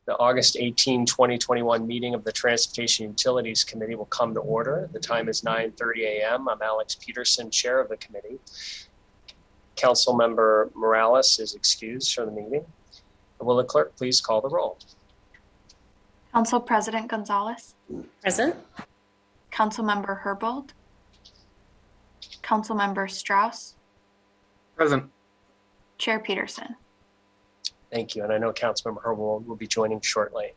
The August 18, 2021 meeting of the Transportation Utilities Committee will come to order. The time is 9:30 a.m. I'm Alex Peterson, chair of the committee. Councilmember Morales is excused from the meeting. Will the clerk please call the roll? Council President Gonzalez. Present. Councilmember Herbold. Councilmember Strauss. Present. Chair Peterson. Thank you. And I know Councilmember Herbold will be joining shortly.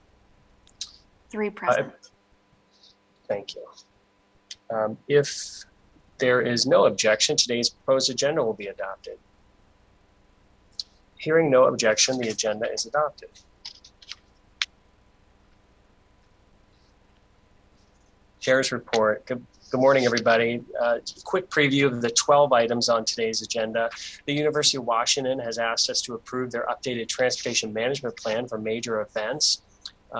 3 present. Thank you. If there is no objection, today's proposed agenda will be adopted. Hearing no objection, the agenda is adopted. Chair's report. Good morning, everybody. Quick preview of the 12 items on today's agenda. The University of Washington has asked us to approve their updated transportation management plan for major events,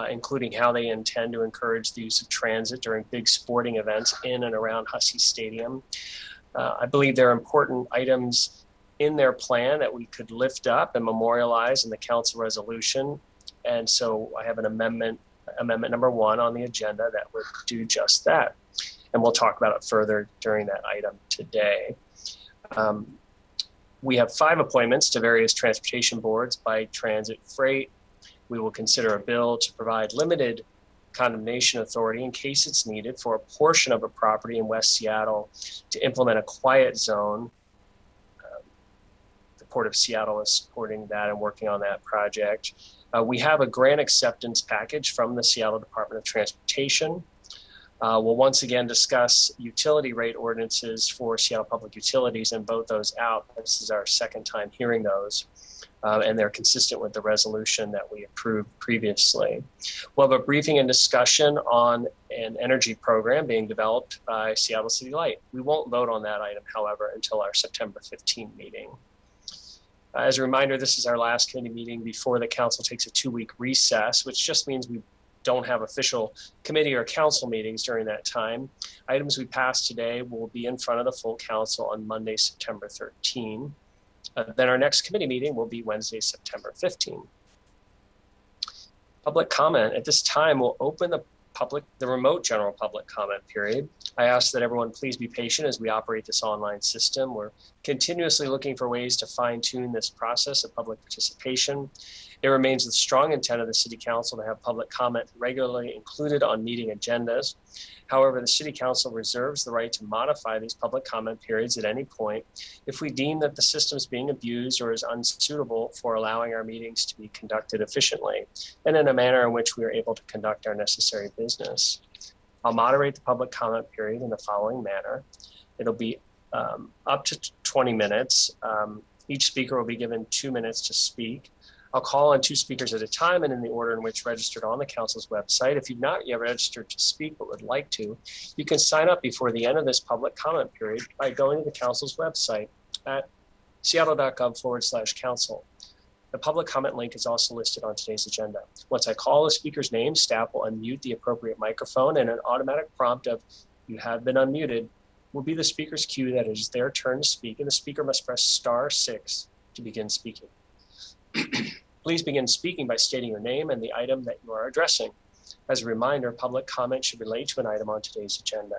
including how they intend to encourage the use of transit during big sporting events in and around Husky Stadium. I believe there are important items in their plan that we could lift up and memorialize in the council resolution. And so I have an amendment number 1 on the agenda that would do just that. And we'll talk about it further during that item today. We have 5 appointments to various transportation boards by transit freight. We will consider a bill to provide limited condemnation authority in case it's needed for a portion of a property in West Seattle to implement a quiet zone. The Port of Seattle is supporting that and working on that project. We have a grant acceptance package from the Seattle Department of Transportation. We'll once again discuss utility rate ordinances for Seattle Public Utilities and vote those out. This is our second time hearing those, and they're consistent with the resolution that we approved previously. We'll have a briefing and discussion on an energy program being developed by Seattle City Light. We won't vote on that item, however, until our September 15 meeting. As a reminder, this is our last committee meeting before the council takes a 2-week recess, which just means we don't have official committee or council meetings during that time. Items we pass today will be in front of the full council on Monday, September 13. Then our next committee meeting will be Wednesday, September 15. Public comment. At this time, we'll open the remote general public comment period. I ask that everyone please be patient as we operate this online system. We're continuously looking for ways to fine-tune this process of public participation. It remains the strong intent of the City Council to have public comment regularly included on meeting agendas. However, the City Council reserves the right to modify these public comment periods at any point if we deem that the system is being abused or is unsuitable for allowing our meetings to be conducted efficiently and in a manner in which we are able to conduct our necessary business. I'll moderate the public comment period in the following manner. It'll be up to 20 minutes. Each speaker will be given 2 minutes to speak. I'll call on 2 speakers at a time and in the order in which registered on the council's website. If you've not yet registered to speak but would like to, you can sign up before the end of this public comment period by going to the council's website at seattle.gov/council. The public comment link is also listed on today's agenda. Once I call the speaker's name, staff will unmute the appropriate microphone, and an automatic prompt of "you have been unmuted" will be the speaker's cue that it is their turn to speak, and the speaker must press *6 to begin speaking. Please begin speaking by stating your name and the item that you are addressing. As a reminder, public comment should relate to an item on today's agenda.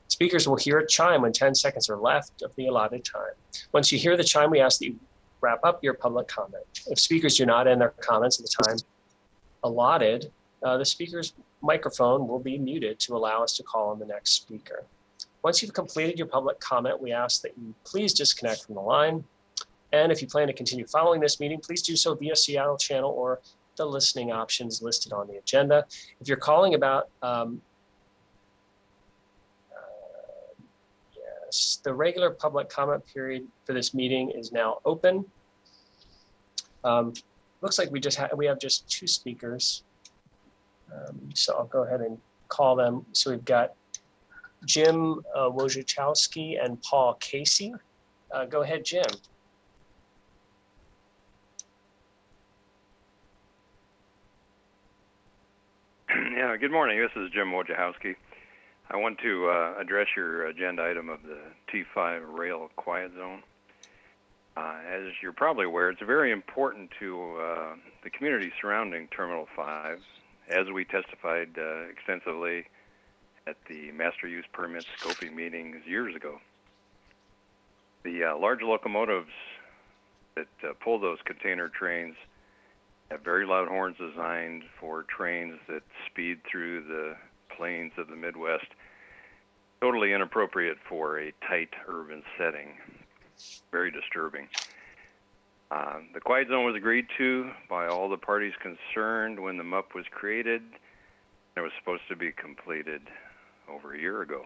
Speakers will hear a chime when 10 seconds are left of the allotted time. Once you hear the chime, we ask that you wrap up your public comment. If speakers do not end their comments at the time allotted, the speaker's microphone will be muted to allow us to call on the next speaker. Once you've completed your public comment, we ask that you please disconnect from the line. And if you plan to continue following this meeting, please do so via Seattle channel or the listening options listed on the agenda. If you're calling about the regular public comment period for this meeting is now open. Looks like we have just 2 speakers. So I'll go ahead and call them. So we've got Jim Wojciechowski and Paul Casey. Go ahead, Jim. Yeah, good morning. This is Jim Wojciechowski. I want to address your agenda item of the T5 rail quiet zone. As you're probably aware, it's very important to the community surrounding Terminal 5, as we testified extensively at the Master Use Permit Scoping meetings years ago. The large locomotives that pull those container trains have very loud horns designed for trains that speed through the plains of the Midwest. Totally inappropriate for a tight urban setting. Very disturbing. The quiet zone was agreed to by all the parties concerned when the MUP was created. It was supposed to be completed over a year ago.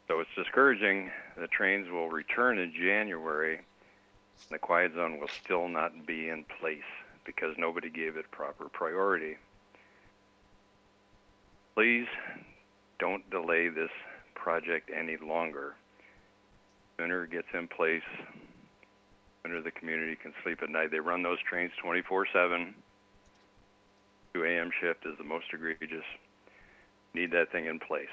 So it's discouraging. The trains will return in January. The quiet zone will still not be in place because nobody gave it proper priority. Please don't delay this project any longer. The sooner it gets in place, the sooner the community can sleep at night. They run those trains 24/7. 2 a.m. shift is the most egregious. Need that thing in place.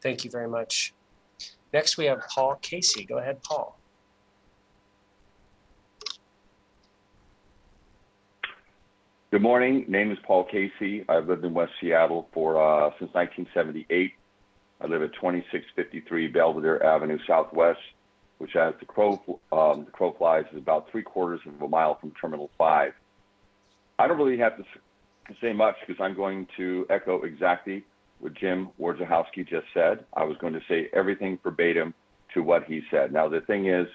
Thank you very much. Next, we have Paul Casey. Go ahead, Paul. Good morning. Name is Paul Casey. I've lived in West Seattle for since 1978. I live at 2653 Belvedere Avenue Southwest, which, as the crow flies, is about 3/4 of a mile from Terminal 5. I don't really have to say much because I'm going to echo exactly what Jim Wojciechowski just said. I was going to say everything verbatim to what he said. Now, the thing is,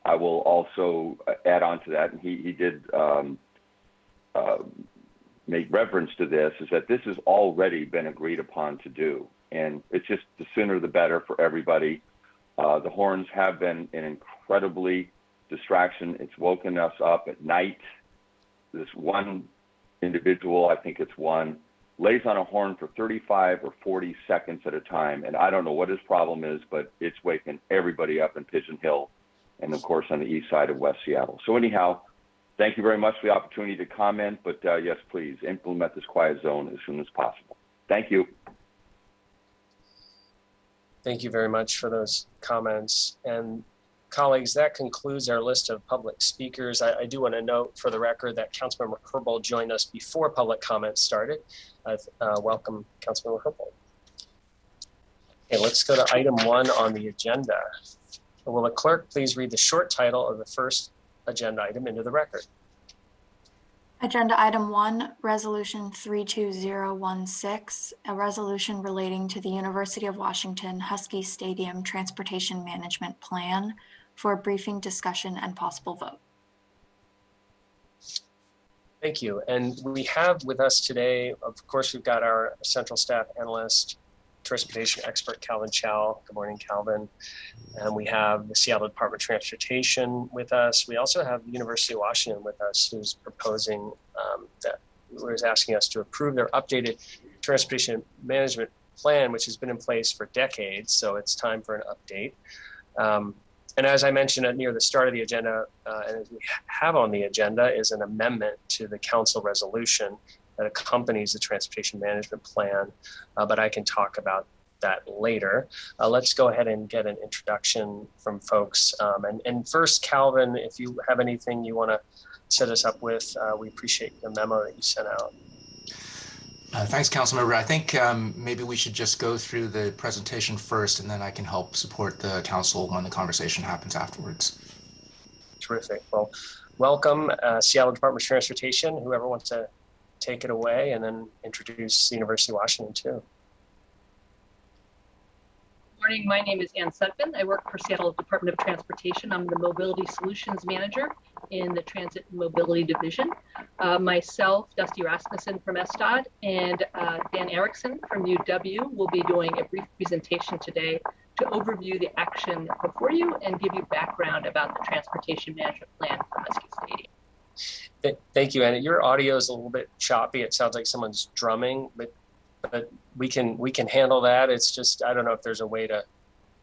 I will also add on to that, and he did make reference to this, is that this has already been agreed upon to do. And it's just the sooner the better for everybody. The horns have been an incredibly distraction. It's woken us up at night. This one individual, I think it's one, lays on a horn for 35 or 40 seconds at a time. And I don't know what his problem is, but it's waking everybody up in Pigeon Hill and, of course, on the east side of West Seattle. So anyhow, thank you very much for the opportunity to comment. But yes, please implement this quiet zone as soon as possible. Thank you. Thank you very much for those comments. And colleagues, that concludes our list of public speakers. I do want to note for the record that Councilmember Herbold joined us before public comments started. Welcome, Councilmember Herbold. Okay, let's go to item 1 on the agenda. Will the clerk please read the short title of the first agenda item into the record? Agenda Item 1, Resolution 32016, a resolution relating to the University of Washington Husky Stadium Transportation Management Plan for a briefing, discussion, and possible vote. Thank you. And we have with us today, of course, we've got our central staff analyst, transportation expert, Calvin Chow. Good morning, Calvin. And we have the Seattle Department of Transportation with us. We also have the University of Washington with us, who's proposing who's asking us to approve their updated transportation management plan, which has been in place for decades. So it's time for an update. And as I mentioned near the start of the agenda, and as we have on the agenda, is an amendment to the council resolution that accompanies the transportation management plan, but I can talk about that later. Let's go ahead and get an introduction from folks. And first, Calvin, if you have anything you want to set us up with, we appreciate the memo that you sent out. Thanks, Councilmember. I think maybe we should just go through the presentation first, and then I can help support the council when the conversation happens afterwards. Terrific. Well, welcome, Seattle Department of Transportation, whoever wants to take it away, and then introduce the University of Washington too. Good morning, my name is Ann Sutphin. I work for Seattle Department of Transportation. I'm the Mobility Solutions Manager in the Transit and Mobility Division. Myself, Dusty Rasmussen from SDOT, and Dan Erickson from UW will be doing a brief presentation today to overview the action before you and give you background about the Transportation Management Plan for Husky Stadium. Thank you, Anna. Your audio is a little bit choppy. It sounds like someone's drumming, but we can handle that. It's just, I don't know if there's a way to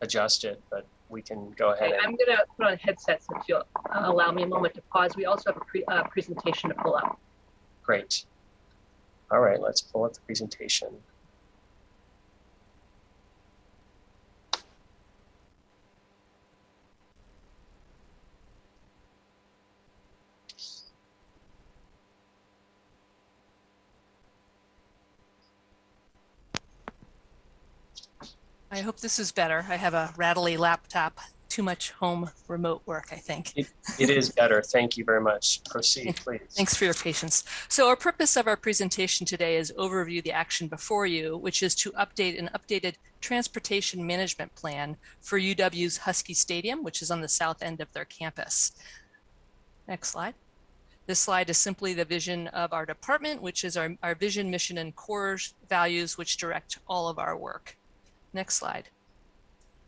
adjust it, but we can go ahead. Okay, I'm going to put on headsets if you'll allow me a moment to pause. We also have a presentation to pull up. Great. All right, let's pull up the presentation. I hope this is better. I have a rattly laptop, too much home remote work, I think. It is better. Thank you very much. Proceed, please. Thanks for your patience. So our purpose of our presentation today is overview the action before you, which is to update an updated transportation management plan for UW's Husky Stadium, which is on the south end of their campus. Next slide. This slide is simply the vision of our department, which is our vision, mission, and core values, which direct all of our work. Next slide.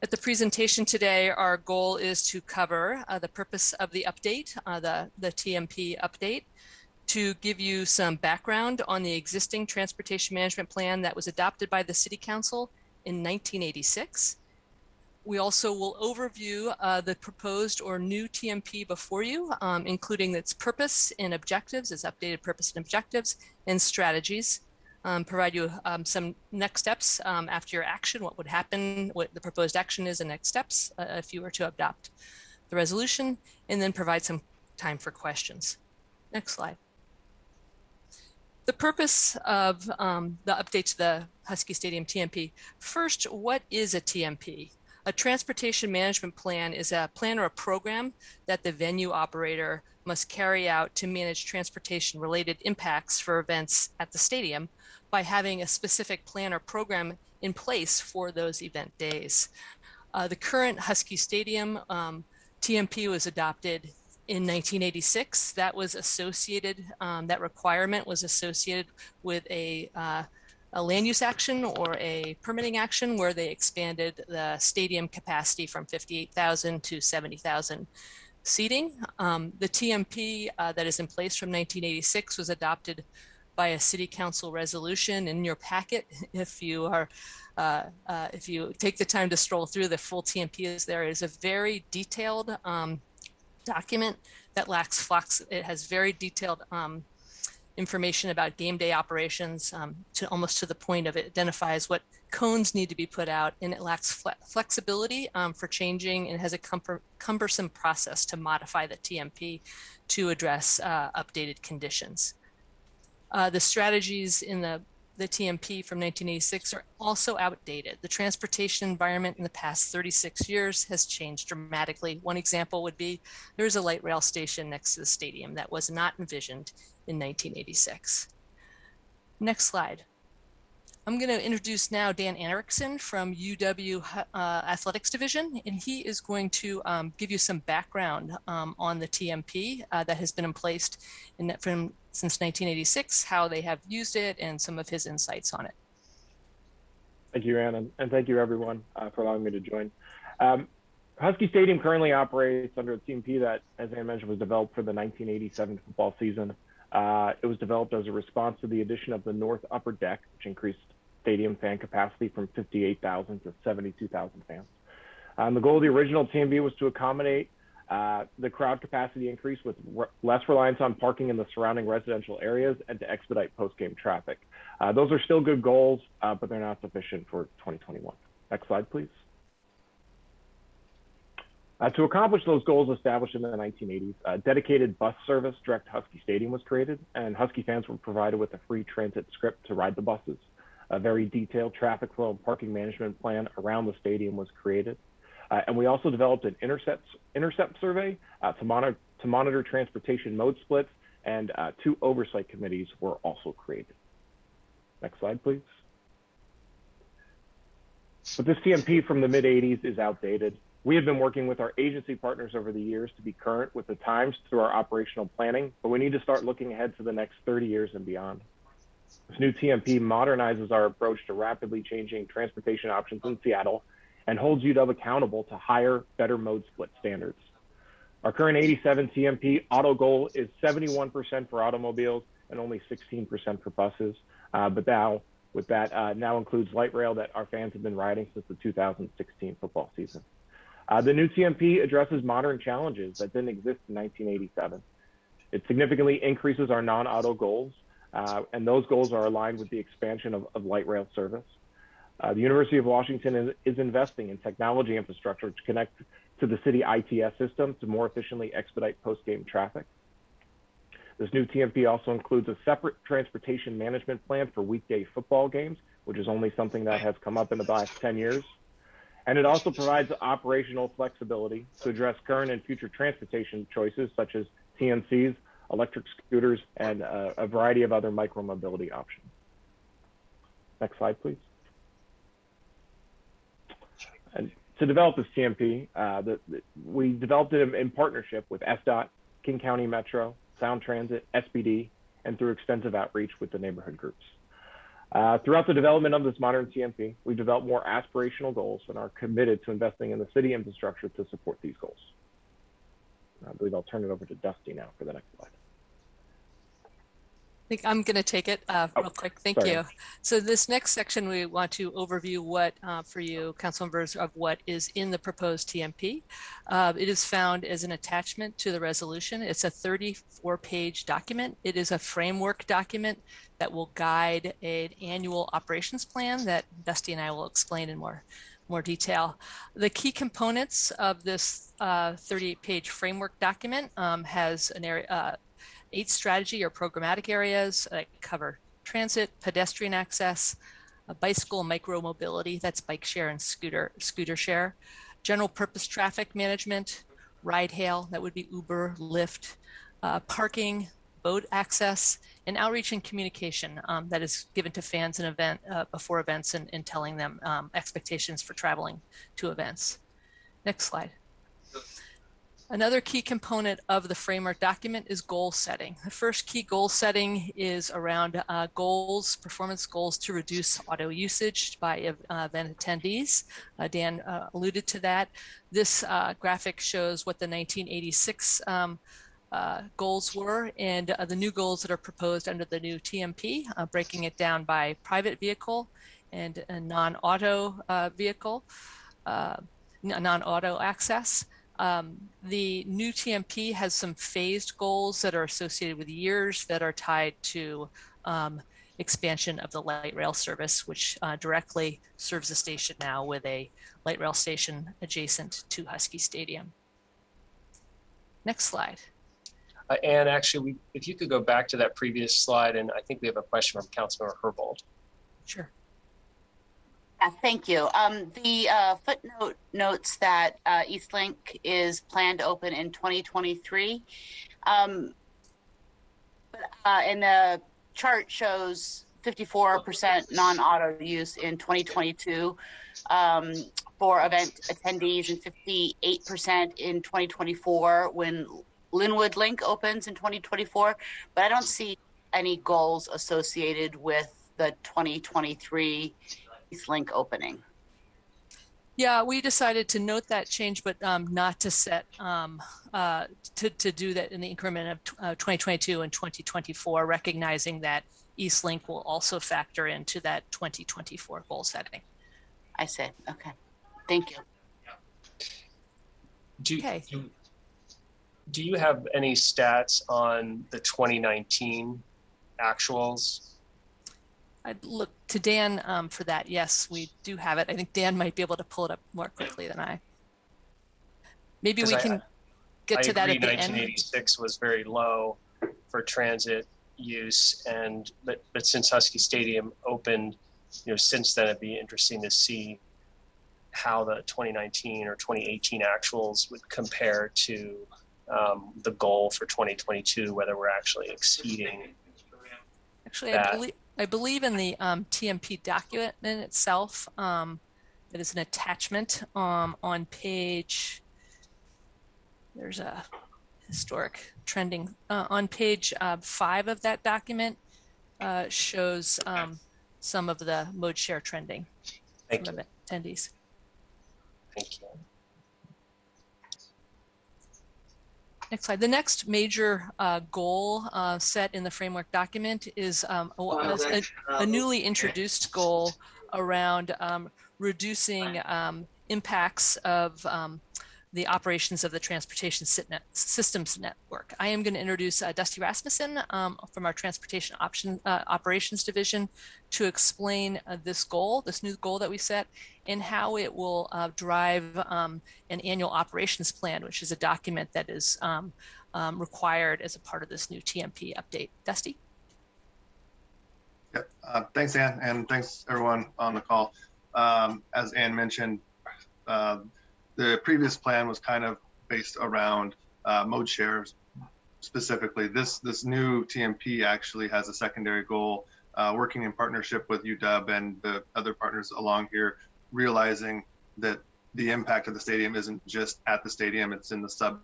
At the presentation today, our goal is to cover the purpose of the update, the TMP update, to give you some background on the existing transportation management plan that was adopted by the City Council in 1986. We also will overview the proposed or new TMP before you, including its purpose and objectives, its updated purpose and objectives, and strategies. Provide you some next steps after your action, what would happen, what the proposed action is, and next steps if you were to adopt the resolution, and then provide some time for questions. Next slide. The purpose of the update to the Husky Stadium TMP. First, what is a TMP? A transportation management plan is a plan or a program that the venue operator must carry out to manage transportation-related impacts for events at the stadium by having a specific plan or program in place for those event days. The current Husky Stadium TMP was adopted in 1986. That was associated, that requirement was associated with a land use action or a permitting action where they expanded the stadium capacity from 58,000 to 70,000 seating. The TMP that is in place from 1986 was adopted by a City Council resolution. In your packet, if you are, if you take the time to stroll through, the full TMP is there. It is a very detailed document that lacks flux. It has very detailed information about game day operations to almost to the point of it identifies what cones need to be put out, and it lacks flexibility for changing, and has a cumbersome process to modify the TMP to address updated conditions. The strategies in the TMP from 1986 are also outdated. The transportation environment in the past 36 years has changed dramatically. One example would be there's a light rail station next to the stadium that was not envisioned in 1986. Next slide. I'm going to introduce now Dan Erickson from UW Athletics Division, and he is going to give you some background on the TMP that has been in place since 1986, how they have used it, and some of his insights on it. Thank you, Ann, and thank you everyone for allowing me to join. Husky Stadium currently operates under a TMP that, as Ann mentioned, was developed for the 1987 football season. It was developed as a response to the addition of the north upper deck, which increased stadium fan capacity from 58,000 to 72,000 fans. The goal of the original TMP was to accommodate the crowd capacity increase with less reliance on parking in the surrounding residential areas and to expedite post-game traffic. Those are still good goals, but they're not sufficient for 2021. Next slide, please. To accomplish those goals established in the 1980s, a dedicated bus service direct to Husky Stadium was created, and Husky fans were provided with a free transit script to ride the buses. A very detailed traffic flow and parking management plan around the stadium was created. And we also developed an intercept survey to monitor transportation mode splits, and 2 oversight committees were also created. Next slide, please. But this TMP from the mid-'80s is outdated. We have been working with our agency partners over the years to be current with the times through our operational planning, but we need to start looking ahead to the next 30 years and beyond. This new TMP modernizes our approach to rapidly changing transportation options in Seattle and holds UW accountable to higher, better mode split standards. Our current 87 TMP auto goal is 71% for automobiles and only 16% for buses. But now, with that, now includes light rail that our fans have been riding since the 2016 football season. The new TMP addresses modern challenges that didn't exist in 1987. It significantly increases our non-auto goals, and those goals are aligned with the expansion of light rail service. The University of Washington is investing in technology infrastructure to connect to the city ITS system to more efficiently expedite post-game traffic. This new TMP also includes a separate transportation management plan for weekday football games, which is only something that has come up in the last 10 years. And it also provides operational flexibility to address current and future transportation choices such as TNCs, electric scooters, and a variety of other micromobility options. Next slide, please. And to develop this TMP, we developed it in partnership with SDOT, King County Metro, Sound Transit, SPD, and through extensive outreach with the neighborhood groups. Throughout the development of this modern TMP, we developed more aspirational goals and are committed to investing in the city infrastructure to support these goals. I believe I'll turn it over to Dusty now for the next slide. I think I'm going to take it real quick. Thank you. So this next section, we want to overview what, for you, council members, of what is in the proposed TMP. It is found as an attachment to the resolution. It's a 34-page document. It is a framework document that will guide an annual operations plan that Dusty and I will explain in more detail. The key components of this 38-page framework document has an area, 8 strategy or programmatic areas that cover transit, pedestrian access, bicycle and micro-mobility, that's bike share and scooter share, general purpose traffic management, ride hail, that would be Uber, Lyft, parking, boat access, and outreach and communication that is given to fans and before events and telling them expectations for traveling to events. Next slide. Another key component of the framework document is goal setting. The first key goal setting is around performance goals to reduce auto usage by event attendees. Dan alluded to that. This graphic shows what the 1986 goals were and the new goals that are proposed under the new TMP, breaking it down by private vehicle and a non-auto vehicle, non-auto access. The new TMP has some phased goals that are associated with years that are tied to expansion of the light rail service, which directly serves the station now with a light rail station adjacent to Husky Stadium. Next slide. And actually, if you could go back to that previous slide, and I think we have a question from Councilmember Herbold. Sure. Yeah, thank you. The footnote notes that Eastlink is planned to open in 2023. And the chart shows 54% non-auto use in 2022 for event attendees and 58% in 2024 when Linwood Link opens in 2024. But I don't see any goals associated with the 2023 Eastlink opening. Yeah, we decided to note that change, but not to set to do that in the increment of 2022 and 2024, recognizing that Eastlink will also factor into that 2024 goal setting. I see. Okay. Thank you. Do you have any stats on the 2019 actuals? I'd look to Dan for that. Yes, we do have it. I think Dan might be able to pull it up more quickly than I. Maybe we can get to that at the end. 1986 was very low for transit use, but since Husky Stadium opened, since then it'd be interesting to see how the 2019 or 2018 actuals would compare to the goal for 2022, whether we're actually exceeding. Actually, I believe in the TMP document in itself, that is an attachment on page, there's a historic trending, on page 5 of that document shows some of the mode share trending from attendees. Thank you. Next slide. The next major goal set in the framework document is a newly introduced goal around reducing impacts of the operations of the transportation systems network. I am going to introduce Dusty Rasmussen from our Transportation Operations Division to explain this new goal that we set, and how it will drive an annual operations plan, which is a document that is required as a part of this new TMP update. Dusty? Yep. Thanks, Ann, and thanks everyone on the call. As Ann mentioned, The previous plan was kind of based around mode shares specifically. This new TMP actually has a secondary goal, working in partnership with UW and the other partners along here, realizing that the impact of the stadium isn't just at the stadium, it's in the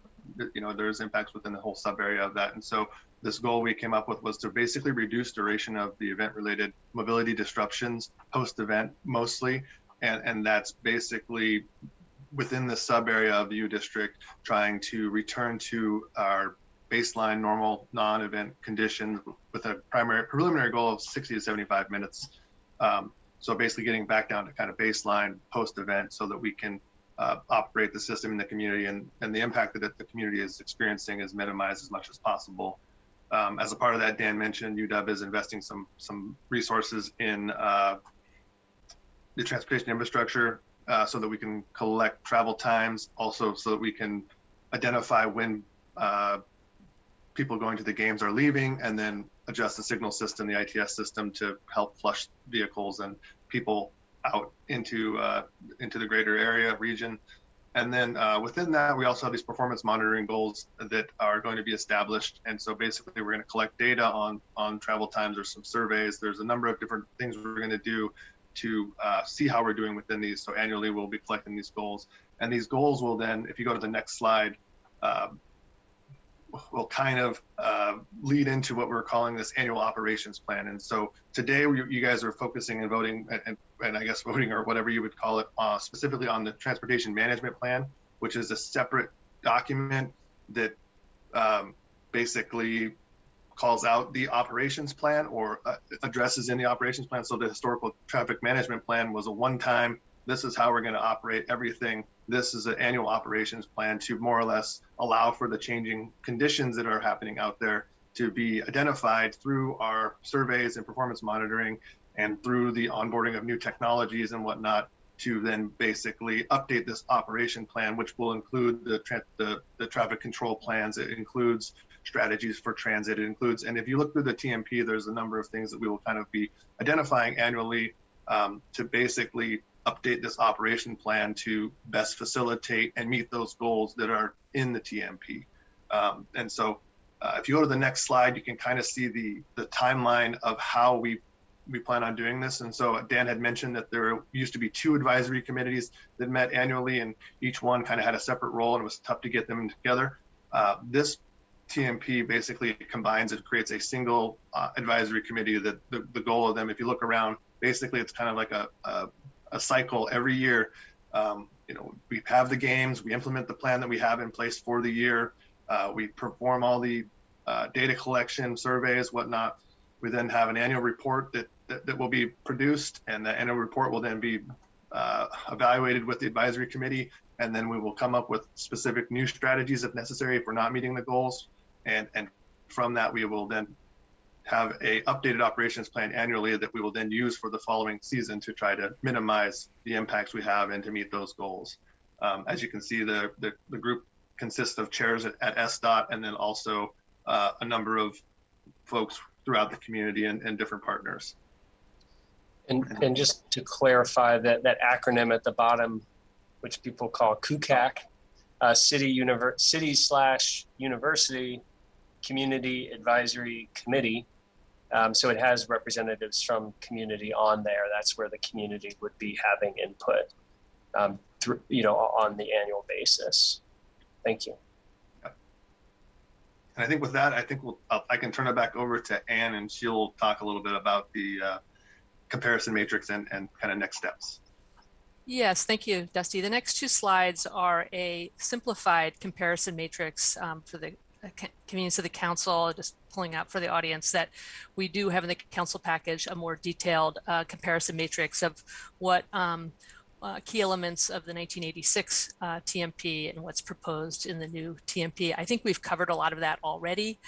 there's impacts within the whole sub area of that. And so this goal we came up with was to basically reduce duration of the event related mobility disruptions post event mostly. And that's basically within the sub area of the U district, trying to return to our baseline normal non-event conditions with a preliminary goal of 60 to 75 minutes. So basically getting back down to kind of baseline post-event so that we can operate the system in the community, and the impact that the community is experiencing is minimized as much as possible. As a part of that, Dan mentioned UW is investing some resources in the transportation infrastructure so that we can collect travel times, also so that we can identify when people going to the games are leaving, and then adjust the signal system, the ITS system, to help flush vehicles and people out into the greater area region. And then within that, we also have these performance monitoring goals that are going to be established. And so basically we're going to collect data on travel times. There's some surveys. There's a number of different things we're going to do to see how we're doing within these. So annually we'll be collecting these goals. And these goals will then, if you go to the next slide, will kind of lead into what we're calling this annual operations plan. And so today you guys are focusing and voting, and I guess voting or whatever you would call it, specifically on the transportation management plan, which is a separate document that basically calls out the operations plan or addresses in the operations plan. So the historical traffic management plan was a one-time, this is how we're going to operate everything. This is an annual operations plan to more or less allow for the changing conditions that are happening out there to be identified through our surveys and performance monitoring and through the onboarding of new technologies and whatnot, to then basically update this operation plan, which will include the traffic control plans. It includes strategies for transit. It includes, and if you look through the TMP, there's a number of things that we will kind of be identifying annually to basically update this operation plan to best facilitate and meet those goals that are in the TMP. And so if you go to the next slide, you can kind of see the timeline of how we plan on doing this. And so Dan had mentioned that there used to be 2 advisory committees that met annually, and each one kind of had a separate role, and it was tough to get them together. This TMP basically combines and creates a single advisory committee that the goal of them, if you look around, basically it's kind of like a cycle every year. We have the games, we implement the plan that we have in place for the year, we perform all the data collection, surveys, whatnot. We then have an annual report that will be produced, and the annual report will then be evaluated with the advisory committee, and then we will come up with specific new strategies if necessary if we're not meeting the goals. And from that, we will then have a updated operations plan annually that we will then use for the following season to try to minimize the impacts we have and to meet those goals. As you can see, the group consists of chairs at SDOT, and then also a number of folks throughout the community and different partners. And just to clarify that acronym at the bottom, which people call CUCAC, City/University Community Advisory Committee. So it has representatives from community on there. That's where the community would be having input, on the annual basis. Thank you. And I think with that, I can turn it back over to Ann, and she'll talk a little bit about the comparison matrix and kind of next steps. Yes, thank you, Dusty. The next 2 slides are a simplified comparison matrix for the convenience of the council. Just pulling out for the audience that we do have in the council package a more detailed comparison matrix of what key elements of the 1986 TMP and what's proposed in the new TMP. I think we've covered a lot of that already.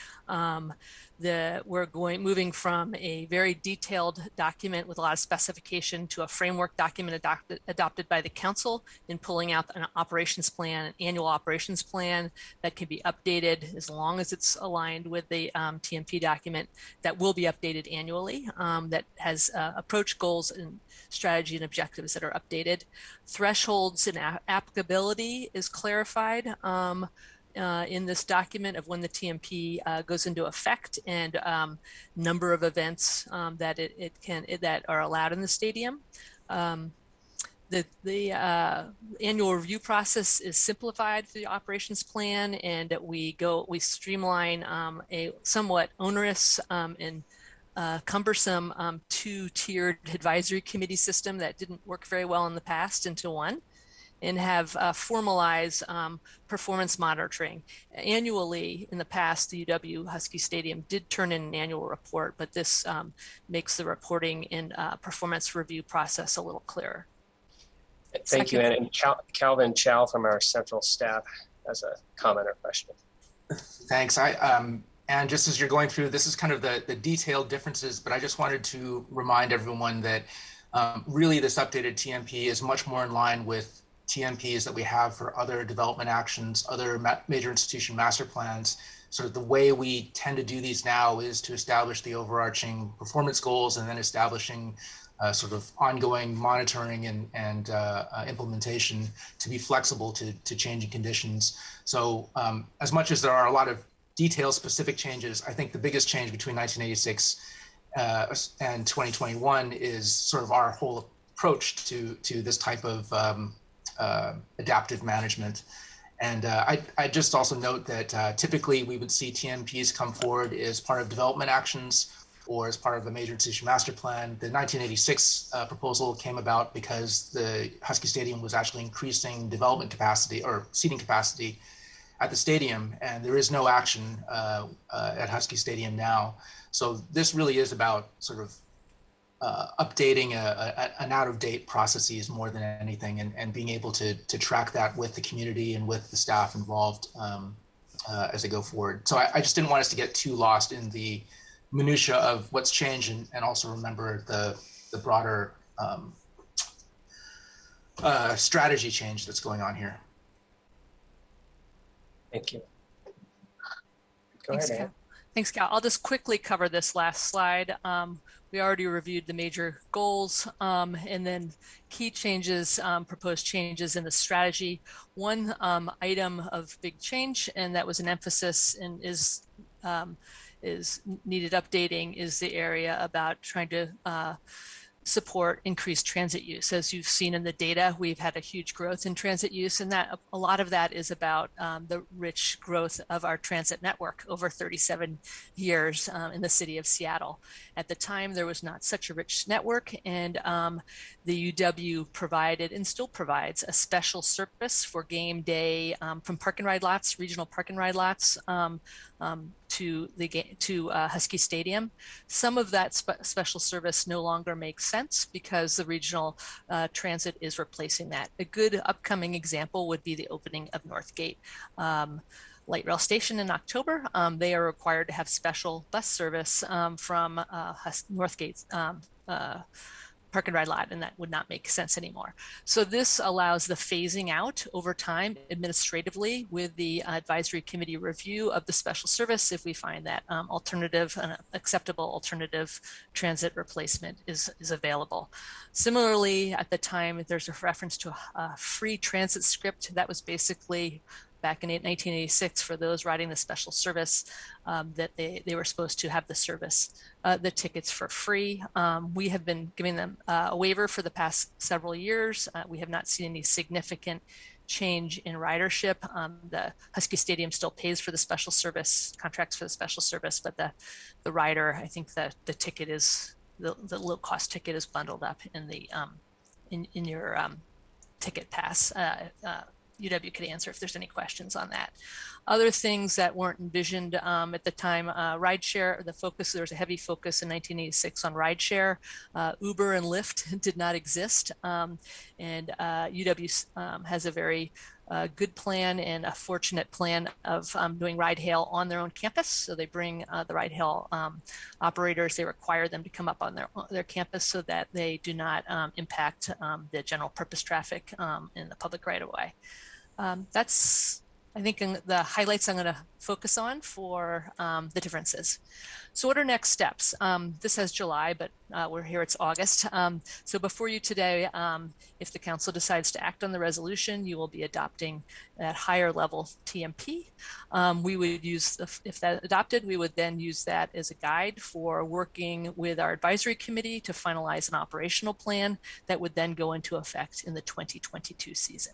We're moving from a very detailed document with a lot of specification to a framework document adopted by the council in pulling out an operations plan, an annual operations plan that can be updated as long as it's aligned with the TMP document that will be updated annually, that has approach, goals, and strategy and objectives that are updated. Thresholds and applicability is clarified in this document of when the TMP goes into effect, and number of events that that are allowed in the stadium. The annual review process is simplified for the operations plan, and we streamline a somewhat onerous and cumbersome two-tiered advisory committee system that didn't work very well in the past into one, and have formalized performance monitoring. Annually, in the past, the UW Husky Stadium did turn in an annual report, but this makes the reporting and performance review process a little clearer. Thank you, Ann. And Calvin Chow from our central staff has a comment or question. Thanks. And just as you're going through, this is kind of the detailed differences, but I just wanted to remind everyone that really this updated TMP is much more in line with TMPs that we have for other development actions, other major institution master plans. Sort of the way we tend to do these now is to establish the overarching performance goals and then establishing sort of ongoing monitoring and implementation to be flexible to changing conditions. So as much as there are a lot of detail-specific changes, I think the biggest change between 1986 and 2021 is sort of our whole approach to this type of adaptive management. And I just also note that typically we would see TMPs come forward as part of development actions or as part of the major institution master plan. The 1986 proposal came about because the Husky Stadium was actually increasing development capacity or seating capacity at the stadium, and there is no action at Husky Stadium now. So this really is about sort of updating an out-of-date processes more than anything, and being able to track that with the community and with the staff involved as they go forward. So I just didn't want us to get too lost in the minutia of what's changed, and also remember the broader strategy change that's going on here. Thank you. Thanks, Cal. Thanks, Cal. I'll just quickly cover this last slide. We already reviewed the major goals and then key changes, proposed changes in the strategy. One item of big change, and that was an emphasis and is needed updating, is the area about trying to support increased transit use. As you've seen in the data, we've had a huge growth in transit use, and that a lot of that is about the rich growth of our transit network over 37 years in the city of Seattle. At the time, there was not such a rich network, and the UW provided and still provides a special service for game day from park and ride lots, regional park and ride lots, to Husky Stadium. Some of that special service no longer makes sense because the regional transit is replacing that. A good upcoming example would be the opening of Northgate Light Rail Station in October. They are required to have special bus service from Northgate park and ride lot, and that would not make sense anymore. So this allows the phasing out over time administratively with the advisory committee review of the special service if we find that alternative, an acceptable alternative transit replacement is available. Similarly, at the time, there's a reference to a free transit script that was basically back in 1986 for those riding the special service, that they were supposed to have the service, the tickets for free. We have been giving them a waiver for the past several years. We have not seen any significant change in ridership. The Husky Stadium still pays for the special service, contracts for the special service, but the rider, I think that the ticket is, the low cost ticket is bundled up in the in your ticket pass. UW could answer if there's any questions on that. Other things that weren't envisioned at the time, rideshare, there was a heavy focus in 1986 on rideshare. Uber and Lyft did not exist. And UW has a very good plan and a fortunate plan of doing ride hail on their own campus. So they bring the ride hail operators, they require them to come up on their campus so that they do not impact the general purpose traffic in the public right of way. That's I think the highlights I'm going to focus on for the differences. So what are next steps? This says July, but we're here, it's August. So before you today, if the council decides to act on the resolution, you will be adopting that higher level TMP. We would use, if that adopted, we would then use that as a guide for working with our advisory committee to finalize an operational plan that would then go into effect in the 2022 season.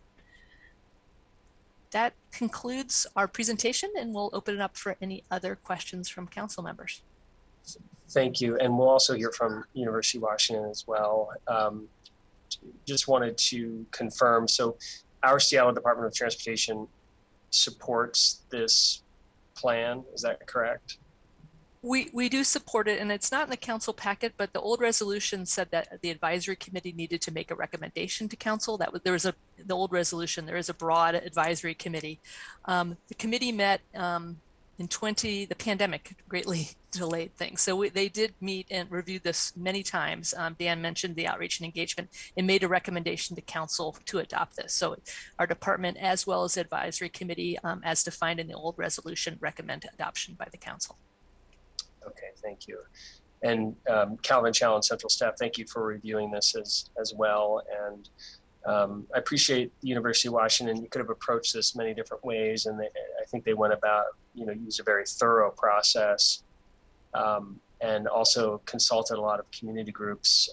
That concludes our presentation, and we'll open it up for any other questions from council members. Thank you. And we'll also hear from University of Washington as well. Just wanted to confirm, so our Seattle Department of Transportation supports this plan, is that correct? We do support it, and it's not in the council packet, but the old resolution said that the advisory committee needed to make a recommendation to council. That was, the old resolution, there is a broad advisory committee. The committee met in the pandemic greatly delayed things. So they did meet and reviewed this many times. Dan mentioned the outreach and engagement and made a recommendation to council to adopt this. So our department, as well as the advisory committee, as defined in the old resolution, recommend adoption by the council. Okay, thank you. And Calvin Chow and Central staff, thank you for reviewing this as well. And I appreciate the University of Washington. You could have approached this many different ways, and I think they went about, used a very thorough process, and also consulted a lot of community groups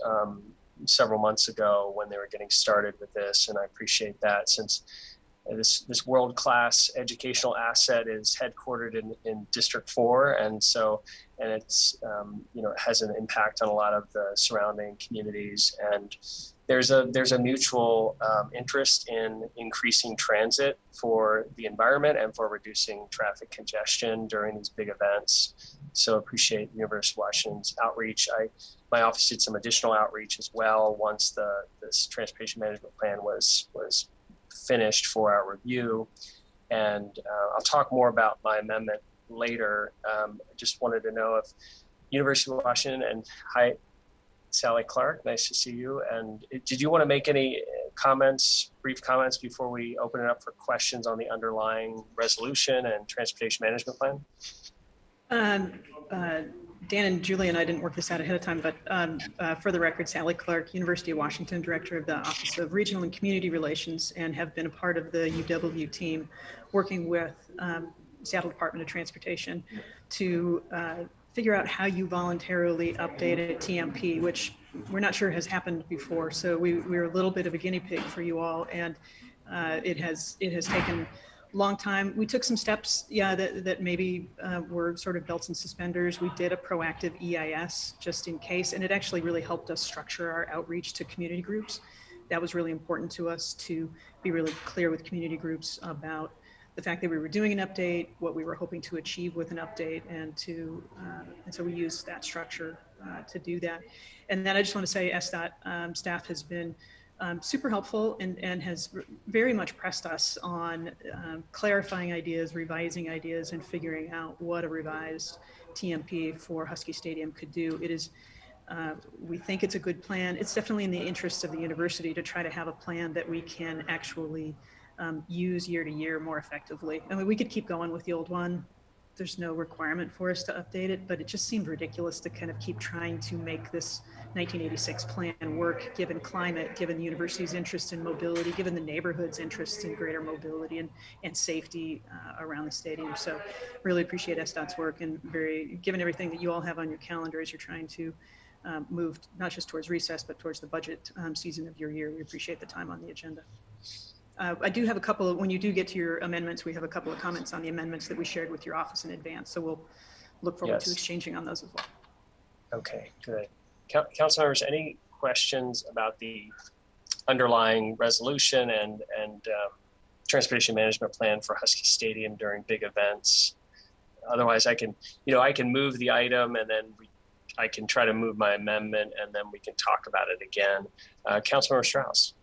several months ago when they were getting started with this. And I appreciate that, since this world-class educational asset is headquartered in District 4, and it's it has an impact on a lot of the surrounding communities. And there's a mutual interest in increasing transit for the environment and for reducing traffic congestion during these big events. So appreciate the University of Washington's outreach. My office did some additional outreach as well once this transportation management plan was finished for our review. And I'll talk more about my amendment later. I just wanted to know if University of Washington, and hi, Sally Clark, nice to see you. And did you want to make any brief comments before we open it up for questions on the underlying resolution and transportation management plan? Dan and Julie and I didn't work this out ahead of time, but for the record, Sally Clark, University of Washington, Director of the Office of Regional and Community Relations, and have been a part of the UW team working with Seattle Department of Transportation to figure out how you voluntarily update a TMP, which we're not sure has happened before. So we're a little bit of a guinea pig for you all, and it has taken long time. We took some steps, that maybe were sort of belts and suspenders. We did a proactive EIS just in case, and it actually really helped us structure our outreach to community groups. That was really important to us, to be really clear with community groups about the fact that we were doing an update, what we were hoping to achieve with an update, and so we used that structure to do that. And then I just want to say SDOT staff has been super helpful and has very much pressed us on clarifying ideas, revising ideas, and figuring out what a revised TMP for Husky Stadium could do. It is, we think it's a good plan. It's definitely in the interest of the university to try to have a plan that we can actually use year to year more effectively. I mean, we could keep going with the old one. There's no requirement for us to update it, but it just seemed ridiculous to kind of keep trying to make this 1986 plan work, given climate, given the university's interest in mobility, given the neighborhood's interest in greater mobility and safety around the stadium. So really appreciate SDOT's work, and given everything that you all have on your calendar as you're trying to move not just towards recess, but towards the budget season of your year. We appreciate the time on the agenda. I do have a couple when you do get to your amendments, we have a couple of comments on the amendments that we shared with your office in advance. So we'll look forward to exchanging on those as well. Okay, good. Council members, any questions about the underlying resolution and transportation management plan for Husky Stadium during big events? Otherwise, I can move the item, and then I can try to move my amendment, and then we can talk about it again. Councilmember Strauss.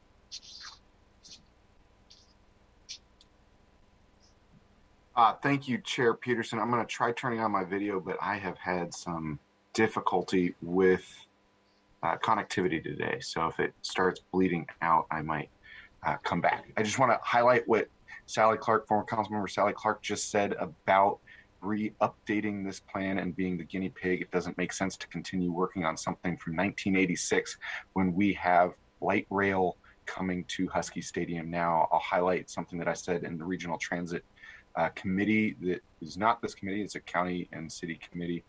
Thank you, Chair Peterson. I'm going to try turning on my video, but I have had some difficulty with connectivity today. So if it starts bleeding out, I might come back. I just want to highlight what Sally Clark, former Councilmember Sally Clark, just said about re-updating this plan and being the guinea pig. It doesn't make sense to continue working on something from 1986 when we have light rail coming to Husky Stadium now. I'll highlight something that I said in the Regional Transit Committee that is not this committee, it's a county and city committee.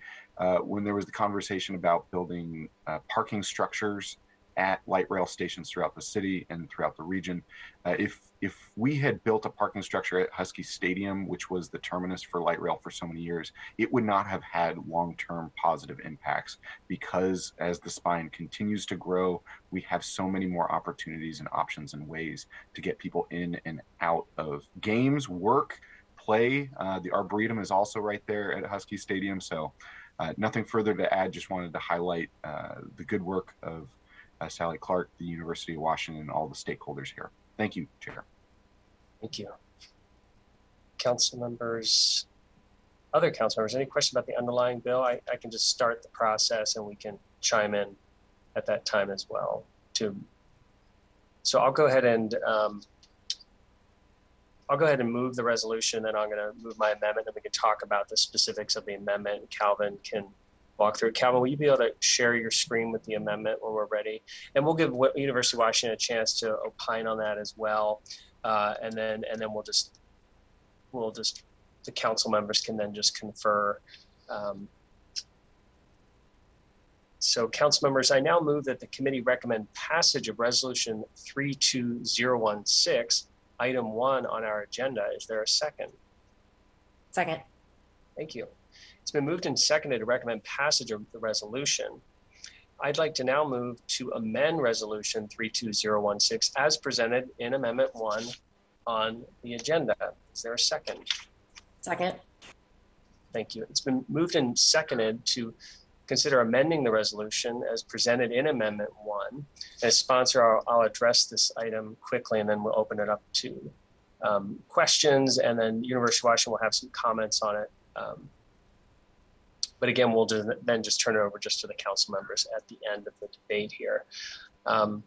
When there was the conversation about building parking structures at light rail stations throughout the city and throughout the region. If we had built a parking structure at Husky Stadium, which was the terminus for light rail for so many years, it would not have had long-term positive impacts, because as the spine continues to grow, we have so many more opportunities and options and ways to get people in and out of games, work, play. The Arboretum is also right there at Husky Stadium. So nothing further to add, just wanted to highlight the good work of Sally Clark, the University of Washington, and all the stakeholders here. Thank you, Chair. Thank you. Council members, other council members, any question about the underlying bill? I can just start the process and we can chime in at that time as well. So I'll go ahead and move the resolution, and I'm going to move my amendment, and we can talk about the specifics of the amendment. Calvin can walk through. Calvin, will you be able to share your screen with the amendment when we're ready? And we'll give University of Washington a chance to opine on that as well. And then we'll just the council members can then just confer. So council members, I now move that the committee recommend passage of resolution 32016, item 1 on our agenda. Is there a second? Second. Thank you. It's been moved and seconded to recommend passage of the resolution. I'd like to now move to amend resolution 32016 as presented in amendment 1 on the agenda. Is there a second? Second. Thank you. It's been moved and seconded to consider amending the resolution as presented in amendment 1. As sponsor, I'll address this item quickly, and then we'll open it up to questions, and then University of Washington will have some comments on it. But again, we'll then just turn it over just to the council members at the end of the debate here. Council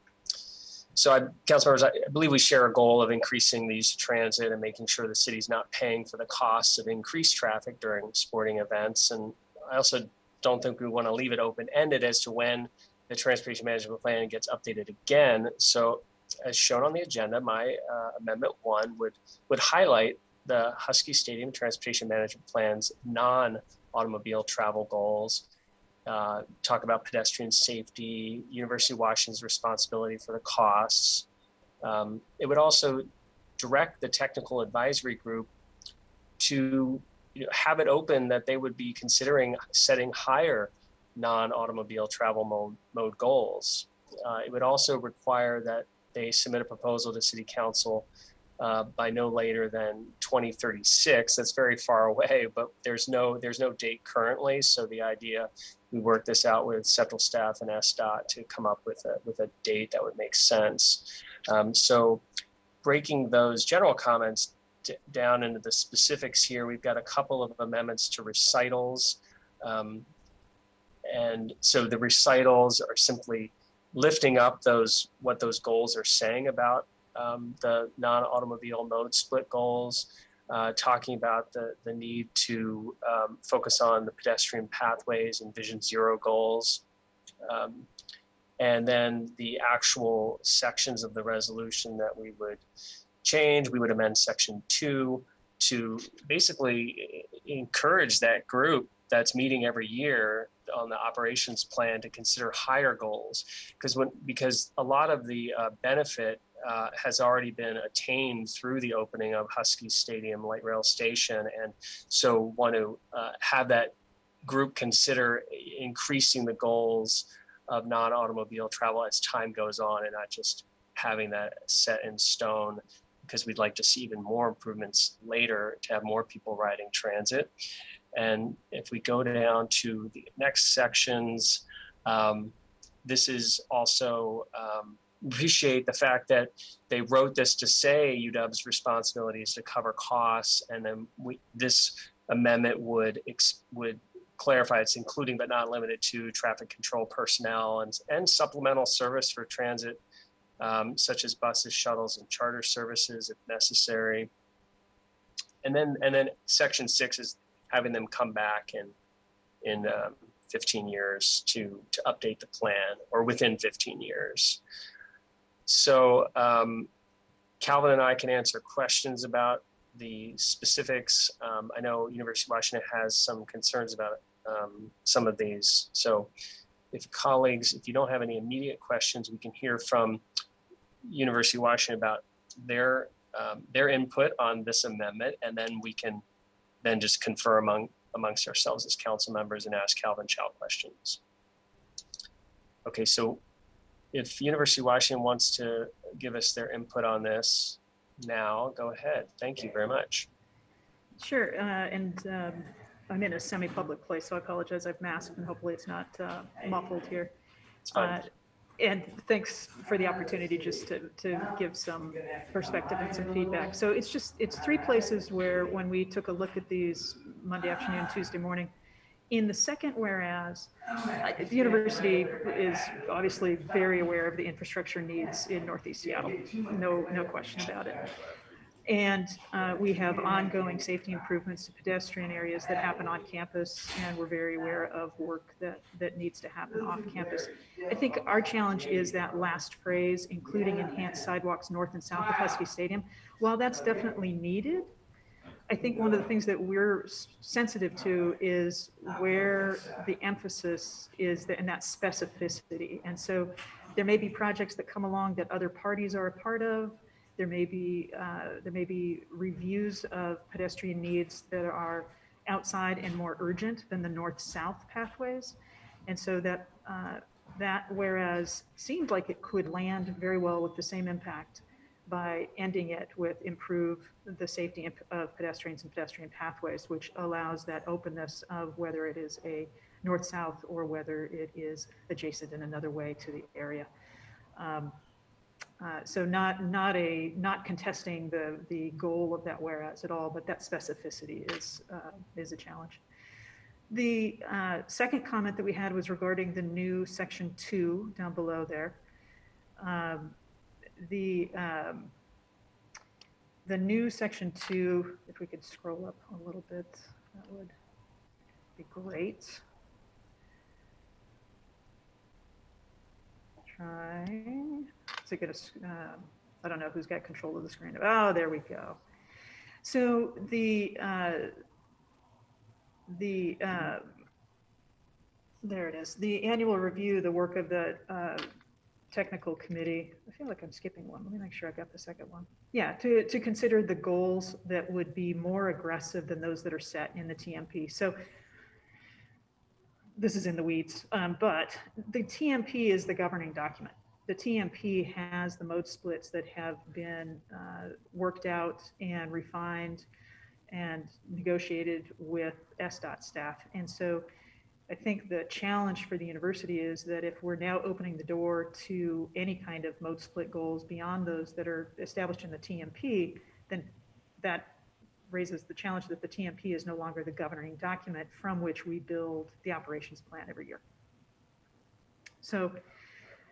members, I believe we share a goal of increasing the use of transit and making sure the city's not paying for the costs of increased traffic during sporting events. And I also don't think we want to leave it open-ended as to when the transportation management plan gets updated again. So as shown on the agenda, my amendment 1 would highlight the Husky Stadium Transportation Management Plan's non-automobile travel goals, talk about pedestrian safety, University of Washington's responsibility for the costs. It would also direct the technical advisory group to have it open that they would be considering setting higher non-automobile travel mode goals. It would also require that they submit a proposal to City Council by no later than 2036. That's very far away, but there's no date currently. So the idea, we work this out with central staff and SDOT to come up with a date that would make sense. So breaking those general comments down into the specifics here, we've got a couple of amendments to recitals. And so the recitals are simply lifting up what those goals are saying about the non-automobile mode split goals, talking about the need to focus on the pedestrian pathways and Vision Zero goals. And then the actual sections of the resolution that we would change, we would amend section 2 to basically encourage that group that's meeting every year on the operations plan to consider higher goals, because a lot of the benefit has already been attained through the opening of Husky Stadium Light Rail Station, and so want to have that group consider increasing the goals of non-automobile travel as time goes on, and not just having that set in stone, because we'd like to see even more improvements later to have more people riding transit. And if we go down to the next sections, this is also appreciate the fact that they wrote this to say UW's responsibility is to cover costs, and then this amendment would clarify it's including but not limited to traffic control personnel and supplemental service for transit, such as buses, shuttles, and charter services if necessary. and then section 6 is having them come back in 15 years to update the plan, or within 15 years. So Calvin and I can answer questions about the specifics. I know University of Washington has some concerns about some of these. So if colleagues, if you don't have any immediate questions, we can hear from University of Washington about their input on this amendment, and then we can then just confer amongst ourselves as council members and ask Calvin Chow questions. Okay, so if University of Washington wants to give us their input on this now, go ahead. Thank you very much. Sure, I'm in a semi-public place, so I apologize. I've masked, and hopefully it's not muffled here. It's fine. And thanks for the opportunity just to give some perspective and some feedback. So it's 3 places where, when we took a look at these Monday afternoon, Tuesday morning, in the second whereas, the university is obviously very aware of the infrastructure needs in Northeast Seattle. No question about it. And we have ongoing safety improvements to pedestrian areas that happen on campus, and we're very aware of work that needs to happen off campus. I think our challenge is that last phrase, including enhanced sidewalks north and south of Husky Stadium. While that's definitely needed, I think one of the things that we're sensitive to is where the emphasis is and that specificity. And so there may be projects that come along that other parties are a part of. There may be reviews of pedestrian needs that are outside and more urgent than the north-south pathways. And so that whereas seemed like it could land very well with the same impact by ending it with improve the safety of pedestrians and pedestrian pathways, which allows that openness of whether it is a north-south or whether it is adjacent in another way to the area. So not contesting the goal of that whereas at all, but that specificity is a challenge. The second comment that we had was regarding the new section 2 down below there. The new section 2, if we could scroll up a little bit, that would be great. Trying. To get us, I don't know who's got control of the screen. Oh, there we go. So there it is. The annual review, the work of the technical committee. I feel like I'm skipping one. Let me make sure I got the second one. Yeah, to consider the goals that would be more aggressive than those that are set in the TMP. So this is in the weeds, but the TMP is the governing document. The TMP has the mode splits that have been worked out and refined and negotiated with SDOT staff. And so I think the challenge for the university is that if we're now opening the door to any kind of mode split goals beyond those that are established in the TMP, then that raises the challenge that the TMP is no longer the governing document from which we build the operations plan every year. So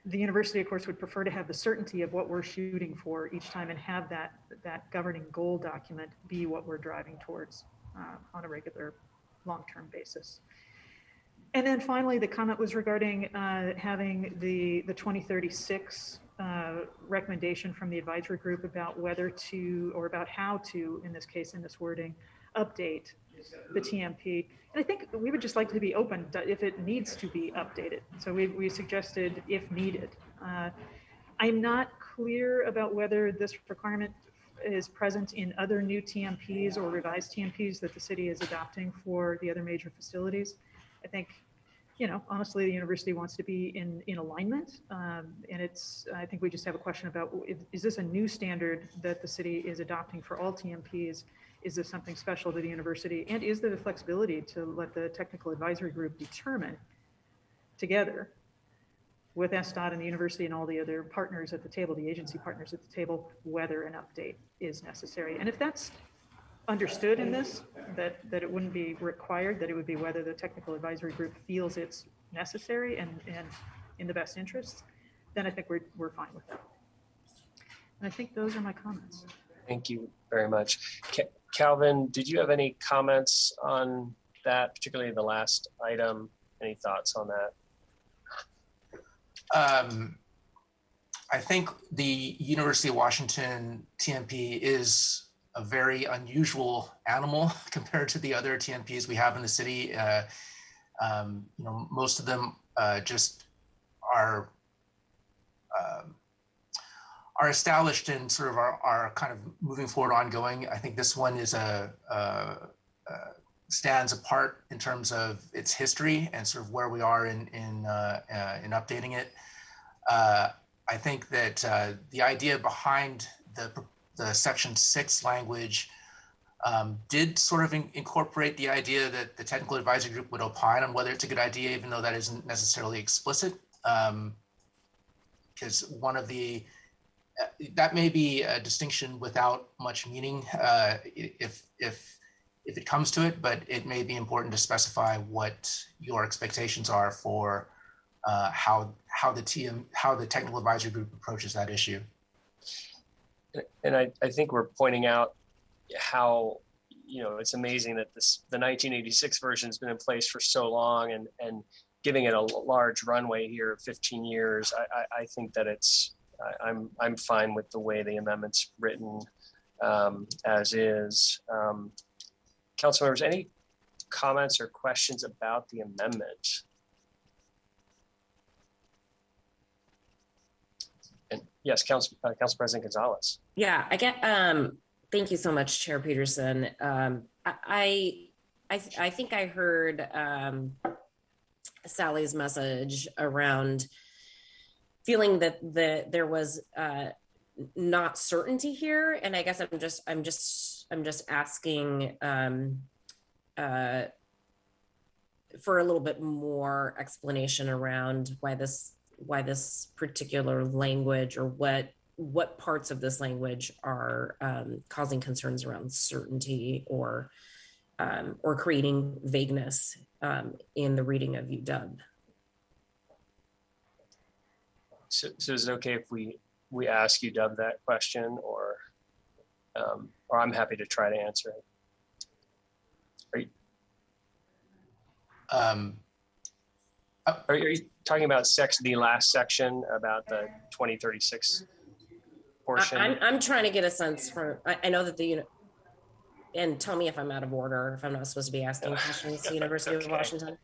the university, of course, would prefer to have the certainty of what we're shooting for each time and have that governing goal document be what we're driving towards on a regular long-term basis. And then finally, the comment was regarding having the 2036 recommendation from the advisory group about whether to, or about how to, in this case, in this wording, update the TMP. And I think we would just like to be open to if it needs to be updated. So we suggested if needed. I'm not clear about whether this requirement is present in other new TMPs or revised TMPs that the city is adopting for the other major facilities. I think, honestly, the university wants to be in alignment. And I think we just have a question about, is this a new standard that the city is adopting for all TMPs? Is this something special to the university? And is there the flexibility to let the technical advisory group determine together with SDOT and the university and all the other partners at the table, the agency partners at the table, whether an update is necessary? And if that's understood in this, that it wouldn't be required, that it would be whether the technical advisory group feels it's necessary and in the best interest, then I think we're fine with that. And I think those are my comments. Thank you very much. Calvin, did you have any comments on that, particularly the last item? Any thoughts on that? I think the University of Washington TMP is a very unusual animal compared to the other TMPs we have in the city. Most of them just are established and sort of are kind of moving forward, ongoing. I think this one is stands apart in terms of its history and sort of where we are in updating it. I think that the idea behind the Section 6 language did sort of incorporate the idea that the technical advisory group would opine on whether it's a good idea, even though that isn't necessarily explicit. Because one of the that may be a distinction without much meaning if it comes to it, but it may be important to specify what your expectations are for how the technical advisory group approaches that issue. And I think we're pointing out how, it's amazing that the 1986 version has been in place for so long, and giving it a large runway here of 15 years. I think that I'm fine with the way the amendment's written as is. Council members, any comments or questions about the amendment? And yes, Council President Gonzalez. Yeah, I get. Thank you so much, Chair Peterson. I think I heard Sally's message around feeling that there was not certainty here, and I guess I'm just asking for a little bit more explanation around why this particular language, or what parts of this language are causing concerns around certainty or creating vagueness in the reading of UW. So is it okay if we ask UW that question, or I'm happy to try to answer it? Are you talking about the last section about the 2036 portion? I'm trying to get a sense from. I know that and tell me if I'm out of order, if I'm not supposed to be asking questions to the University of Washington.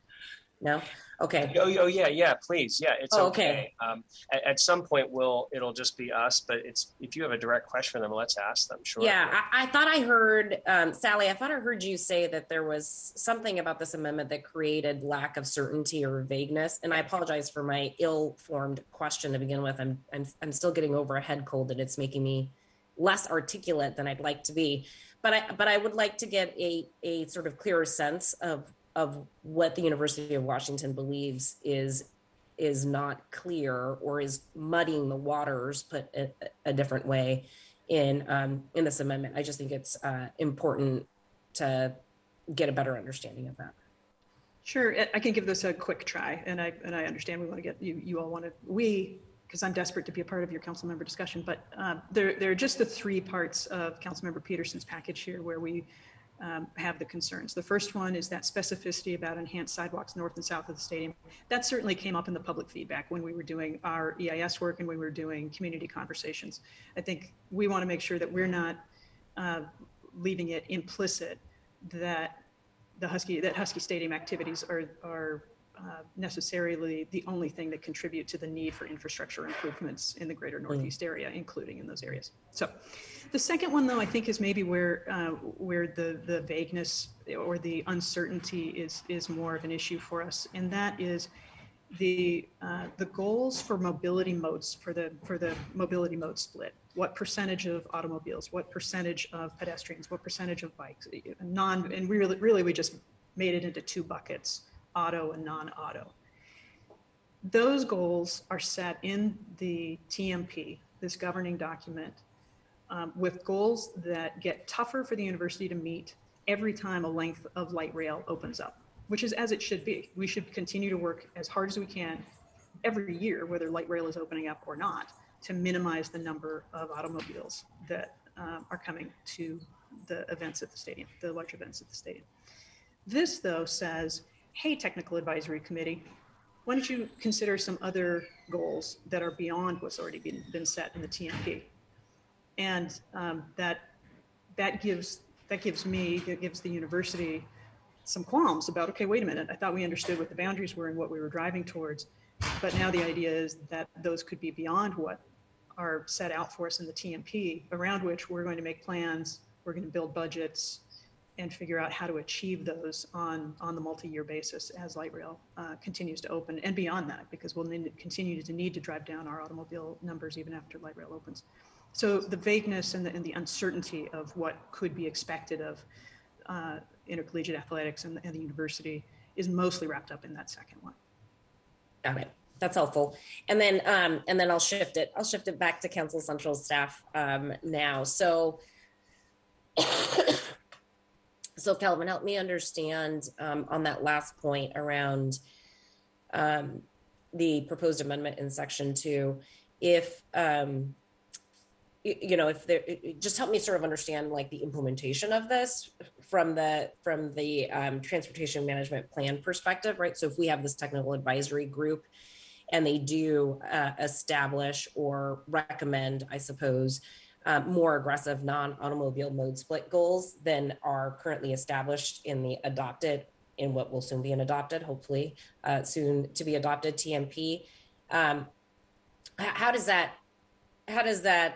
No? Okay. Oh yeah, please. Yeah, it's okay. At some point it'll just be us, but if you have a direct question for them, let's ask them. Sure. Yeah, I thought I heard, Sally, I thought I heard you say that there was something about this amendment that created lack of certainty or vagueness. And I apologize for my ill-formed question to begin with. I'm still getting over a head cold, and it's making me less articulate than I'd like to be. But I would like to get a sort of clearer sense of what the University of Washington believes is not clear, or is muddying the waters, put a different way, in this amendment. I just think it's important to get a better understanding of that. Sure, I can give this a quick try, and I understand we want to get you all want to because I'm desperate to be a part of your council member discussion, but there are just the three parts of Councilmember Peterson's package here where we have the concerns. The first one is that specificity about enhanced sidewalks north and south of the stadium. That certainly came up in the public feedback when we were doing our EIS work and when we were doing community conversations. I think we want to make sure that we're not leaving it implicit that Husky Stadium activities are necessarily the only thing that contribute to the need for infrastructure improvements in the greater Northeast area, including in those areas. So the second one, though, I think is maybe where the vagueness or the uncertainty is more of an issue for us, and that is the goals for mobility modes, for the mobility mode split. What percentage of automobiles, what percentage of pedestrians, what percentage of bikes, and we just made it into two buckets: auto and non-auto. Those goals are set in the TMP, this governing document, with goals that get tougher for the university to meet every time a length of light rail opens up, which is as it should be. We should continue to work as hard as we can every year, whether light rail is opening up or not, to minimize the number of automobiles that are coming to the events at the stadium, the large events at the stadium. This, though, says, hey, Technical Advisory Committee, why don't you consider some other goals that are beyond what's already been set in the TMP? And that gives the university some qualms about, okay, wait a minute, I thought we understood what the boundaries were and what we were driving towards, but now the idea is that those could be beyond what are set out for us in the TMP, around which we're going to make plans, we're going to build budgets, and figure out how to achieve those on the multi-year basis as light rail continues to open, and beyond that, because we'll continue to need to drive down our automobile numbers even after light rail opens. So the vagueness and the uncertainty of what could be expected of intercollegiate athletics and the university is mostly wrapped up in that second one. Got it. That's helpful. And then I'll shift it. I'll shift it back to Council Central staff now. So. So Kelvin, help me understand on that last point around the proposed amendment in section 2. If if there, just help me sort of understand like the implementation of this from the transportation management plan perspective, right? So if we have this technical advisory group and they do establish or recommend, I suppose, more aggressive non-automobile mode split goals than are currently established in what will soon be an adopted, hopefully soon to be adopted TMP. How does that,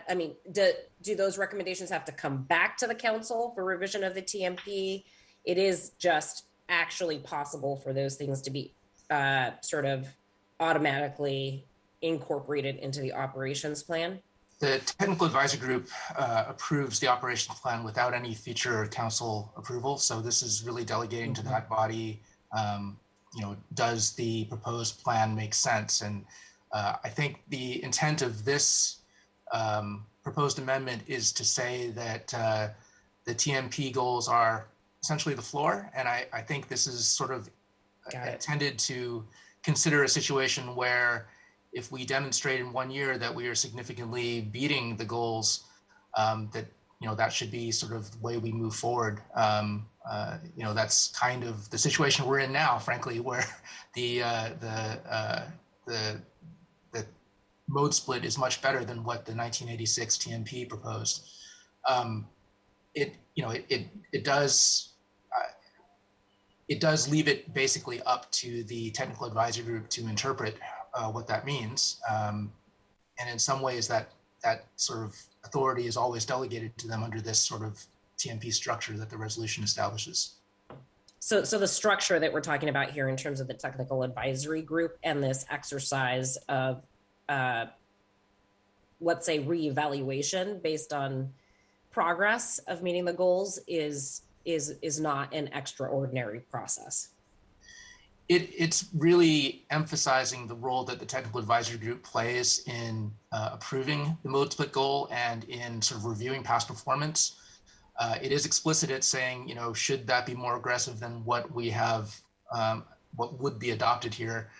I mean, do those recommendations have to come back to the council for revision of the TMP? It is just actually possible for those things to be sort of automatically incorporated into the operations plan? The technical advisory group approves the operations plan without any future council approval. So this is really delegating to that body. Does the proposed plan make sense? And I think the intent of this proposed amendment is to say that the TMP goals are essentially the floor. And I think this is sort of intended to consider a situation where if we demonstrate in 1 year that we are significantly beating the goals, that should be sort of the way we move forward. That's kind of the situation we're in now, frankly, where the mode split is much better than what the 1986 TMP proposed. It does leave it basically up to the technical advisory group to interpret what that means. And in some ways that sort of authority is always delegated to them under this sort of TMP structure that the resolution establishes. So the structure that we're talking about here in terms of the technical advisory group and this exercise of, let's say, reevaluation based on progress of meeting the goals is not an extraordinary process. It's really emphasizing the role that the technical advisory group plays in approving the mode split goal and in sort of reviewing past performance. It is explicit at saying, should that be more aggressive than what we have, what would be adopted here.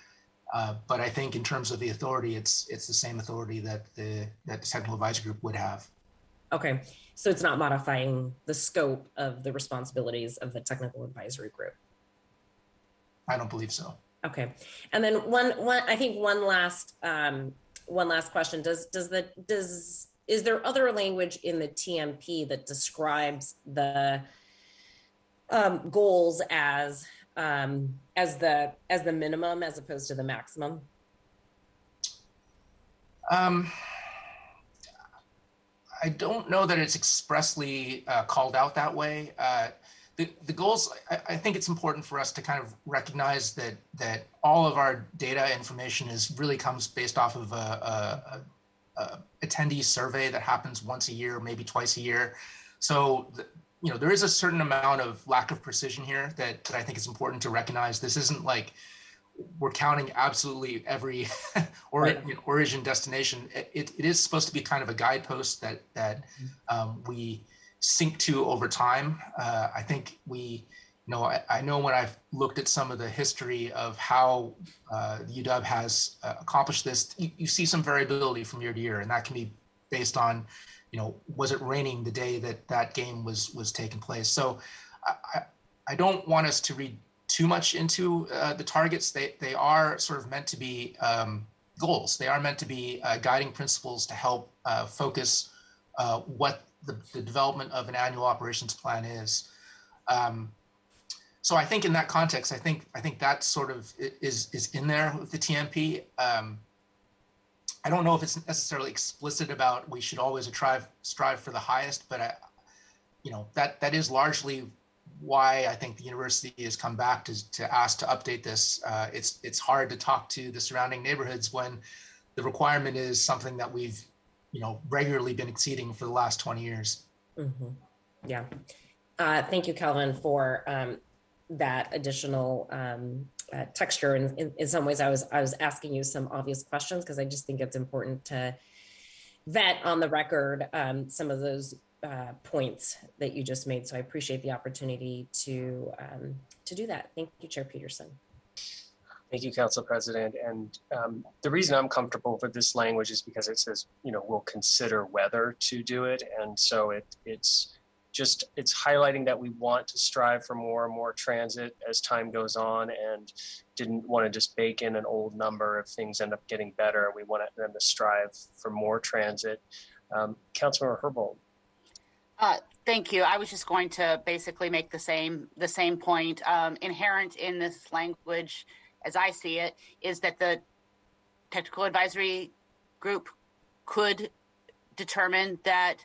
But I think in terms of the authority, it's the same authority that the technical advisory group would have. Okay, so it's not modifying the scope of the responsibilities of the technical advisory group. I don't believe so. Okay, and then one last question. Is there other language in the TMP that describes the goals as the minimum as opposed to the maximum? I don't know that it's expressly called out that way. The goals, I think it's important for us to kind of recognize that all of our data information really comes based off of a attendee survey that happens once a year, maybe twice a year. So, there is a certain amount of lack of precision here that I think it's important to recognize. This isn't like we're counting absolutely every origin destination. It is supposed to be kind of a guidepost that we sync to over time. I think I know when I've looked at some of the history of how the UW has accomplished this, you see some variability from year to year, and that can be based on was it raining the day that game was taking place? So I don't want us to read too much into the targets. They are sort of meant to be goals. They are meant to be guiding principles to help focus what the development of an annual operations plan is. So I think in that context, I think that sort of is in there with the TMP. I don't know if it's necessarily explicit about we should always strive for the highest, but that is largely why I think the university has come back to ask to update this. It's hard to talk to the surrounding neighborhoods when the requirement is something that we've regularly been exceeding for the last 20 years. Mm-hmm. Yeah. Thank you, Calvin, for that additional texture. And in some ways, I was asking you some obvious questions because I just think it's important to vet on the record some of those points that you just made. So I appreciate the opportunity to do that. Thank you, Chair Peterson. Thank you, Council President. And the reason I'm comfortable with this language is because it says, we'll consider whether to do it. And so it's highlighting that we want to strive for more and more transit as time goes on, and didn't want to just bake in an old number if things end up getting better. We want them to strive for more transit. Councilmember Herbold. Thank you. I was just going to basically make the same point. Inherent in this language, as I see it, is that the technical advisory group could determine that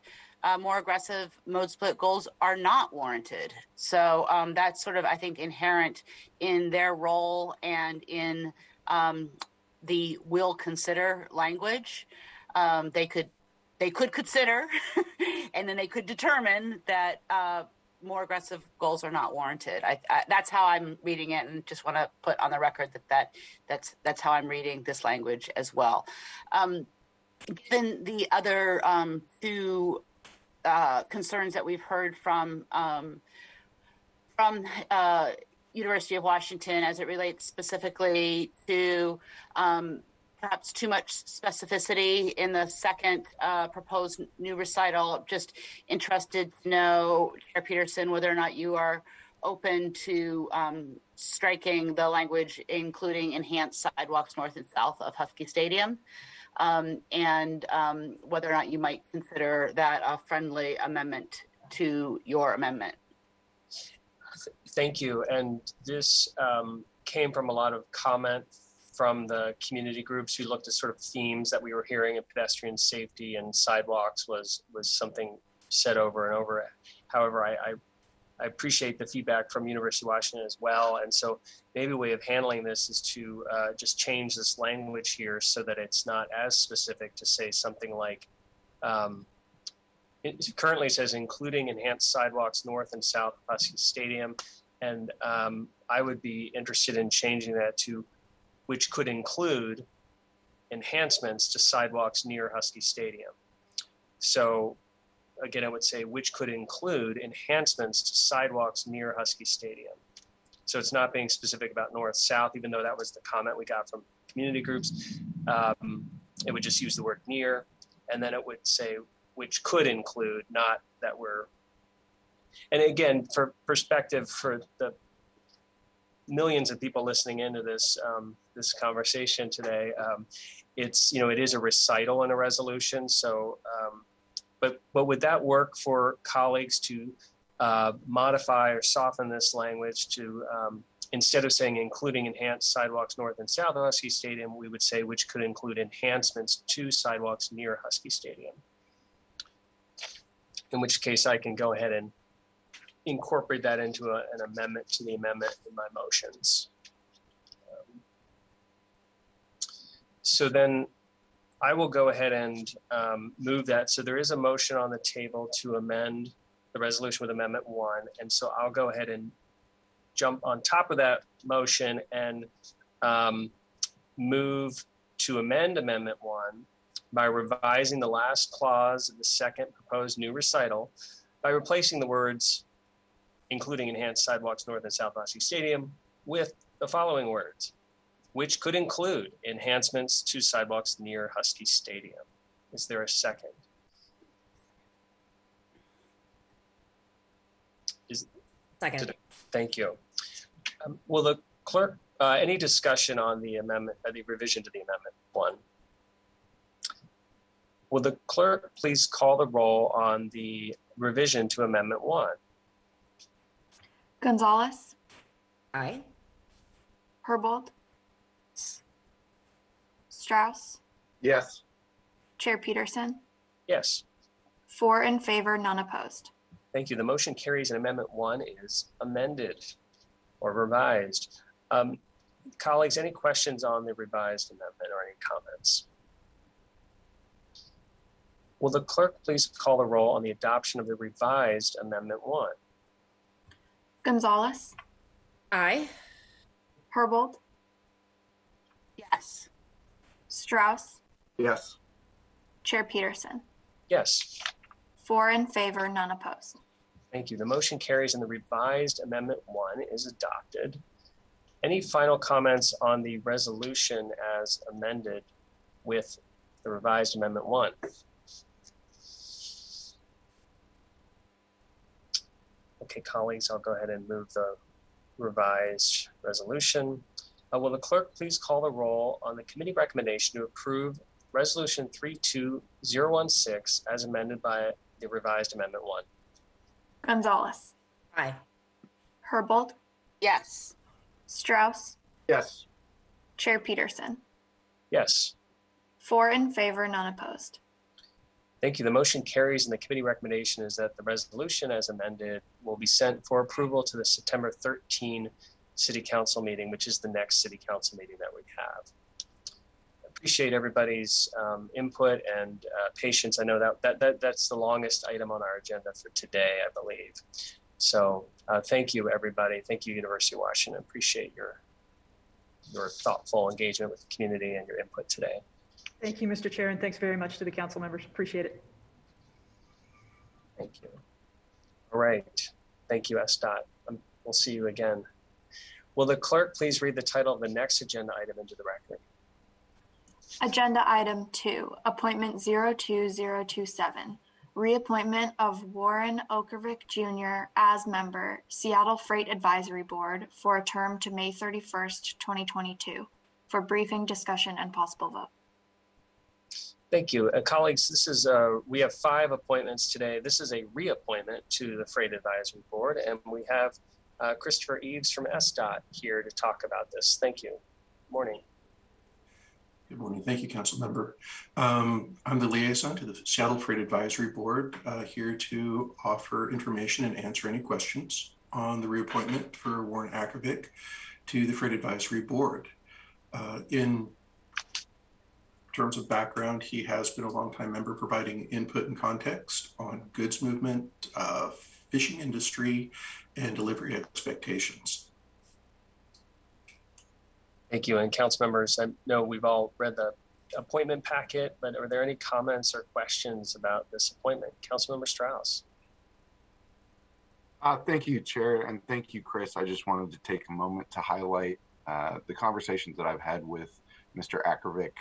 more aggressive mode split goals are not warranted. So that's sort of, I think, inherent in their role and in the will consider language. They could consider, and then they could determine that more aggressive goals are not warranted. That's how I'm reading it, and just want to put on the record that's how I'm reading this language as well. Then the other two concerns that we've heard from University of Washington as it relates specifically to perhaps too much specificity in the second proposed new recital. Just interested to know, Chair Peterson, whether or not you are open to striking the language, including enhanced sidewalks north and south of Husky Stadium, and whether or not you might consider that a friendly amendment to your amendment. Thank you. And this came from a lot of comment from the community groups who looked at sort of themes that we were hearing, and pedestrian safety and sidewalks was something said over and over. However, I appreciate the feedback from University of Washington as well. And so maybe a way of handling this is to just change this language here so that it's not as specific, to say something like, it currently says including enhanced sidewalks north and south of Husky Stadium. And I would be interested in changing that to which could include enhancements to sidewalks near Husky Stadium. So again, I would say which could include enhancements to sidewalks near Husky Stadium. So it's not being specific about north, south, even though that was the comment we got from community groups. It would just use the word near, and then it would say which could include, not that we're, and again, for perspective for the millions of people listening into this this conversation today, it's, it is a recital in a resolution. So, but would that work for colleagues to modify or soften this language to, instead of saying including enhanced sidewalks north and south of Husky Stadium, we would say which could include enhancements to sidewalks near Husky Stadium. In which case I can go ahead and incorporate that into an amendment to the amendment in my motions. So then I will go ahead and move that. So there is a motion on the table to amend the resolution with Amendment 1. And so I'll go ahead and jump on top of that motion and move to amend Amendment 1 by revising the last clause of the second proposed new recital by replacing the words including enhanced sidewalks north and south of Husky Stadium with the following words, which could include enhancements to sidewalks near Husky Stadium. Is there a second? Second. Thank you. Will the clerk, any discussion on the amendment, the revision to the amendment 1? Will the clerk please call the roll on the revision to amendment 1? Gonzalez, Aye. Herbold, Strauss, Yes. Chair Peterson. Yes. 4 in favor, none opposed. Thank you. The motion carries and amendment 1 is amended or revised. Colleagues, any questions on the revised amendment or any comments? Will the clerk please call the roll on the adoption of the revised amendment 1? Gonzalez, Aye. Herbold, Yes. Strauss, Yes. Chair Peterson. Yes. 4 in favor, none opposed. Thank you. The motion carries and the revised amendment 1 is adopted. Any final comments on the resolution as amended with the revised amendment 1? Okay, colleagues, I'll go ahead and move the revised resolution. Will the clerk please call the roll on the committee recommendation to approve resolution 32016 as amended by the revised amendment 1? Gonzalez, Aye. Herbold, Yes. Strauss, Yes. Chair Peterson. Yes. 4 in favor, none opposed. Thank you. The motion carries and the committee recommendation is that the resolution as amended will be sent for approval to the September 13 City Council meeting, which is the next City Council meeting that we have. I appreciate everybody's input and patience. I know that's the longest item on our agenda for today, I believe. So thank you, everybody. Thank you, University of Washington. Appreciate your thoughtful engagement with the community and your input today. Thank you, Mr. Chair, and thanks very much to the council members. Appreciate it. Thank you. All right. Thank you, SDOT. We'll see you again. Will the clerk please read the title of the next agenda item into the record? Agenda item 2, appointment 02027, reappointment of Warren Okervik Jr. as member, Seattle Freight Advisory Board for a term to May 31st, 2022, for briefing, discussion, and possible vote. Thank you. Colleagues, this is we have 5 appointments today. This is a reappointment to the Freight Advisory Board, and we have Christopher Eves from SDOT here to talk about this. Thank you. Morning. Good morning. Thank you, Council Member. I'm the liaison to the Seattle Freight Advisory Board, here to offer information and answer any questions on the reappointment for Warren Okervik to the Freight Advisory Board. In terms of background, he has been a longtime member providing input and context on goods movement, fishing industry, and delivery expectations. Thank you. And council members, I know we've all read the appointment packet, but are there any comments or questions about this appointment? Councilmember Strauss. Thank you, Chair, and thank you, Chris. I just wanted to take a moment to highlight the conversations that I've had with Mr. Okervik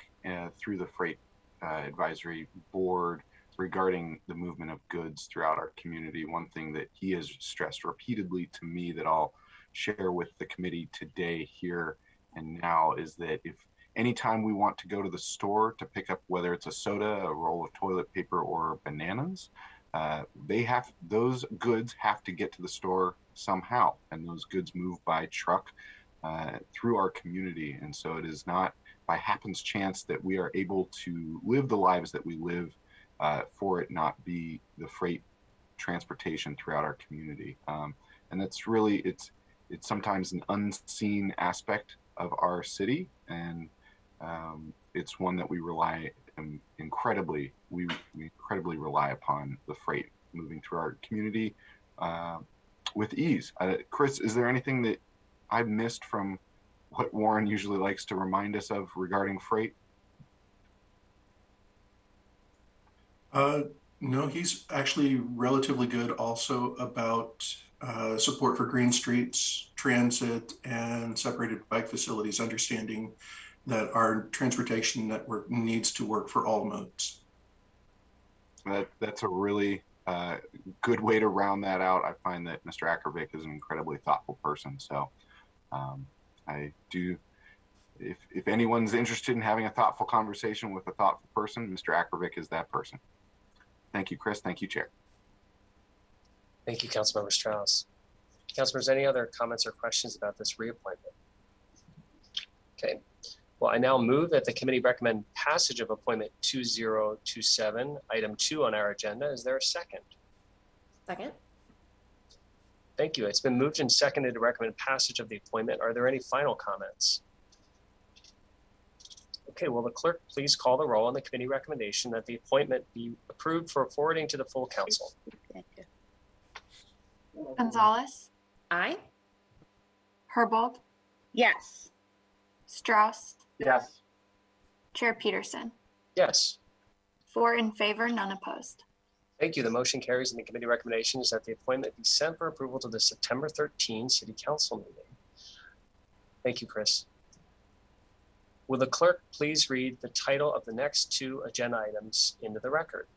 through the Freight Advisory Board regarding the movement of goods throughout our community. One thing that he has stressed repeatedly to me that I'll share with the committee today here and now is that if anytime we want to go to the store to pick up whether it's a soda, a roll of toilet paper, or bananas, those goods have to get to the store somehow, and those goods move by truck through our community. And so it is not by happenstance that we are able to live the lives that we live for it not be the freight transportation throughout our community. And that's really, it's sometimes an unseen aspect of our city, and it's one that we incredibly rely upon the freight moving through our community with ease. Chris, is there anything that I've missed from what Warren usually likes to remind us of regarding freight? No, he's actually relatively good also about support for green streets, transit, and separated bike facilities, understanding that our transportation network needs to work for all modes. That's a really good way to round that out. I find that Mr. Ackervik is an incredibly thoughtful person. So I do, if anyone's interested in having a thoughtful conversation with a thoughtful person, Mr. Ackervik is that person. Thank you, Chris. Thank you, Chair. Thank you, Councilmember Strauss. Councilmembers, any other comments or questions about this reappointment? Okay. Well, I now move that the committee recommend passage of appointment 2027, item 2 on our agenda. Is there a second? Second. Thank you. It's been moved and seconded to recommend passage of the appointment. Are there any final comments? Okay, will the clerk please call the roll on the committee recommendation that the appointment be approved for forwarding to the full council? Gonzalez, Aye. Herbold, Yes. Strauss, Yes. Chair Peterson. Yes. 4 in favor, none opposed. Thank you. The motion carries, and the committee recommendation is that the appointment be sent for approval to the September 13 City Council meeting. Thank you, Chris. Will the clerk please read the title of the next 2 agenda items into the record?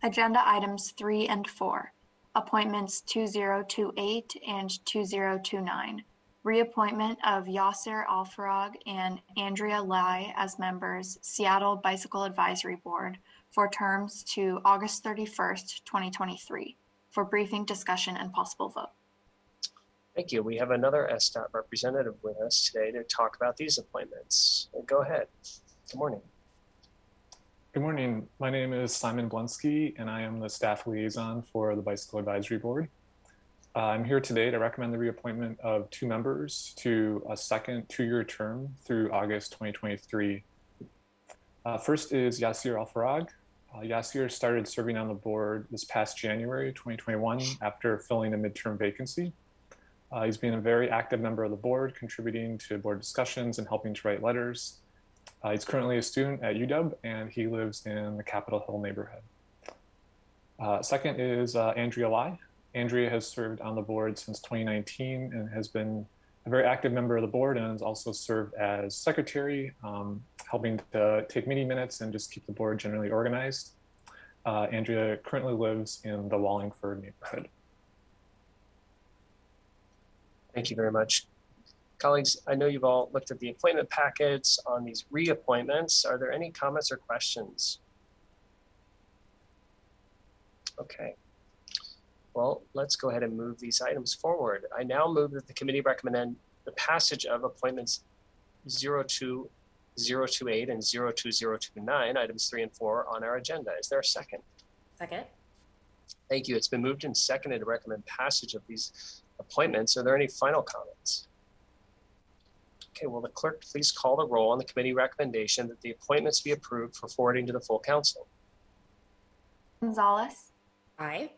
Agenda items 3 and 4, appointments 2028 and 2029. Reappointment of Yasser Alfarag and Andrea Lai as members, Seattle Bicycle Advisory Board, for terms to August 31st, 2023, for briefing, discussion, and possible vote. Thank you. We have another SDOT representative with us today to talk about these appointments. Go ahead. Good morning. Good morning. My name is Simon Blonsky, and I am the staff liaison for the Bicycle Advisory Board. I'm here today to recommend the reappointment of 2 members to a second 2-year term through August 2023. First is Yasser Alfarag. Yasser started serving on the board this past January 2021 after filling a midterm vacancy. He's been a very active member of the board, contributing to board discussions and helping to write letters. He's currently a student at UW, and he lives in the Capitol Hill neighborhood. Second is Andrea Lai. Andrea has served on the board since 2019 and has been a very active member of the board, and has also served as secretary, helping to take meeting minutes and just keep the board generally organized. Andrea currently lives in the Wallingford neighborhood. Thank you very much. Colleagues, I know you've all looked at the appointment packets on these reappointments. Are there any comments or questions? Okay. Well, let's go ahead and move these items forward. I now move that the committee recommend the passage of appointments 02028 and 02029, items 3 and 4 on our agenda. Is there a second? Second. Thank you. It's been moved and seconded to recommend passage of these appointments. Are there any final comments? Okay, will the clerk please call the roll on the committee recommendation that the appointments be approved for forwarding to the full council? Gonzalez, Aye.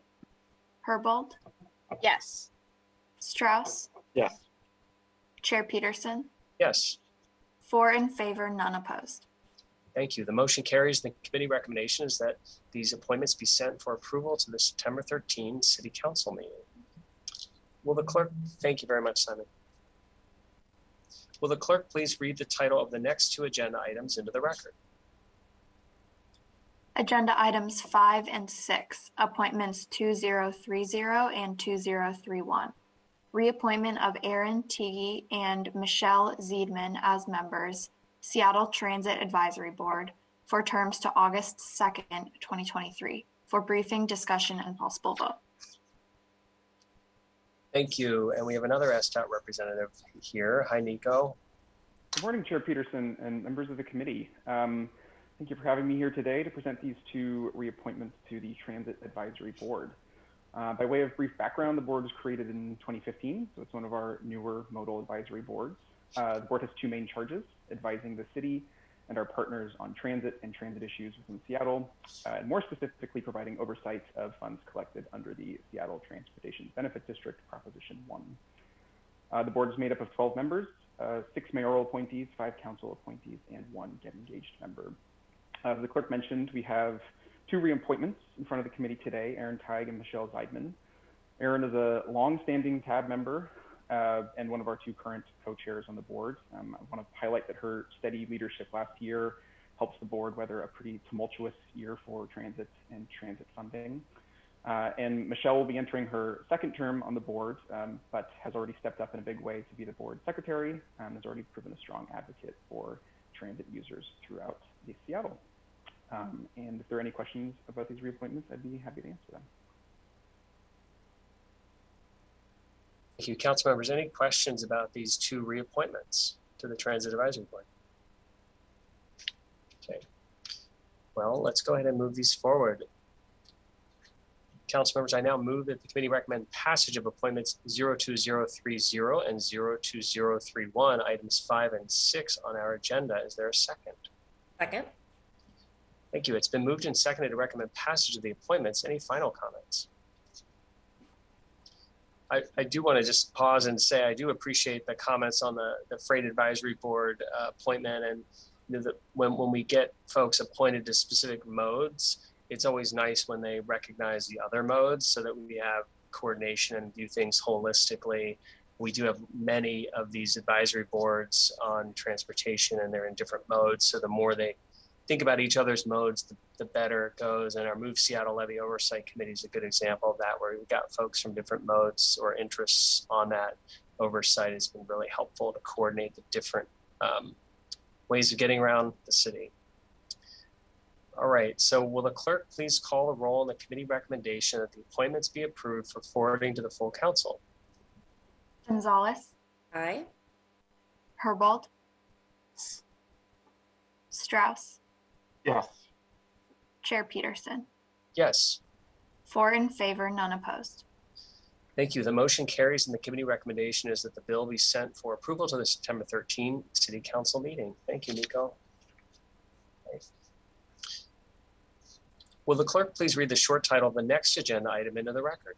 Herbold, Yes. Strauss, Yes. Chair Peterson. Yes. 4 in favor, none opposed. Thank you. The motion carries. The committee recommendation is that these appointments be sent for approval to the September 13 City Council meeting. Will the clerk, thank you very much, Simon. Will the clerk please read the title of the next 2 agenda items into the record? Agenda items 5 and 6, appointments 2030 and 2031. Reappointment of Aaron Teague and Michelle Ziedman as members, Seattle Transit Advisory Board, for terms to August 2nd, 2023, for briefing, discussion, and possible vote. Thank you. And we have another SDOT representative here. Hi, Nico. Good morning, Chair Peterson and members of the committee. Thank you for having me here today to present these 2 reappointments to the Transit Advisory Board. By way of brief background, the board was created in 2015, so it's one of our newer modal advisory boards. The board has 2 main charges: advising the city and our partners on transit and transit issues within Seattle, and more specifically providing oversight of funds collected under the Seattle Transportation Benefit District, Proposition 1. The board is made up of 12 members, 6 mayoral appointees, 5 council appointees, and 1 get engaged member. As the clerk mentioned, we have 2 reappointments in front of the committee today, Aaron Teague and Michelle Ziedman. Aaron is a long-standing TAB member and one of our 2 current co-chairs on the board. I want to highlight that her steady leadership last year helps the board weather a pretty tumultuous year for transit and transit funding. And Michelle will be entering her second term on the board, but has already stepped up in a big way to be the board secretary and has already proven a strong advocate for transit users throughout Seattle. And if there are any questions about these reappointments, I'd be happy to answer them. Thank you. Council members, any questions about these two reappointments to the Transit Advisory Board? Okay. Well, let's go ahead and move these forward. Council members, I now move that the committee recommend passage of appointments 02030 and 02031, items 5 and 6 on our agenda. Is there a second? Second. Thank you. It's been moved and seconded to recommend passage of the appointments. Any final comments? I do want to just pause and say I do appreciate the comments on the Freight Advisory Board appointment, and when we get folks appointed to specific modes, it's always nice when they recognize the other modes so that we have coordination and view things holistically. We do have many of these advisory boards on transportation, and they're in different modes. So the more they think about each other's modes, the better it goes. And our Move Seattle Levy Oversight Committee is a good example of that, where we've got folks from different modes or interests on that oversight. Has been really helpful to coordinate the different ways of getting around the city. All right, so will the clerk please call a roll on the committee recommendation that the appointments be approved for forwarding to the full council? Gonzalez. Aye. Herbold. Strauss. Yes. Chair Peterson. Yes. 4 in favor, none opposed. Thank you. The motion carries, and the committee recommendation is that the bill be sent for approval to the September 13 City Council meeting. Thank you, Nico. Okay. Will the clerk please read the short title of the next agenda item into the record?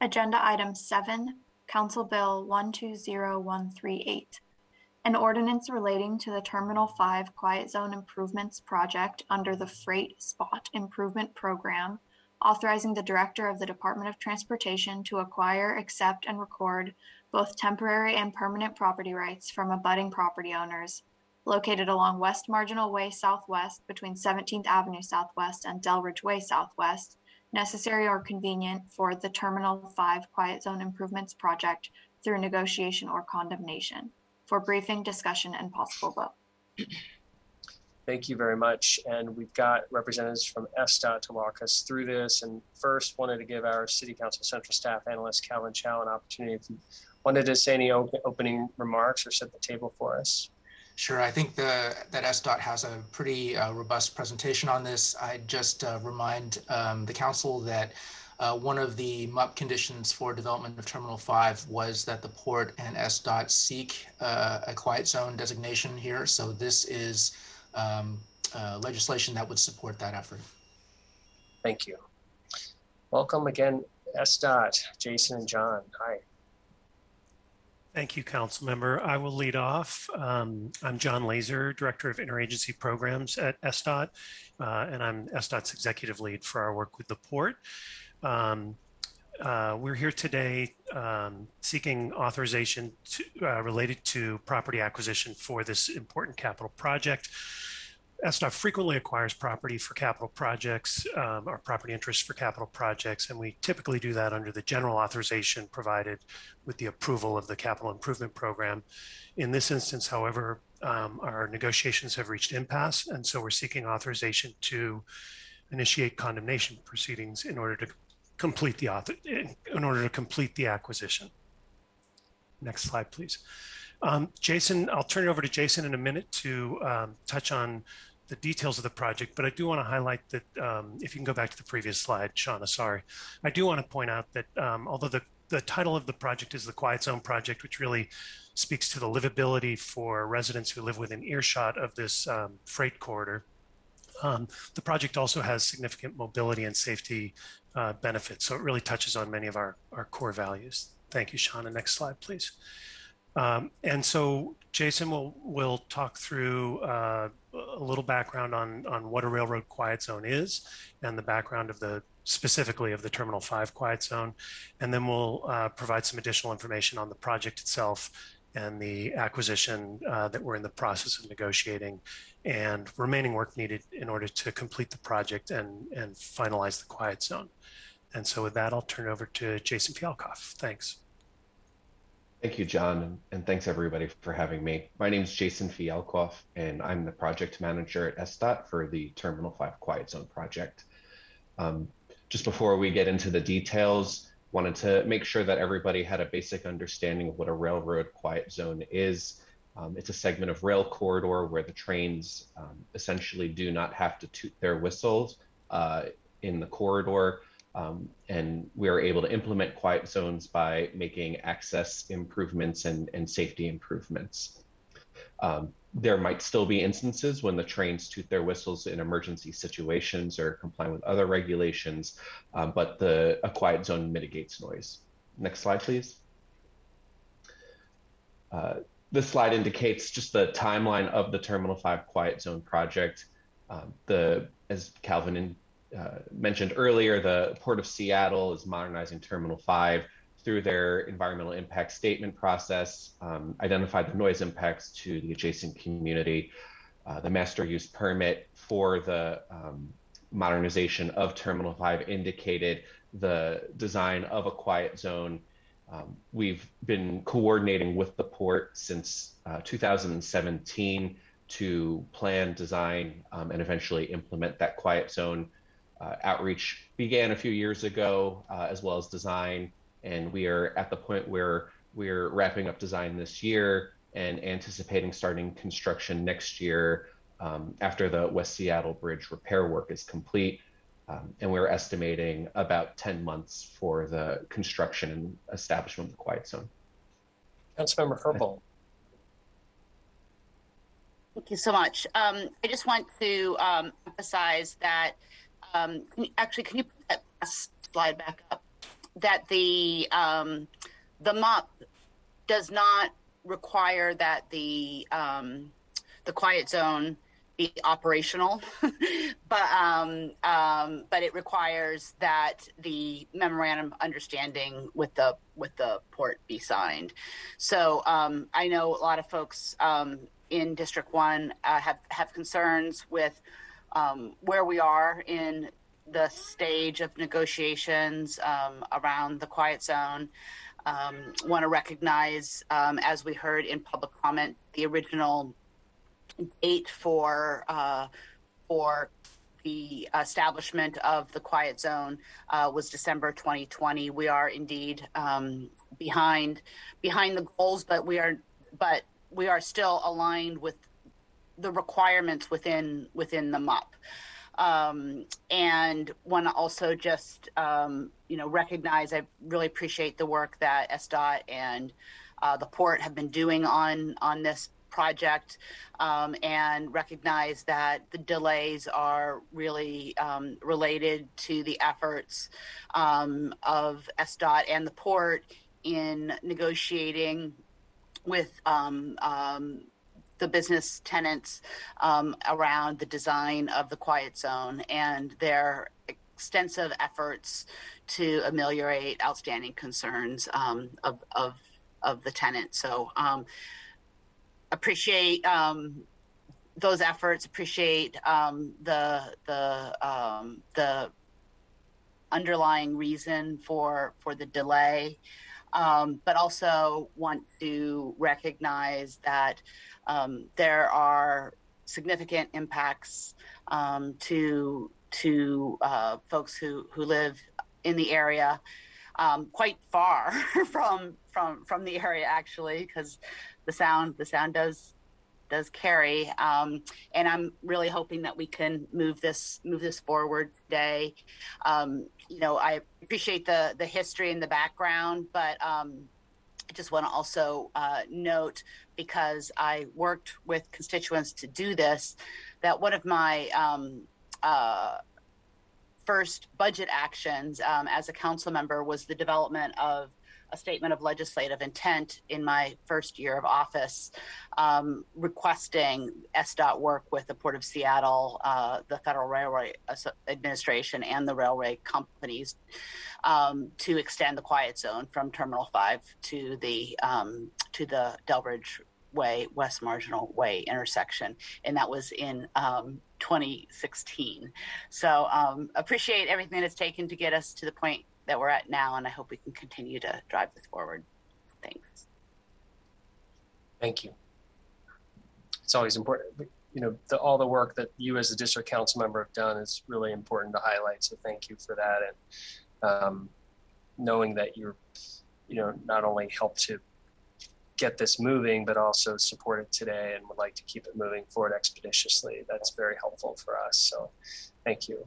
Agenda item 7, Council Bill 120138. An ordinance relating to the Terminal 5 Quiet Zone Improvements Project under the Freight Spot Improvement Program, authorizing the Director of the Department of Transportation to acquire, accept, and record both temporary and permanent property rights from abutting property owners located along West Marginal Way Southwest between 17th Avenue Southwest and Delridge Way Southwest, necessary or convenient for the Terminal 5 Quiet Zone Improvements Project through negotiation or condemnation. For briefing, discussion, and possible vote. Thank you very much. And we've got representatives from USDOT to walk us through this. And first, wanted to give our City Council Central Staff Analyst Calvin Chow an opportunity if you wanted to say any opening remarks or set the table for us. Sure. I think that USDOT has a pretty robust presentation on this. I just remind the council that one of the MUP conditions for development of Terminal 5 was that the port and USDOT seek a quiet zone designation here. So this is legislation that would support that effort. Thank you. Welcome again, USDOT, Jason and John. Hi. Thank you, Council Member. I will lead off. I'm John Laser, Director of Interagency Programs at USDOT, and I'm USDOT's Executive Lead for our work with the port. We're here today seeking authorization related to property acquisition for this important capital project. USDOT frequently acquires property for capital projects, or property interests for capital projects, and we typically do that under the general authorization provided with the approval of the capital improvement program. In this instance, however, our negotiations have reached impasse, and so we're seeking authorization to initiate condemnation proceedings in order to complete the acquisition. Next slide, please. Jason, I'll turn it over to Jason in a minute to touch on the details of the project, but I do want to highlight that if you can go back to the previous slide, Shauna, sorry. I do want to point out that although the title of the project is the Quiet Zone Project, which really speaks to the livability for residents who live within earshot of this freight corridor, the project also has significant mobility and safety benefits. So it really touches on many of our core values. Thank you, Shauna. Next slide, please. And so Jason will talk through a little background on what a railroad quiet zone is and the background of specifically of the Terminal 5 quiet zone. And then we'll provide some additional information on the project itself and the acquisition that we're in the process of negotiating, and remaining work needed in order to complete the project and finalize the quiet zone. And so with that, I'll turn it over to Jason Fialkoff. Thanks. Thank you, John, and thanks everybody for having me. My name is Jason Fialkoff, and I'm the project manager at SDOT for the Terminal 5 Quiet Zone project. Just before we get into the details, wanted to make sure that everybody had a basic understanding of what a railroad quiet zone is. It's a segment of rail corridor where the trains essentially do not have to toot their whistles in the corridor. And we are able to implement quiet zones by making access improvements and safety improvements. There might still be instances when the trains toot their whistles in emergency situations or comply with other regulations, but a quiet zone mitigates noise. Next slide, please. This slide indicates just the timeline of the Terminal 5 Quiet Zone project. As Calvin mentioned earlier, the Port of Seattle is modernizing Terminal 5 through their environmental impact statement process, identified the noise impacts to the adjacent community. The master use permit for the modernization of Terminal 5 indicated the design of a quiet zone. We've been coordinating with the port since 2017 to plan, design, and eventually implement that quiet zone. Outreach began a few years ago, as well as design, and we are at the point where we're wrapping up design this year and anticipating starting construction next year after the West Seattle Bridge repair work is complete. And we're estimating about 10 months for the construction and establishment of the quiet zone. Councilmember Herbold. Thank you so much. I just want to emphasize that, can you put that slide back up? That the MUP does not require that the quiet zone be operational, but it requires that the memorandum of understanding with the port be signed. So I know a lot of folks in District 1 have concerns with where we are in the stage of negotiations around the quiet zone. Want to recognize, as we heard in public comment, the original date for the establishment of the quiet zone was December 2020. We are indeed behind the goals, but we are still aligned with the requirements within the MUP. And want to also just recognize, I really appreciate the work that SDOT and the port have been doing on this project, and recognize that the delays are really related to the efforts of SDOT and the port in negotiating with the business tenants around the design of the quiet zone and their extensive efforts to ameliorate outstanding concerns of the tenant. So appreciate those efforts, appreciate the underlying reason for the delay, but also want to recognize that there are significant impacts to folks who live in the area, quite far from the area, actually, because the sound does carry, and I'm really hoping that we can move this forward today. I appreciate the history and the background, but I just want to also note, because I worked with constituents to do this, that one of my first budget actions as a council member was the development of a statement of legislative intent in my first year of office, requesting SDOT work with the Port of Seattle, the Federal Railway Administration, and the railway companies to extend the quiet zone from Terminal 5 to the Delbridge Way, West Marginal Way intersection, and that was in 2016. So appreciate everything that it's taken to get us to the point that we're at now, and I hope we can continue to drive this forward. Thanks. Thank you. It's always important, all the work that you as a district council member have done is really important to highlight. So thank you for that, and knowing that you're, not only helped to get this moving, but also support it today and would like to keep it moving forward expeditiously. That's very helpful for us. So thank you.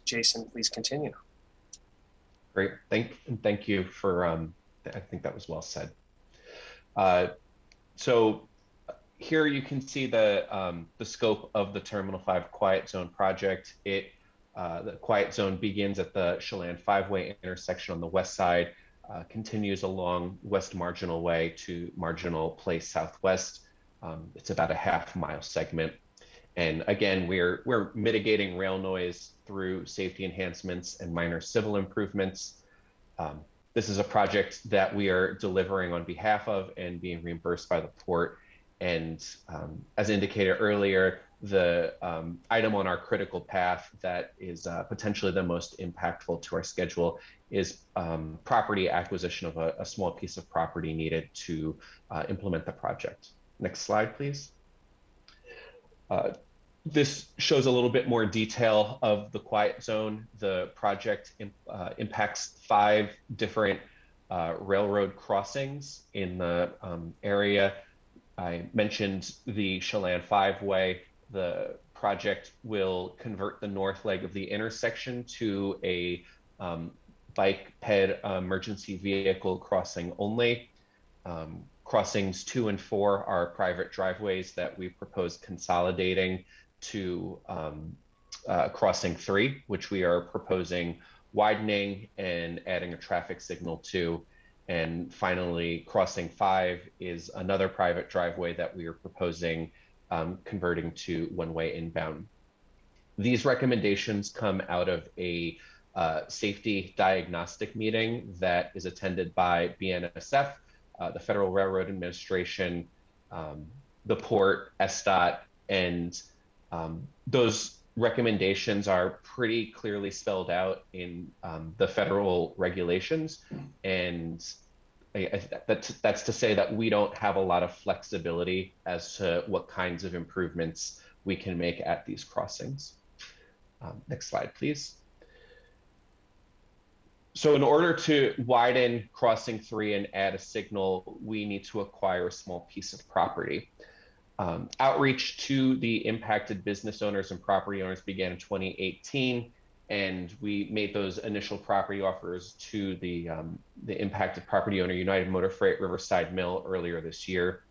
Jason, please continue. Great. Thank you for, I think that was well said. So here you can see the scope of the Terminal 5 Quiet Zone project. The Quiet Zone begins at the Chelan 5-way intersection on the west side, continues along West Marginal Way to Marginal Place Southwest. It's about a half-mile segment. And again, we're mitigating rail noise through safety enhancements and minor civil improvements. This is a project that we are delivering on behalf of and being reimbursed by the port. And as indicated earlier, the item on our critical path that is potentially the most impactful to our schedule is property acquisition of a small piece of property needed to implement the project. Next slide, please. This shows a little bit more detail of the Quiet Zone. The project impacts 5 different railroad crossings in the area. I mentioned the Chelan 5-way. The project will convert the north leg of the intersection to a bike ped emergency vehicle crossing only. Crossings 2 and 4 are private driveways that we propose consolidating to crossing 3, which we are proposing widening and adding a traffic signal to. And finally, crossing 5 is another private driveway that we are proposing converting to one-way inbound. These recommendations come out of a safety diagnostic meeting that is attended by BNSF, the Federal Railroad Administration, the port, SDOT, and those recommendations are pretty clearly spelled out in the federal regulations. And that's to say that we don't have a lot of flexibility as to what kinds of improvements we can make at these crossings. Next slide, please. So in order to widen crossing 3 and add a signal, we need to acquire a small piece of property. Outreach to the impacted business owners and property owners began in 2018, and we made those initial property offers to the impacted property owner, United Motor Freight Riverside Mill, earlier this year.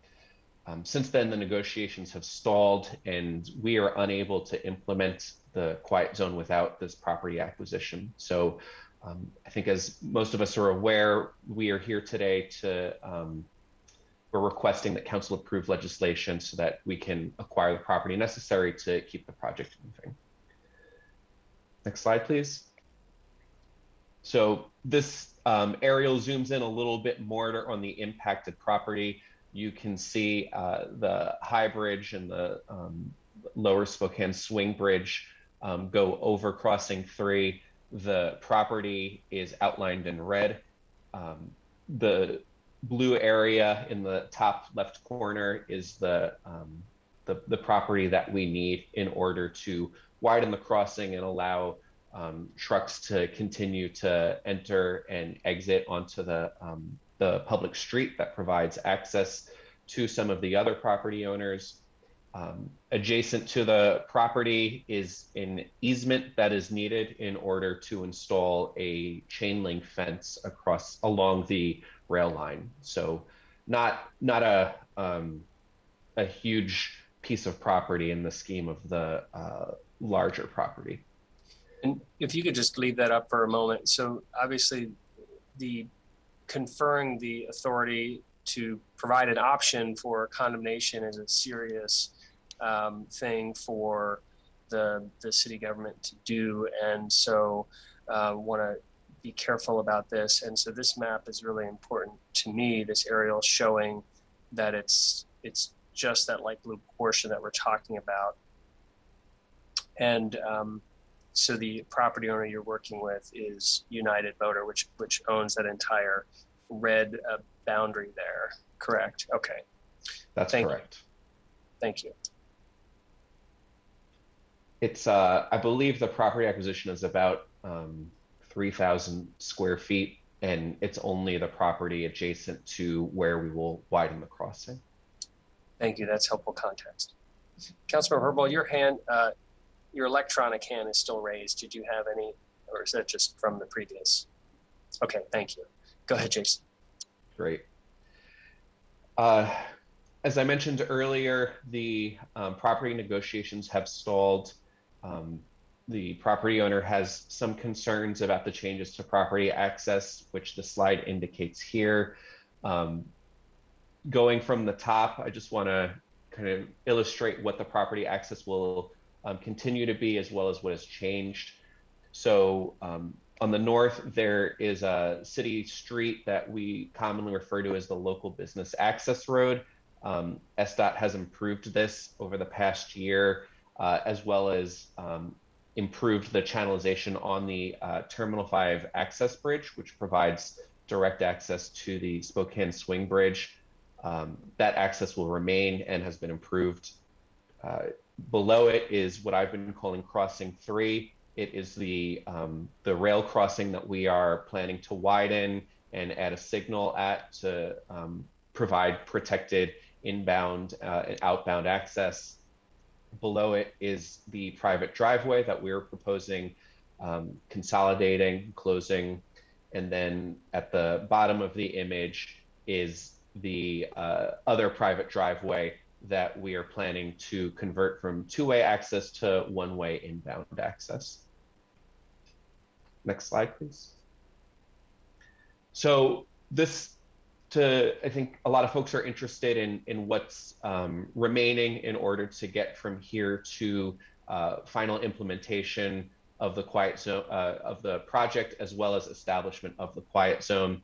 Since then, the negotiations have stalled, and we are unable to implement the Quiet Zone without this property acquisition. So I think, as most of us are aware, we are here today to we're requesting that council approve legislation so that we can acquire the property necessary to keep the project moving. Next slide, please. So this aerial zooms in a little bit more on the impacted property. You can see the High Bridge and the Lower Spokane Swing Bridge go over crossing 3. The property is outlined in red. The blue area in the top left corner is the property that we need in order to widen the crossing and allow trucks to continue to enter and exit onto the public street that provides access to some of the other property owners. Adjacent to the property is an easement that is needed in order to install a chain link fence along the rail line. So not a huge piece of property in the scheme of the larger property. And if you could just leave that up for a moment. So obviously the conferring the authority to provide an option for condemnation is a serious thing for the city government to do. And so want to be careful about this. And so this map is really important to me, this aerial showing that it's just that light blue portion that we're talking about. And so the property owner you're working with is United Motor, which owns that entire red boundary there, correct? Okay. That's correct. Thank you. It's, I believe the property acquisition is about 3,000 square feet, and it's only the property adjacent to where we will widen the crossing. Thank you, that's helpful context. Councilmember Herbold, your hand, your electronic hand is still raised. Did you have any, or is that just from the previous? Okay, thank you. Go ahead, Jason. Great. As I mentioned earlier, the property negotiations have stalled. The property owner has some concerns about the changes to property access, which the slide indicates here. Going from the top, I just want to kind of illustrate what the property access will continue to be, as well as what has changed. So on the north, there is a city street that we commonly refer to as the local business access road. SDOT has improved this over the past year, as well as improved the channelization on the Terminal 5 access bridge, which provides direct access to the Spokane Swing Bridge. That access will remain and has been improved. Below it is what I've been calling Crossing 3. It is the rail crossing that we are planning to widen and add a signal at to provide protected inbound and outbound access. Below it is the private driveway that we're proposing consolidating, closing, and then at the bottom of the image is the other private driveway that we are planning to convert from two-way access to one-way inbound access. Next slide, please. So I think a lot of folks are interested in what's remaining in order to get from here to final implementation of the quiet zone of the project, as well as establishment of the quiet zone.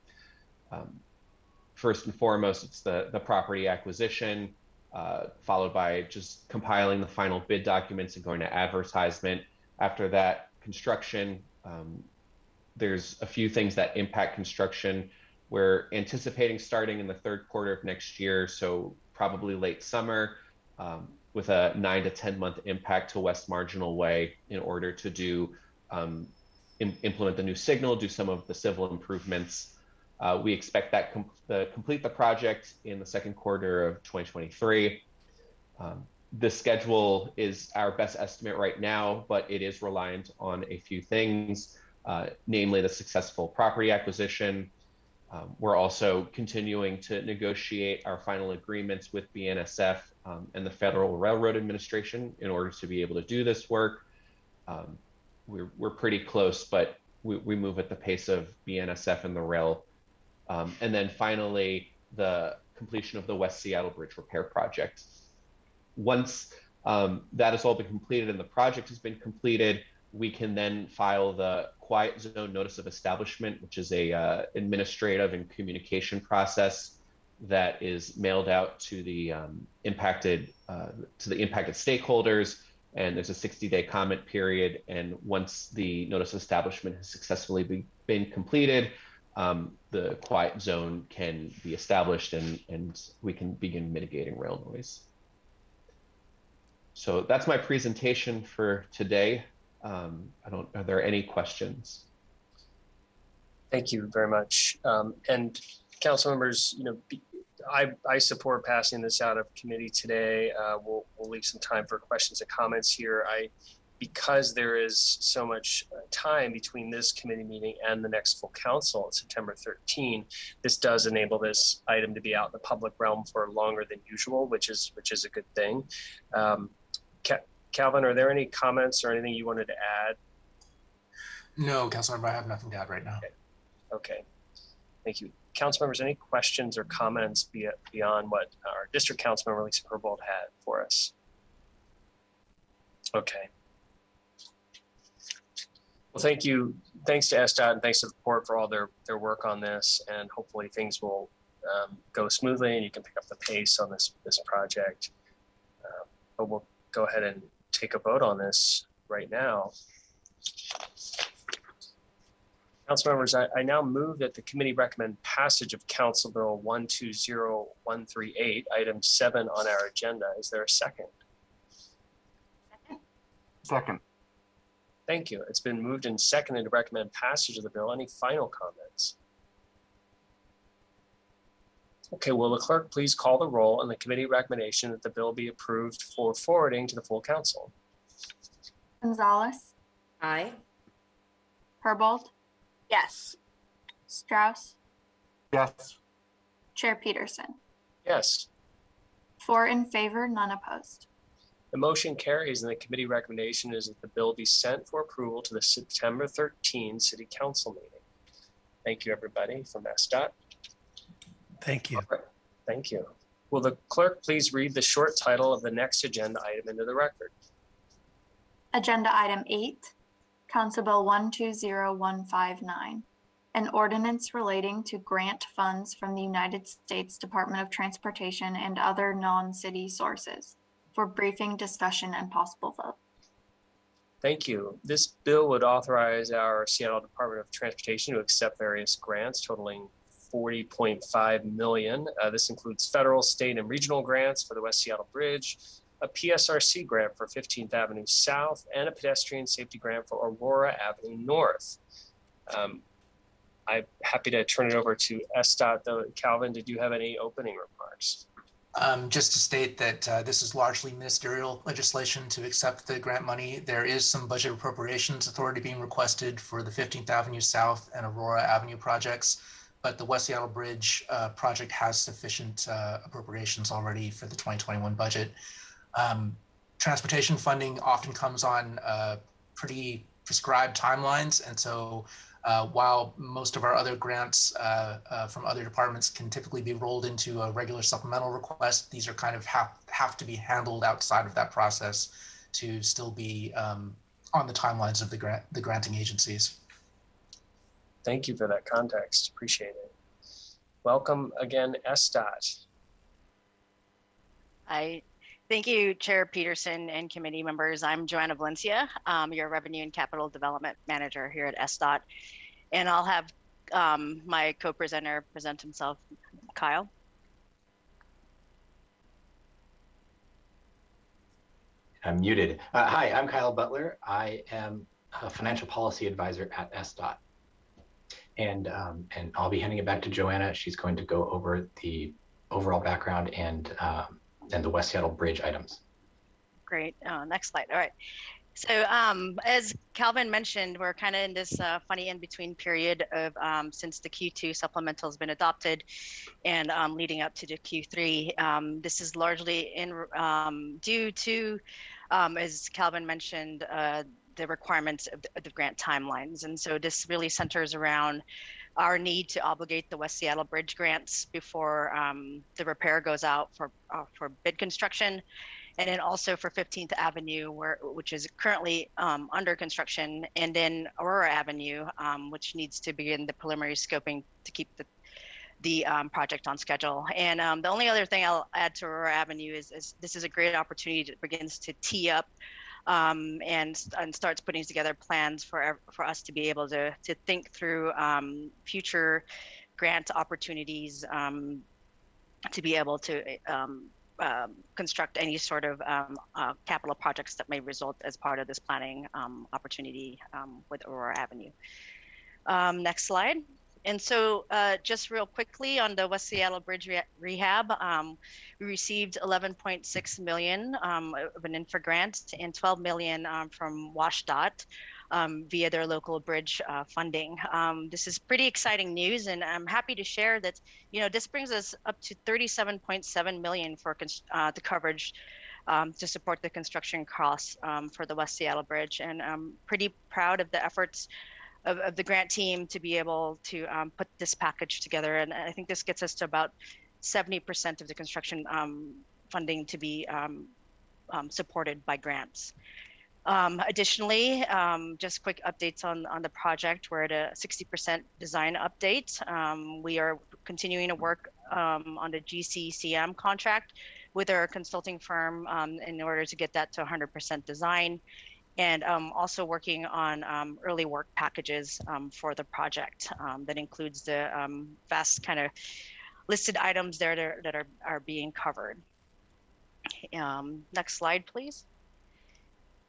First and foremost, it's the property acquisition, followed by just compiling the final bid documents and going to advertisement. After that, construction. There's a few things that impact construction. We're anticipating starting in the third quarter of next year, so probably late summer, with a 9 to 10 month impact to West Marginal Way in order to do implement the new signal, do some of the civil improvements. We expect that complete the project in the second quarter of 2023. The schedule is our best estimate right now, but it is reliant on a few things, namely the successful property acquisition. We're also continuing to negotiate our final agreements with BNSF and the Federal Railroad Administration in order to be able to do this work. We're pretty close, but we move at the pace of BNSF and the rail. And then finally, the completion of the West Seattle Bridge Repair Project. Once that has all been completed and the project has been completed, we can then file the Quiet Zone Notice of Establishment, which is a administrative and communication process that is mailed out to the impacted stakeholders. And there's a 60-day comment period. And once the Notice of Establishment has successfully been completed, the quiet zone can be established and we can begin mitigating rail noise. So that's my presentation for today. Are there any questions? Thank you very much. And council members, I support passing this out of committee today. We'll leave some time for questions and comments here. Because there is so much time between this committee meeting and the next full council on September 13, this does enable this item to be out in the public realm for longer than usual, which is a good thing. Calvin, are there any comments or anything you wanted to add? No, Councilmember, I have nothing to add right now. Okay. Thank you. Council members, any questions or comments beyond what our district council member Lisa Herbold had for us? Okay. Well, thank you. Thanks to SDOT and thanks to the port for all their work on this, and hopefully things will go smoothly and you can pick up the pace on this project. But we'll go ahead and take a vote on this right now. Council members, I now move that the committee recommend passage of Council Bill 120138, item 7 on our agenda. Is there a second? Second. Thank you. It's been moved and seconded to recommend passage of the bill. Any final comments? Okay, will the clerk please call the roll on the committee recommendation that the bill be approved for forwarding to the full council? Gonzalez. Aye. Herbold. Yes. Strauss. Yes. Chair Peterson. Yes. 4 in favor, none opposed. The motion carries, and the committee recommendation is that the bill be sent for approval to the September 13 City Council meeting. Thank you, everybody, from SDOT. Thank you. Right. Thank you. Will the clerk please read the short title of the next agenda item into the record? Agenda item 8, Council Bill 120159, an ordinance relating to grant funds from the United States Department of Transportation and other non-city sources for briefing, discussion, and possible vote. Thank you. This bill would authorize our Seattle Department of Transportation to accept various grants totaling $40.5 million. This includes federal, state, and regional grants for the West Seattle Bridge, a PSRC grant for 15th Avenue South, and a pedestrian safety grant for Aurora Avenue North. I'm happy to turn it over to SDOT, though. Calvin, did you have any opening remarks? Just to state that this is largely ministerial legislation to accept the grant money. There is some budget appropriations authority being requested for the 15th Avenue South and Aurora Avenue projects, but the West Seattle Bridge project has sufficient appropriations already for the 2021 budget. Transportation funding often comes on pretty prescribed timelines, and so while most of our other grants from other departments can typically be rolled into a regular supplemental request, these are kind of have to be handled outside of that process to still be on the timelines of the granting agencies. Thank you for that context. Appreciate it. Welcome again, SDOT. Thank you, Chair Peterson and committee members. I'm Joanna Valencia, your Revenue and Capital Development Manager here at SDOT. And I'll have my co-presenter present himself, Kyle. I'm muted. Hi, I'm Kyle Butler. I am a financial policy advisor at SDOT. And I'll be handing it back to Joanna. She's going to go over the overall background and the West Seattle Bridge items. Great. Next slide. All right. So as Calvin mentioned, we're kind of in this funny in-between period of since the Q2 supplemental has been adopted and leading up to the Q3. This is largely due to, as Calvin mentioned, the requirements of the grant timelines. And so this really centers around our need to obligate the West Seattle Bridge grants before the repair goes out for bid construction, and then also for 15th Avenue, which is currently under construction, and then Aurora Avenue, which needs to begin the preliminary scoping to keep the project on schedule. And the only other thing I'll add to Aurora Avenue is this is a great opportunity that begins to tee up and starts putting together plans for us to be able to think through future grant opportunities to be able to construct any sort of capital projects that may result as part of this planning opportunity with Aurora Avenue. Next slide. And so just real quickly on the West Seattle Bridge rehab, we received $11.6 million of an infra grant and $12 million from WSDOT via their local bridge funding. This is pretty exciting news, and I'm happy to share that, this brings us up to $37.7 million for the coverage to support the construction costs for the West Seattle Bridge. And I'm pretty proud of the efforts of the grant team to be able to put this package together. And I think this gets us to about 70% of the construction funding to be supported by grants. Additionally, just quick updates on the project. We're at a 60% design update. We are continuing to work on the GCCM contract with our consulting firm in order to get that to 100% design, and also working on early work packages for the project. That includes the vast kind of listed items there that are being covered. Next slide, please.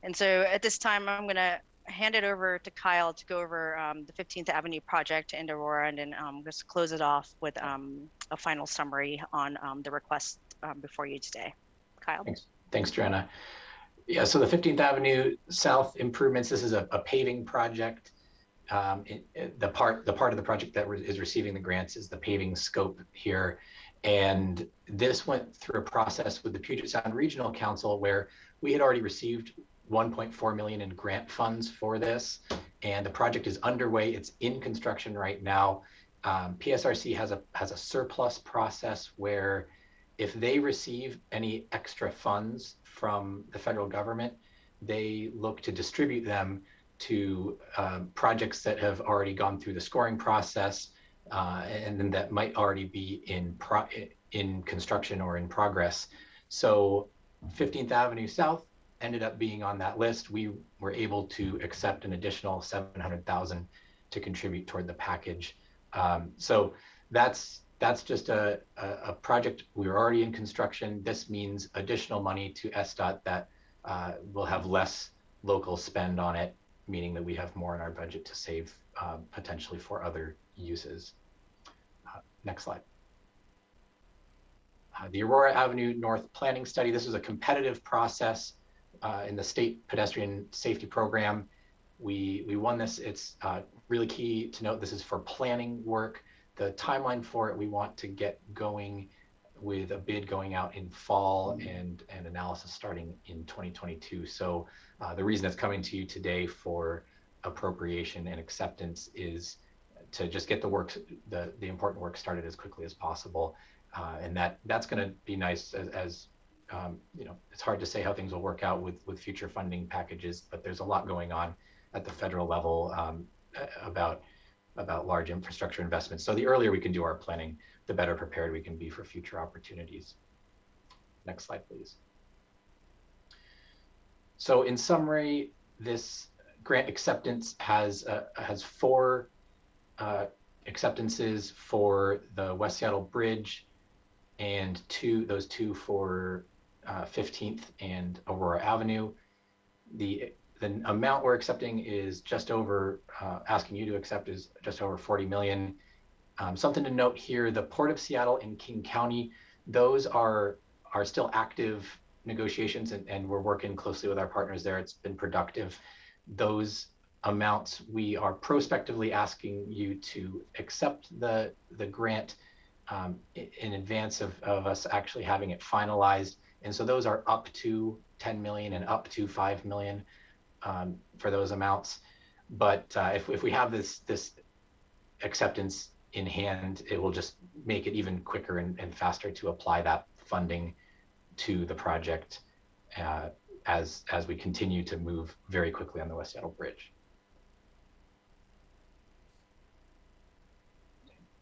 And so at this time, I'm going to hand it over to Kyle to go over the 15th Avenue project in Aurora, and then just close it off with a final summary on the request before you today. Kyle. Thanks, Joanna. Yeah, so the 15th Avenue South improvements, this is a paving project. The part of the project that is receiving the grants is the paving scope here. And this went through a process with the Puget Sound Regional Council where we had already received $1.4 million in grant funds for this, and the project is underway. It's in construction right now. PSRC has a surplus process where if they receive any extra funds from the federal government, they look to distribute them to projects that have already gone through the scoring process, and then that might already be in construction or in progress. So 15th Avenue South ended up being on that list. We were able to accept an additional $700,000 to contribute toward the package. So that's just a project. We were already in construction. This means additional money to SDOT that will have less local spend on it, meaning that we have more in our budget to save potentially for other uses. Next slide. The Aurora Avenue North Planning Study. This is a competitive process in the State Pedestrian Safety Program. We won this. It's really key to note this is for planning work. The timeline for it, we want to get going with a bid going out in fall and analysis starting in 2022. So the reason it's coming to you today for appropriation and acceptance is to just get the work, the important work started as quickly as possible. And that's going to be nice as you know, it's hard to say how things will work out with future funding packages, but there's a lot going on at the federal level about large infrastructure investments. So the earlier we can do our planning, the better prepared we can be for future opportunities. Next slide, please. So in summary, this grant acceptance has 4 acceptances for the West Seattle Bridge, and those two for 15th and Aurora Avenue. The amount we're accepting is just over, asking you to accept is just over 40 million. Something to note here, the Port of Seattle and King County, those are still active negotiations, and we're working closely with our partners there. It's been productive. Those amounts, we are prospectively asking you to accept the grant in advance of us actually having it finalized. And so those are up to 10 million and up to 5 million for those amounts. But if we have this acceptance in hand, it will just make it even quicker and faster to apply that funding to the project as we continue to move very quickly on the West Seattle Bridge.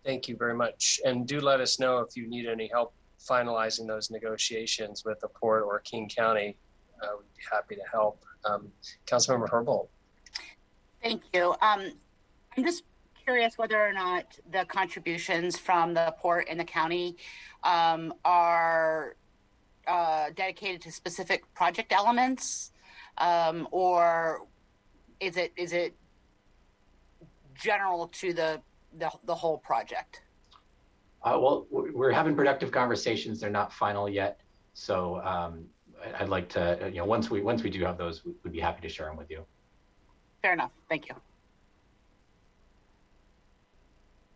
Thank you very much. And do let us know if you need any help finalizing those negotiations with the Port or King County. We'd be happy to help. Councilmember Herbold. Thank you. I'm just curious whether or not the contributions from the Port and the county are dedicated to specific project elements, or is it general to the whole project? Well, we're having productive conversations. They're not final yet. So I'd like to, once we do have those, we'd be happy to share them with you. Fair enough. Thank you.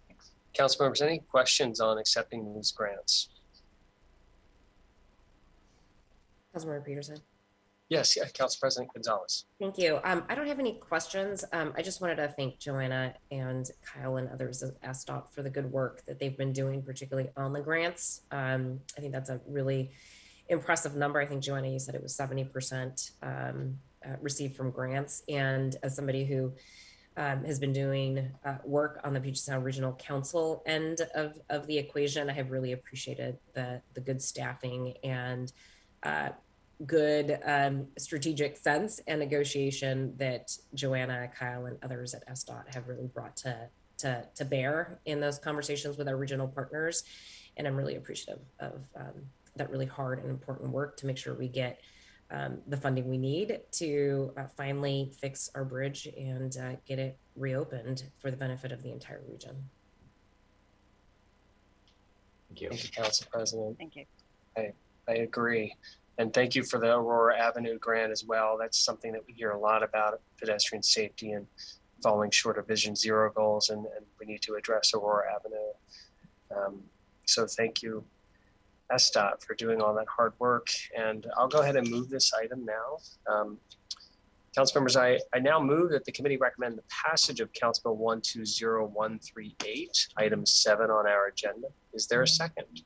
Thanks. Council members, any questions on accepting these grants? Councilmember Peterson. Yes, yeah, Council President Gonzalez. Thank you. I don't have any questions. I just wanted to thank Joanna and Kyle and others at SDOT for the good work that they've been doing, particularly on the grants. I think that's a really impressive number. I think, Joanna, you said it was 70% received from grants. And as somebody who has been doing work on the Puget Sound Regional Council end of the equation, I have really appreciated the good staffing and good strategic sense and negotiation that Joanna, Kyle, and others at SDOT have really brought to bear in those conversations with our regional partners. And I'm really appreciative of that really hard and important work to make sure we get the funding we need to finally fix our bridge and get it reopened for the benefit of the entire region. Thank you. Thank you, Council President. Thank you. I agree. And thank you for the Aurora Avenue grant as well. That's something that we hear a lot about, pedestrian safety and falling short of Vision Zero goals, and we need to address Aurora Avenue. So thank you, SDOT, for doing all that hard work. And I'll go ahead and move this item now. Council members, I now move that the committee recommend the passage of Council Bill 120138, item 7 on our agenda. Is there a second?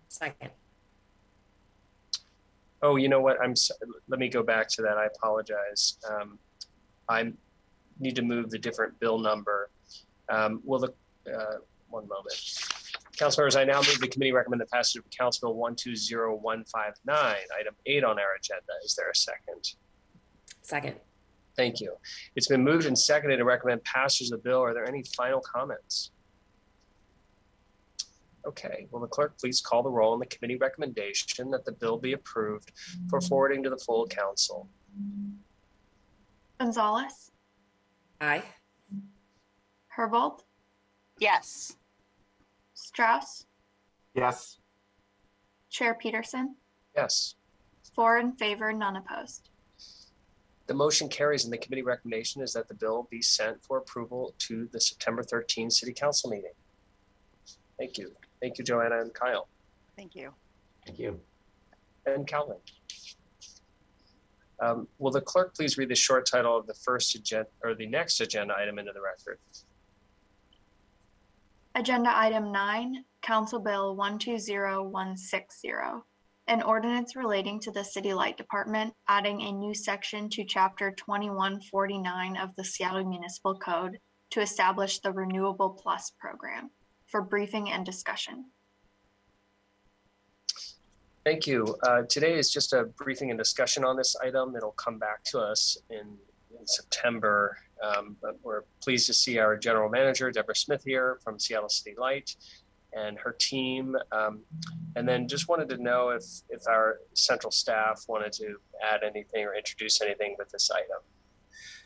Second. Oh, you know what? Let me go back to that. I apologize. I need to move the different bill number. One moment. Council members, I now move the committee recommend the passage of Council Bill 120159, item 8 on our agenda. Is there a second? Second. Thank you. It's been moved and seconded to recommend passage of the bill. Are there any final comments? Okay, will the clerk please call the roll on the committee recommendation that the bill be approved for forwarding to the full council? Gonzalez? Aye. Herbold? Yes. Strauss? Yes. Chair Peterson? Yes. 4 in favor, none opposed. The motion carries, and the committee recommendation is that the bill be sent for approval to the September 13 City Council meeting. Thank you. Thank you, Joanna and Kyle. Thank you. Thank you. And Calvin. Will the clerk please read the short title of the first agenda or the next agenda item into the record? Agenda item 9, Council Bill 120160, an ordinance relating to the City Light Department, adding a new section to Chapter 2149 of the Seattle Municipal Code to establish the Renewable Plus Program. For briefing and discussion. Thank you. Today is just a briefing and discussion on this item. It'll come back to us in September, but we're pleased to see our general manager, Deborah Smith, here from Seattle City Light and her team. And then just wanted to know if our central staff wanted to add anything or introduce anything with this item.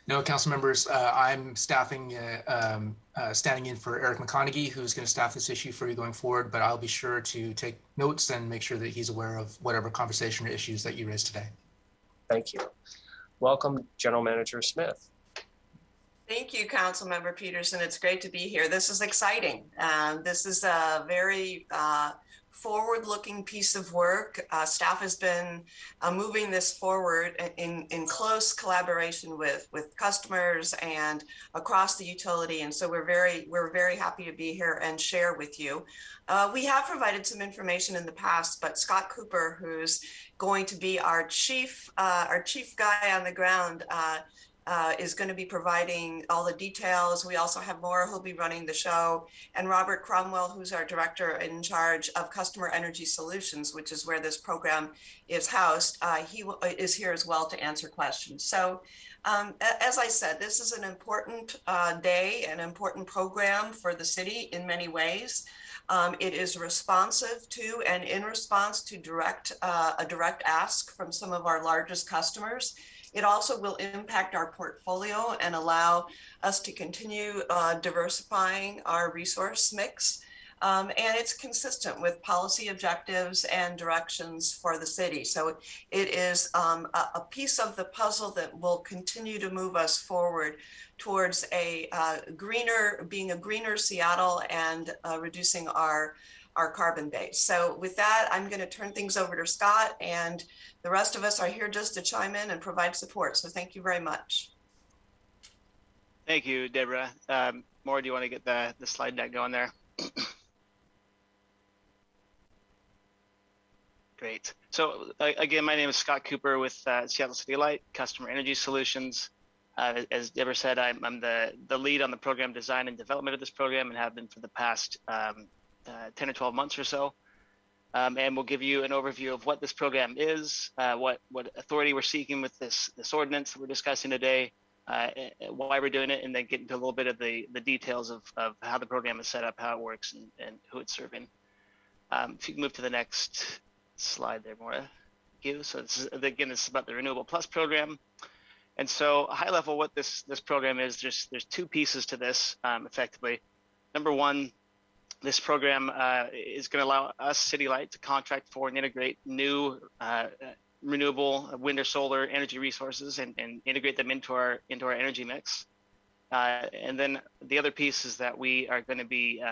No, council members, I'm standing in for Eric McConaughey, who's going to staff this issue for you going forward, but I'll be sure to take notes and make sure that he's aware of whatever conversation or issues that you raised today. Thank you. Welcome, General Manager Smith. Thank you, Councilmember Peterson. It's great to be here. This is exciting. This is a very forward-looking piece of work. Staff has been moving this forward in close collaboration with customers and across the utility, and so we're very happy to be here and share with you. We have provided some information in the past, but Scott Cooper, who's going to be our chief guy on the ground, is going to be providing all the details. We also have Maura who'll be running the show, and Robert Cromwell, who's our director in charge of Customer Energy Solutions, which is where this program is housed. He is here as well to answer questions. So as I said, this is an important day, an important program for the city in many ways. It is responsive to and in response to a direct ask from some of our largest customers. It also will impact our portfolio and allow us to continue diversifying our resource mix. and it's consistent with policy objectives and directions for the city. So it is a piece of the puzzle that will continue to move us forward towards being a greener Seattle and reducing our carbon base. So with that, I'm going to turn things over to Scott, and the rest of us are here just to chime in and provide support. So thank you very much. Thank you, Deborah. Maura, do you want to get the slide deck going there? Great. So again, my name is Scott Cooper with Seattle City Light Customer Energy Solutions. As Deborah said, I'm the lead on the program design and development of this program, and have been for the past 10 or 12 months or so. And we'll give you an overview of what this program is, what authority we're seeking with this ordinance that we're discussing today, why we're doing it, and then get into a little bit of the details of how the program is set up, how it works, and who it's serving. If you can move to the next slide there, Maura. Thank you. So this is about the Renewable Plus Program. And so high level, what this program is, there's two pieces to this effectively. Number one, this program is going to allow us, City Light, to contract for and integrate new renewable wind or solar energy resources and integrate them into our energy mix. And then the other piece is that we are going to be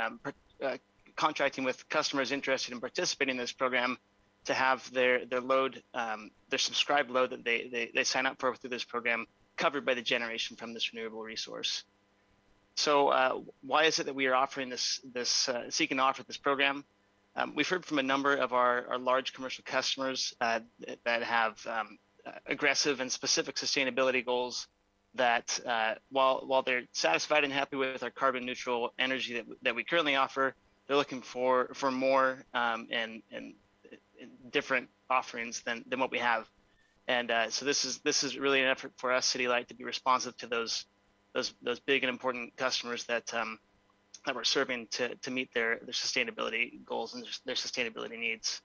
contracting with customers interested in participating in this program to have their load, their subscribed load that they sign up for through this program covered by the generation from this renewable resource. So why is it that we are offering seeking to offer this program? We've heard from a number of our large commercial customers that have aggressive and specific sustainability goals that while they're satisfied and happy with our carbon neutral energy that we currently offer, they're looking for more and different offerings than what we have. And so this is really an effort for us, City Light, to be responsive to those big and important customers that we're serving to meet their sustainability goals and their sustainability needs.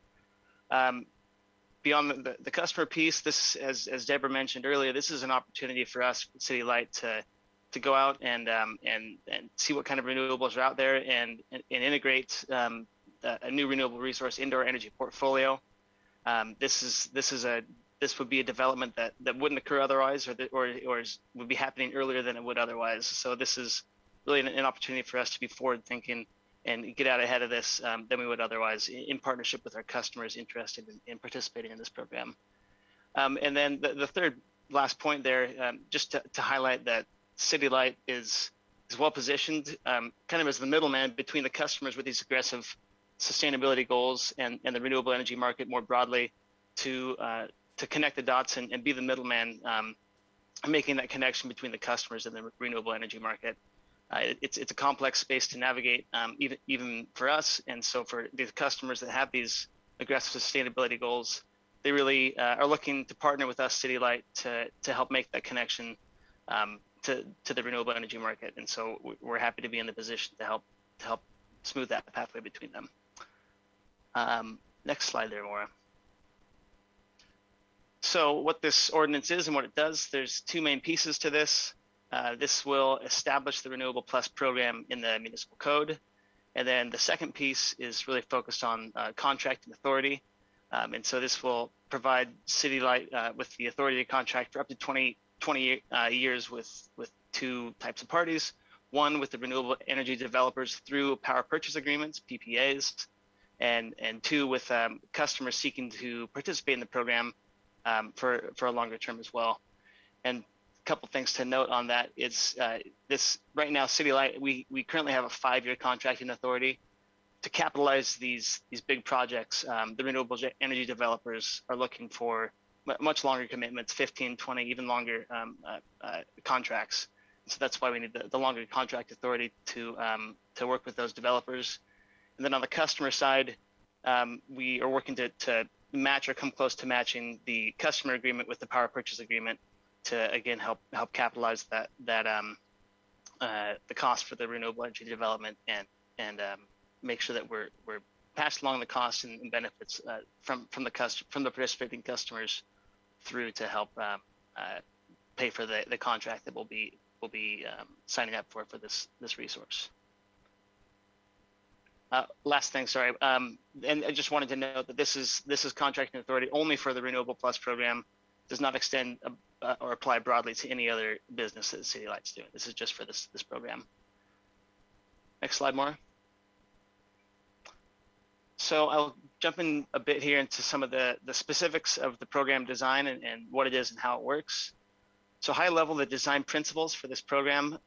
Beyond the customer piece, this, as Deborah mentioned earlier, this is an opportunity for us, City Light, to go out and see what kind of renewables are out there and integrate a new renewable resource into our energy portfolio. This would be a development that wouldn't occur otherwise, or would be happening earlier than it would otherwise. So this is really an opportunity for us to be forward thinking and get out ahead of this than we would otherwise, in partnership with our customers interested in participating in this program. And then the third last point there, just to highlight that City Light is well positioned, kind of as the middleman between the customers with these aggressive sustainability goals and the renewable energy market more broadly, to connect the dots and be the middleman, making that connection between the customers and the renewable energy market. It's a complex space to navigate, even for us. And so for the customers that have these aggressive sustainability goals, they really are looking to partner with us, City Light, to help make that connection to the renewable energy market. And so we're happy to be in the position to help smooth that pathway between them. Next slide there, Maura. So what this ordinance is and what it does, there's two main pieces to this. This will establish the Renewable Plus program in the municipal code. And then the second piece is really focused on contracting authority. And so this will provide City Light with the authority to contract for up to 20 years with two types of parties. One, with the renewable energy developers through power purchase agreements, PPAs, and two, with customers seeking to participate in the program for a longer term as well. And a couple things to note on that is this right now, City Light, we currently have a 5-year contracting authority to capitalize these big projects. The renewable energy developers are looking for much longer commitments, 15, 20, even longer contracts. So that's why we need the longer contract authority to work with those developers. And then on the customer side, we are working to match or come close to matching the customer agreement with the power purchase agreement to, again, help capitalize the cost for the renewable energy development and make sure that we're passed along the costs and benefits from the participating customers through to help pay for the contract that we'll be signing up for this resource. Last thing, sorry. And I just wanted to note that this is contracting authority only for the Renewable Plus program. Does not extend or apply broadly to any other business that City Light's doing. This is just for this program. Next slide, Maura. So I'll jump in a bit here into some of the specifics of the program design and what it is and how it works. So high level, the design principles for this program.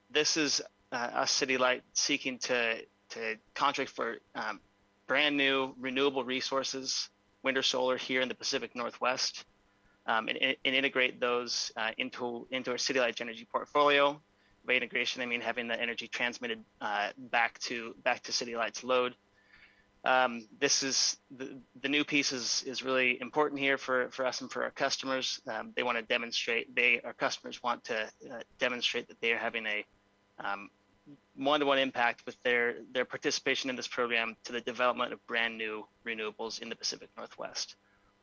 This is us City Light seeking to contract for brand new renewable resources, wind or solar here in the Pacific Northwest, and integrate those into our City Light energy portfolio. By integration, I mean having the energy transmitted back to City Light's load. This is the new piece is really important here for us and for our customers. They want to demonstrate, our customers want to demonstrate that they are having a one-to-one impact with their participation in this program to the development of brand new renewables in the Pacific Northwest.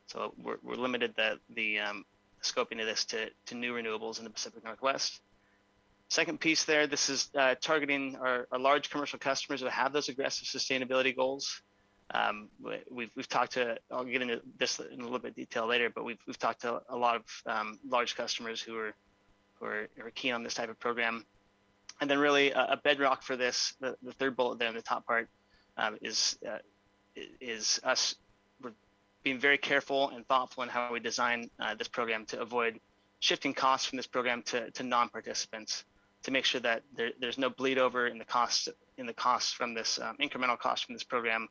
So we're limited the scoping of this to new renewables in the Pacific Northwest. Second piece there, this is targeting our large commercial customers who have those aggressive sustainability goals. We've talked to, I'll get into this in a little bit of detail later, but we've talked to a lot of large customers who are keen on this type of program. And then really a bedrock for this, the third bullet there in the top part, is us being very careful and thoughtful in how we design this program to avoid shifting costs from this program to non-participants, to make sure that there's no bleed over in the costs from this incremental cost from this program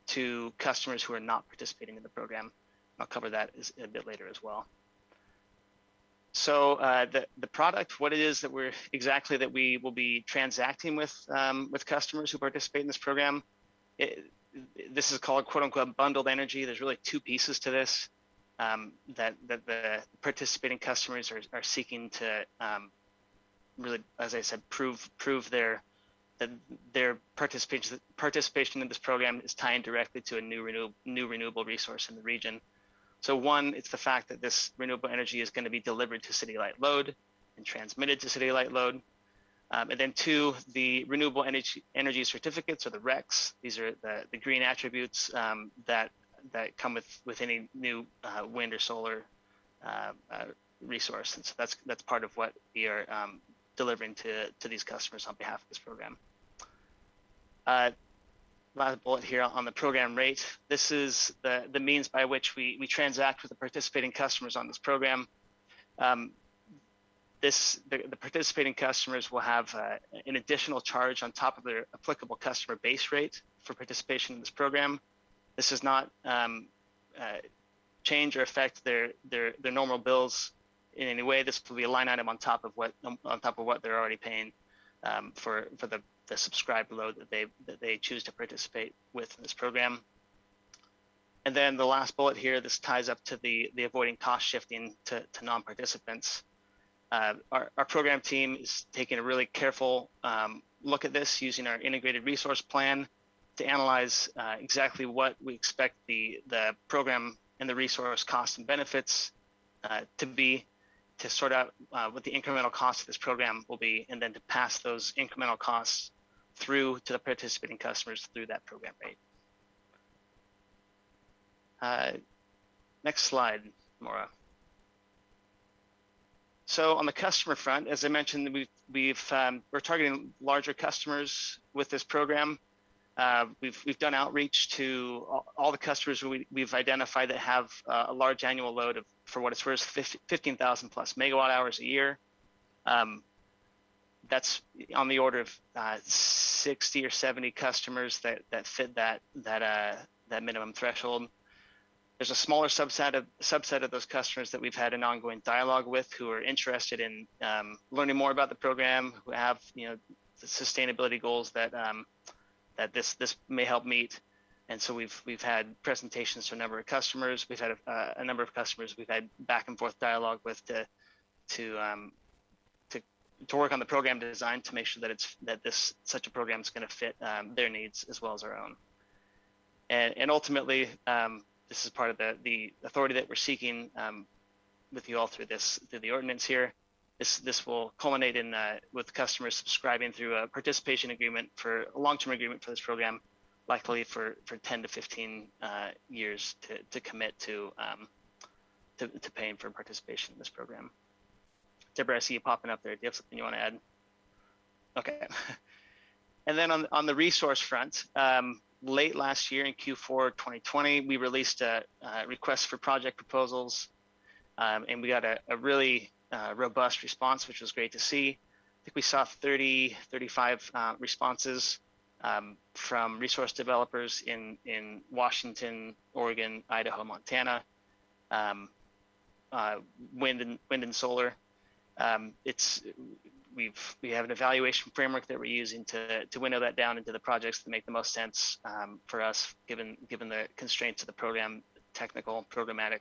to customers who are not participating in the program. I'll cover that a bit later as well. So the product, what it is that we will be transacting with customers who participate in this program. This is called quote unquote bundled energy. There's really two pieces to this that the participating customers are seeking to really, as I said, prove that their participation in this program is tying directly to a new renewable resource in the region. So one, it's the fact that this renewable energy is going to be delivered to City Light load and transmitted to City Light load. And then two, the renewable energy certificates, or the RECs. These are the green attributes that come with any new wind or solar resource. And so that's part of what we are delivering to these customers on behalf of this program. Last bullet here on the program rate. This is the means by which we transact with the participating customers on this program. The participating customers will have an additional charge on top of their applicable customer base rate for participation in this program. This does not change or affect their normal bills in any way. This will be a line item on top of what they're already paying for the subscribed load that they choose to participate with in this program. And then the last bullet here, this ties up to the avoiding cost shifting to non-participants. Our program team is taking a really careful look at this, using our integrated resource plan to analyze exactly what we expect the program and the resource costs and benefits to be, to sort out what the incremental cost of this program will be, and then to pass those incremental costs through to the participating customers through that program rate. Next slide, Maura. So on the customer front, as I mentioned, we're targeting larger customers with this program. We've done outreach to all the customers we've identified that have a large annual load of, for what it's worth, 15,000 plus megawatt hours a year. That's on the order of 60 or 70 customers that fit that minimum threshold. There's a smaller subset of those customers that we've had an ongoing dialogue with, who are interested in learning more about the program, who have the sustainability goals that this may help meet. And so we've had presentations to a number of customers. We've had a number of customers we've had back and forth dialogue with to work on the program design to make sure that such a program is going to fit their needs as well as our own. And ultimately, this is part of the authority that we're seeking with you all through the ordinance here. This will culminate in with customers subscribing through a participation agreement, for a long-term agreement for this program, likely for 10 to 15 years to commit to paying for participation in this program. Deborah, I see you popping up there. Do you have something you want to add? Okay. And then on the resource front, late last year in Q4 2020, we released a request for project proposals, and we got a really robust response, which was great to see. I think we saw 35 responses from resource developers in Washington, Oregon, Idaho, Montana, wind and solar. We have an evaluation framework that we're using to winnow that down into the projects that make the most sense for us, given the constraints of the program, technical, programmatic,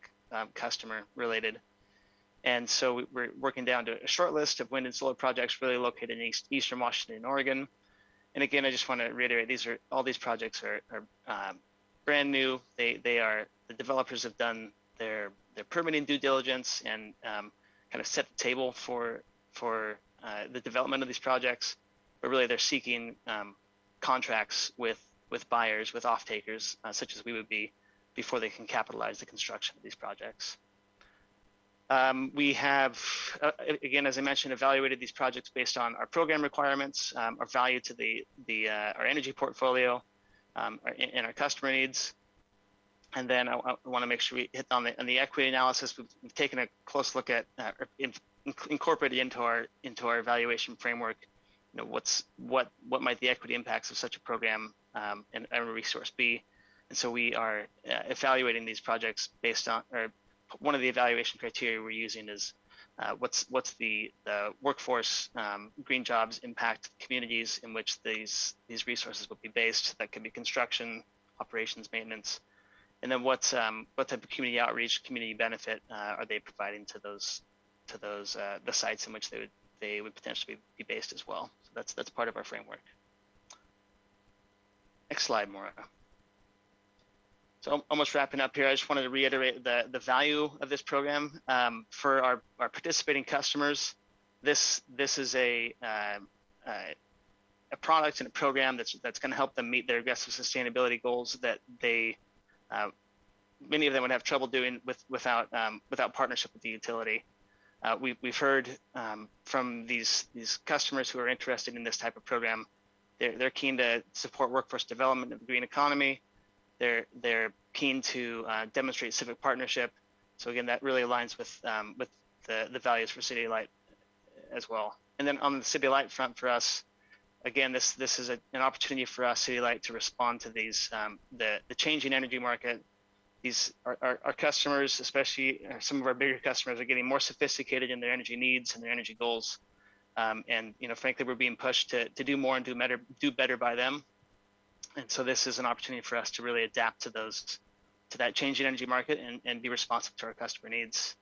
customer related. And so we're working down to a short list of wind and solar projects really located in Eastern Washington and Oregon. And again, I just want to reiterate, all these projects are brand new. The developers have done their permitting due diligence and kind of set the table for the development of these projects, but really they're seeking contracts with buyers, with off-takers, such as we would be, before they can capitalize the construction of these projects. We have, again, as I mentioned, evaluated these projects based on our program requirements, our value to our energy portfolio, and our customer needs. And then I want to make sure we hit on the equity analysis. We've taken a close look at, incorporated into our evaluation framework, what might the equity impacts of such a program and a resource be. And so we are evaluating these projects based on, or one of the evaluation criteria we're using is what's the workforce, green jobs impact communities in which these resources will be based. That could be construction, operations, maintenance. And then what type of community outreach, community benefit are they providing to the sites in which they would potentially be based as well. So that's part of our framework. Next slide, Maura. So almost wrapping up here, I just wanted to reiterate the value of this program for our participating customers. This is a product and a program that's going to help them meet their aggressive sustainability goals that many of them would have trouble doing without partnership with the utility. We've heard from these customers who are interested in this type of program. They're keen to support workforce development of the green economy. They're keen to demonstrate civic partnership. So again, that really aligns with the values for City Light as well. And then on the City Light front for us, again, this is an opportunity for us, City Light, to respond to these the changing energy market. Our customers, especially some of our bigger customers, are getting more sophisticated in their energy needs and their energy goals. And frankly, we're being pushed to do more and do better by them. And so this is an opportunity for us to really adapt to that changing energy market and be responsive to our customer needs.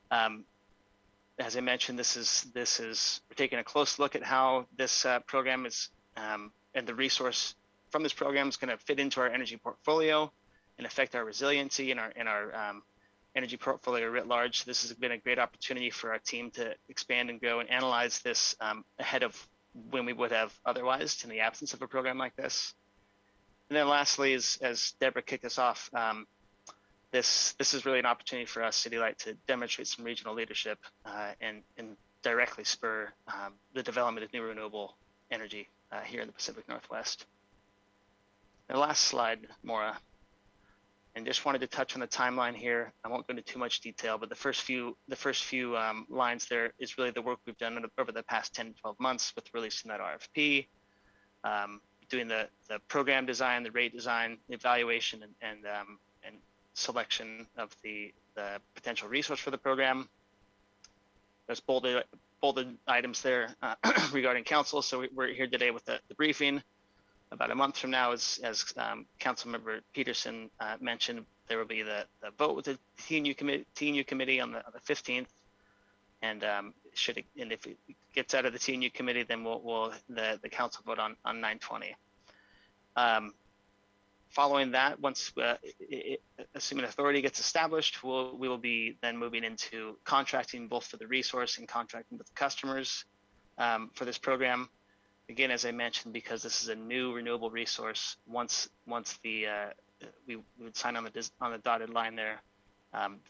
As I mentioned, we're taking a close look at how this program is and the resource from this program is going to fit into our energy portfolio and affect our resiliency and our energy portfolio writ large. This has been a great opportunity for our team to expand and grow and analyze this ahead of when we would have otherwise in the absence of a program like this. And then lastly, as Deborah kicked us off, this is really an opportunity for us, City Light, to demonstrate some regional leadership and directly spur the development of new renewable energy here in the Pacific Northwest. The last slide, Maura. And just wanted to touch on the timeline here. I won't go into too much detail, but the first few lines there is really the work we've done over the past 10 to 12 months with releasing that RFP, doing the program design, the rate design, the evaluation, and selection of the potential resource for the program. There's bolded items there regarding council. So we're here today with the briefing. About a month from now, as Councilmember Peterson mentioned, there will be the vote with the TNU committee on the 15th, and if it gets out of the TNU committee, then we'll the council vote on 9/20. Following that, once assuming authority gets established, we will be then moving into contracting both for the resource and contracting with the customers for this program. again, as I mentioned, because this is a new renewable resource, once the we would sign on the dotted line there,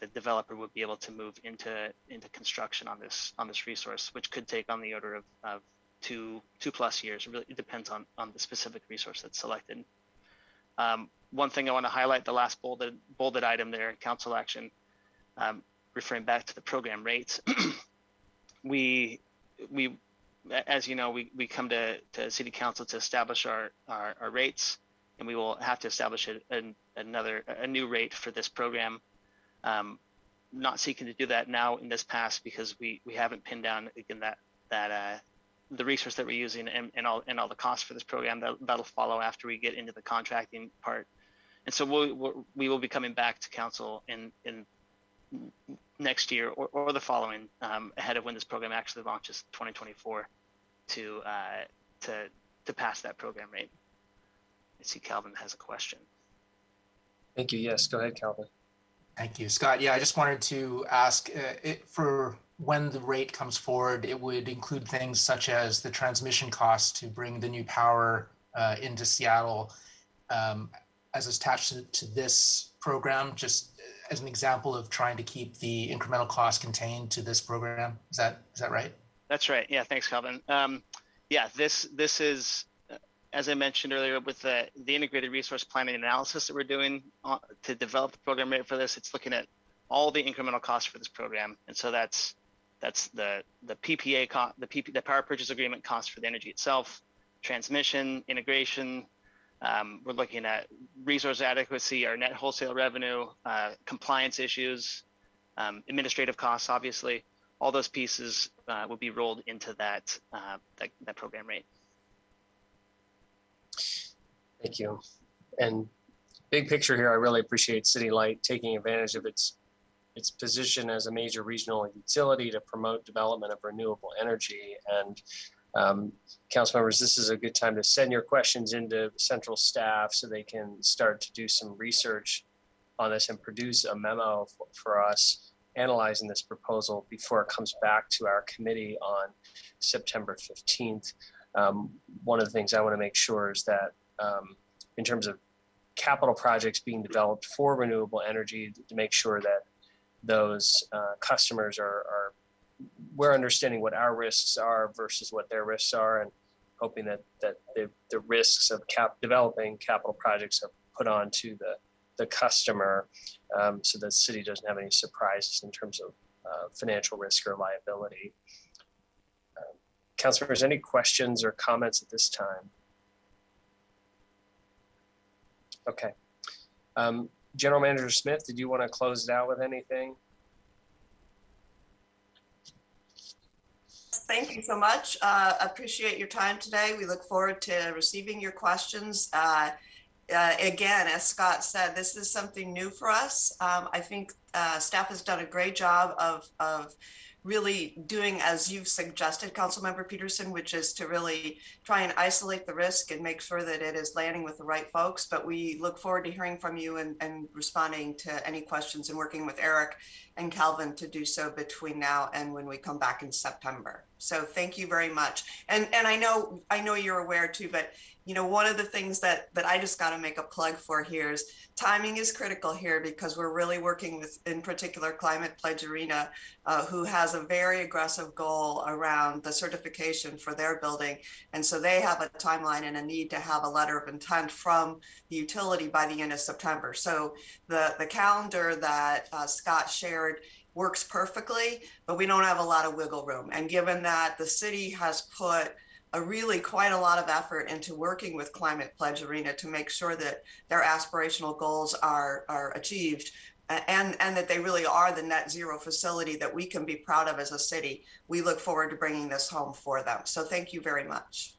the developer would be able to move into construction on this resource, which could take on the order of 2+ years. Really, it depends on the specific resource that's selected. One thing I want to highlight, the last bolded item there, council action, referring back to the program rates. we as you know, we come to city council to establish our rates, and we will have to establish a new rate for this program. Not seeking to do that now in this pass because we haven't pinned down again that the resource that we're using and all the costs for this program. That'll follow after we get into the contracting part. And so we will be coming back to council in next year or the following, ahead of when this program actually launches 2024 to pass that program rate. I see Calvin has a question. Thank you. Yes, go ahead, Calvin. Thank you, Scott. Yeah, I just wanted to ask for when the rate comes forward, it would include things such as the transmission costs to bring the new power into Seattle as attached to this program, just as an example of trying to keep the incremental cost contained to this program. Is that right? That's right. Yeah, thanks, Calvin. Yeah, this is, as I mentioned earlier, with the integrated resource planning analysis that we're doing to develop the program rate for this, it's looking at all the incremental costs for this program. And so that's the PPA cost, the power purchase agreement cost for the energy itself, transmission, integration. We're looking at resource adequacy, our net wholesale revenue, compliance issues, administrative costs, obviously. All those pieces will be rolled into that program rate. Thank you. And big picture here, I really appreciate City Light taking advantage of its position as a major regional utility to promote development of renewable energy. And council members, this is a good time to send your questions into central staff so they can start to do some research on this and produce a memo for us analyzing this proposal before it comes back to our committee on September 15th. One of the things I want to make sure is that in terms of capital projects being developed for renewable energy, to make sure that those customers we're understanding what our risks are versus what their risks are, and hoping that the risks of developing capital projects are put onto the customer, so that the city doesn't have any surprises in terms of financial risk or liability. Councilors, any questions or comments at this time? Okay. General Manager Smith, did you want to close it out with anything? Thank you so much. Appreciate your time today. We look forward to receiving your questions. Again, as Scott said, this is something new for us. I think staff has done a great job of really doing as you've suggested, Councilmember Peterson, which is to really try and isolate the risk and make sure that it is landing with the right folks. But we look forward to hearing from you and responding to any questions and working with Eric and Calvin to do so between now and when we come back in September. So thank you very much. And I know you're aware too, but you know, one of the things that I just got to make a plug for here is timing is critical here, because we're really working with, in particular, Climate Pledge Arena, who has a very aggressive goal around the certification for their building. And so they have a timeline and a need to have a letter of intent from the utility by the end of September. So the calendar that Scott shared works perfectly, but we don't have a lot of wiggle room. And given that the city has put really quite a lot of effort into working with Climate Pledge Arena to make sure that their aspirational goals are achieved, and that they really are the net zero facility that we can be proud of as a city. We look forward to bringing this home for them. So thank you very much.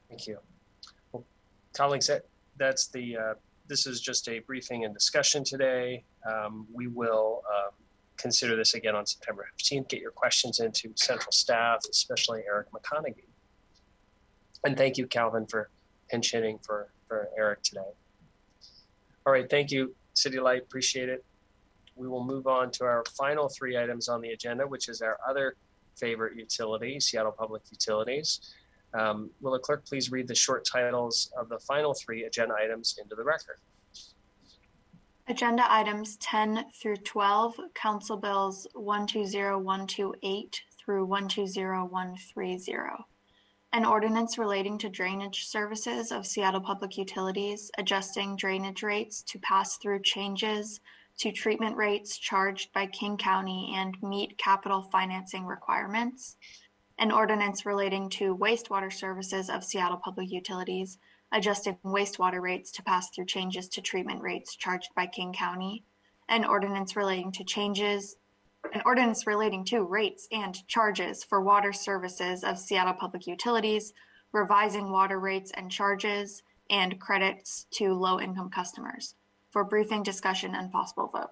Thank you. Well, colleagues, this is just a briefing and discussion today. We will consider this again on September 15th. Get your questions into central staff, especially Eric McConaughey. And thank you, Calvin, for pinch hitting for Eric today. All right, thank you, City Light, appreciate it. We will move on to our final 3 items on the agenda, which is our other favorite utility, Seattle Public Utilities. Will the clerk please read the short titles of the final 3 agenda items into the record? Agenda items 10 through 12, Council Bills 120128 through 120130. An ordinance relating to drainage services of Seattle Public Utilities, adjusting drainage rates to pass through changes to treatment rates charged by King County and meet capital financing requirements. An ordinance relating to wastewater services of Seattle Public Utilities, adjusting wastewater rates to pass through changes to treatment rates charged by King County. An ordinance relating to rates and charges for water services of Seattle Public Utilities, revising water rates and charges, and credits to low-income customers. For briefing, discussion, and possible vote.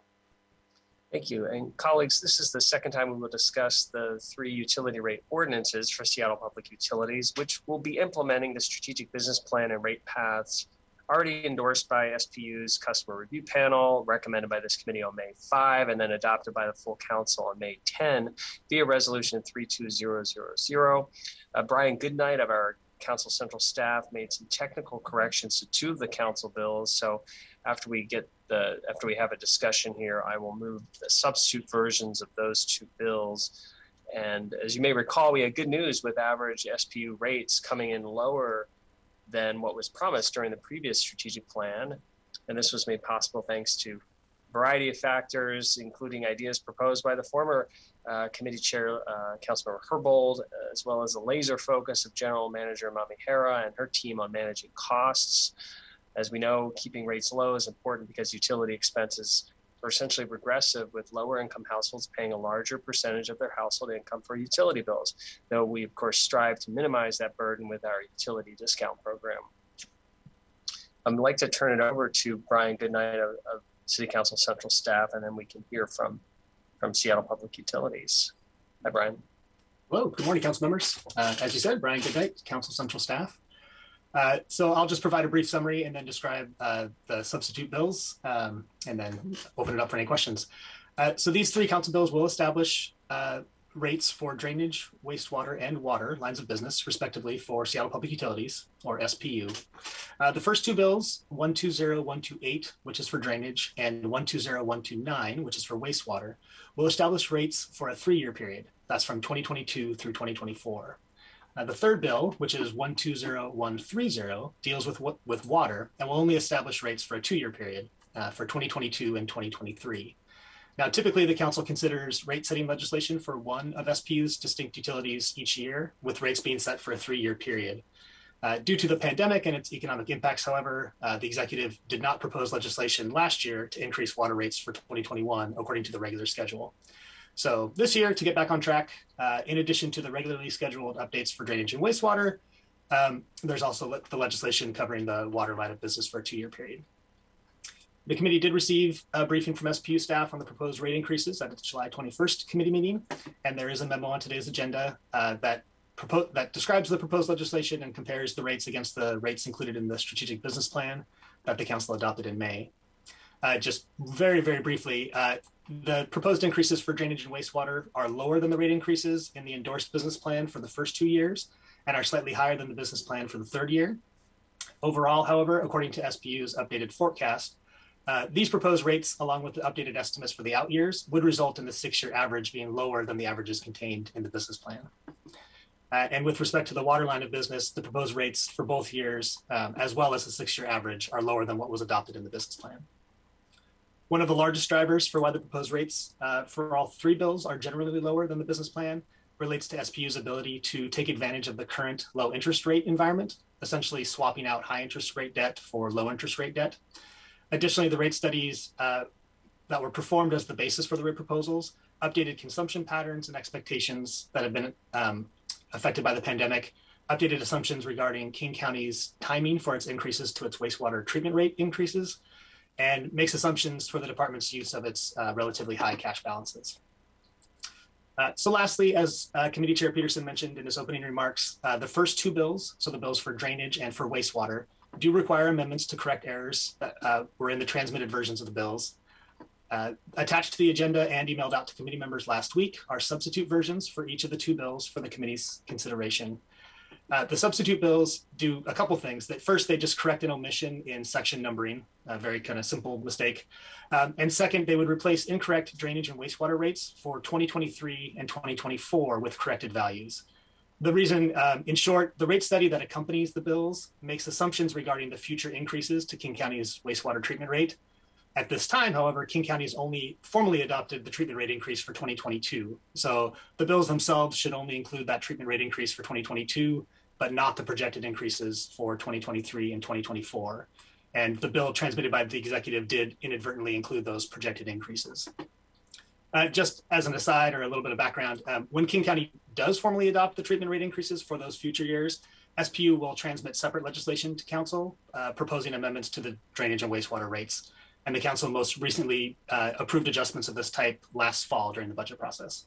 Thank you. And colleagues, this is the second time we will discuss the 3 utility rate ordinances for Seattle Public Utilities, which will be implementing the strategic business plan and rate paths already endorsed by SPU's customer review panel, recommended by this committee on May 5, and then adopted by the full council on May 10 via resolution 32000. Brian Goodnight of our council central staff made some technical corrections to 2 of the council bills. So after we have a discussion here, I will move the substitute versions of those 2 bills. And as you may recall, we had good news with average SPU rates coming in lower than what was promised during the previous strategic plan. And this was made possible thanks to a variety of factors, including ideas proposed by the former committee chair, Councilmember Herbold, as well as the laser focus of General Manager Mamihara and her team on managing costs. As we know, keeping rates low is important because utility expenses are essentially regressive, with lower income households paying a larger percentage of their household income for utility bills, though we of course strive to minimize that burden with our utility discount program. I'd like to turn it over to Brian Goodnight of City Council Central staff, and then we can hear from Seattle Public Utilities. Hi, Brian. Hello, good morning, council members. As you said, Brian Goodnight, Council Central staff. So I'll just provide a brief summary and then describe the substitute bills and then open it up for any questions. So these 3 council bills will establish rates for drainage, wastewater, and water lines of business, respectively, for Seattle Public Utilities, or SPU. The first 2 bills, 120128, which is for drainage, and 120129, which is for wastewater, will establish rates for a 3-year period. That's from 2022 through 2024. The third bill, which is 120130, deals with water and will only establish rates for a 2-year period for 2022 and 2023. Now, typically the council considers rate setting legislation for one of SPU's distinct utilities each year, with rates being set for a 3-year period. Due to the pandemic and its economic impacts, however, the executive did not propose legislation last year to increase water rates for 2021 according to the regular schedule. So this year, to get back on track, in addition to the regularly scheduled updates for drainage and wastewater, there's also the legislation covering the water line of business for a 2-year period. The committee did receive a briefing from SPU staff on the proposed rate increases at its July 21st committee meeting, and there is a memo on today's agenda that describes the proposed legislation and compares the rates against the rates included in the strategic business plan that the council adopted in May. Just very, very briefly, the proposed increases for drainage and wastewater are lower than the rate increases in the endorsed business plan for the first 2 years and are slightly higher than the business plan for the 3rd year. Overall, however, according to SPU's updated forecast, these proposed rates, along with the updated estimates for the out years, would result in the 6-year average being lower than the averages contained in the business plan. And with respect to the water line of business, the proposed rates for both years, as well as the 6-year average, are lower than what was adopted in the business plan. One of the largest drivers for why the proposed rates for all 3 bills are generally lower than the business plan relates to SPU's ability to take advantage of the current low interest rate environment, essentially swapping out high interest rate debt for low interest rate debt. Additionally, the rate studies that were performed as the basis for the rate proposals updated consumption patterns and expectations that have been affected by the pandemic, updated assumptions regarding King County's timing for its increases to its wastewater treatment rate increases, and makes assumptions for the department's use of its relatively high cash balances. So lastly, as Committee Chair Peterson mentioned in his opening remarks, the first 2 bills, so the bills for drainage and for wastewater, do require amendments to correct errors that were in the transmitted versions of the bills. Attached to the agenda and emailed out to committee members last week are substitute versions for each of the 2 bills for the committee's consideration. The substitute bills do a couple things. That first, they just correct an omission in section numbering, a very kind of simple mistake. And second, they would replace incorrect drainage and wastewater rates for 2023 and 2024 with corrected values. The reason, in short, the rate study that accompanies the bills makes assumptions regarding the future increases to King County's wastewater treatment rate. At this time, however, King County has only formally adopted the treatment rate increase for 2022. So the bills themselves should only include that treatment rate increase for 2022, but not the projected increases for 2023 and 2024. And the bill transmitted by the executive did inadvertently include those projected increases. Just as an aside or a little bit of background, when King County does formally adopt the treatment rate increases for those future years, SPU will transmit separate legislation to council proposing amendments to the drainage and wastewater rates. And the council most recently approved adjustments of this type last fall during the budget process.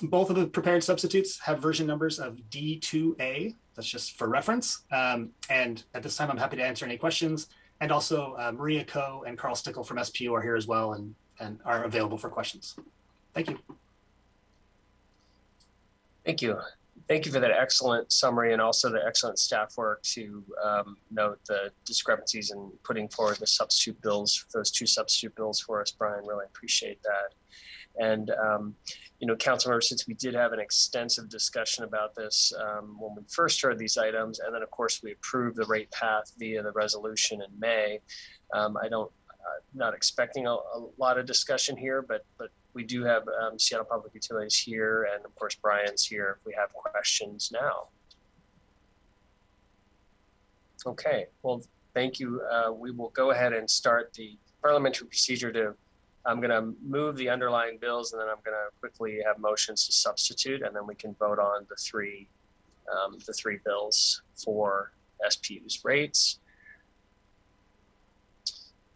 Both of the prepared substitutes have version numbers of D2A, that's just for reference. And at this time, I'm happy to answer any questions. And also Maria Coe and Carl Stickel from SPU are here as well and are available for questions. Thank you. Thank you. Thank you for that excellent summary and also the excellent staff work to note the discrepancies in putting forward the substitute bills, those two substitute bills for us, Brian. Really appreciate that. And, you know, council members, since we did have an extensive discussion about this when we first heard these items, and then of course we approved the rate path via the resolution in May, not expecting a lot of discussion here, but we do have Seattle Public Utilities here, and of course Brian's here if we have questions now. Okay, well, thank you. We will go ahead and start the parliamentary procedure to, I'm going to move the underlying bills, and then I'm going to quickly have motions to substitute, and then we can vote on the three bills for SPU's rates.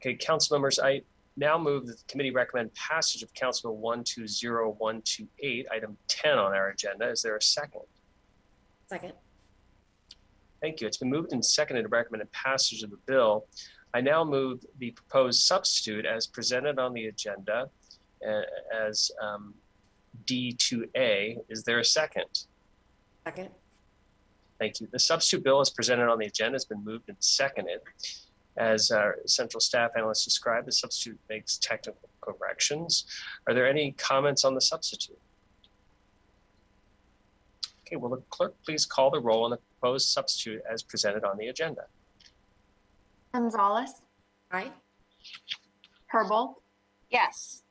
Okay, council members, I now move that the committee recommend passage of Council Bill 120128, item 10 on our agenda. Is there a second? Second. Thank you. It's been moved and seconded to recommend passage of the bill. I now move the proposed substitute as presented on the agenda as D2A. Is there a second? Second. Thank you. The substitute bill as presented on the agenda has been moved and seconded. As our central staff analyst described, the substitute makes technical corrections. Are there any comments on the substitute? Okay, will the clerk please call the roll on the proposed substitute as presented on the agenda? Gonzalez. Aye. Herbold. Yes.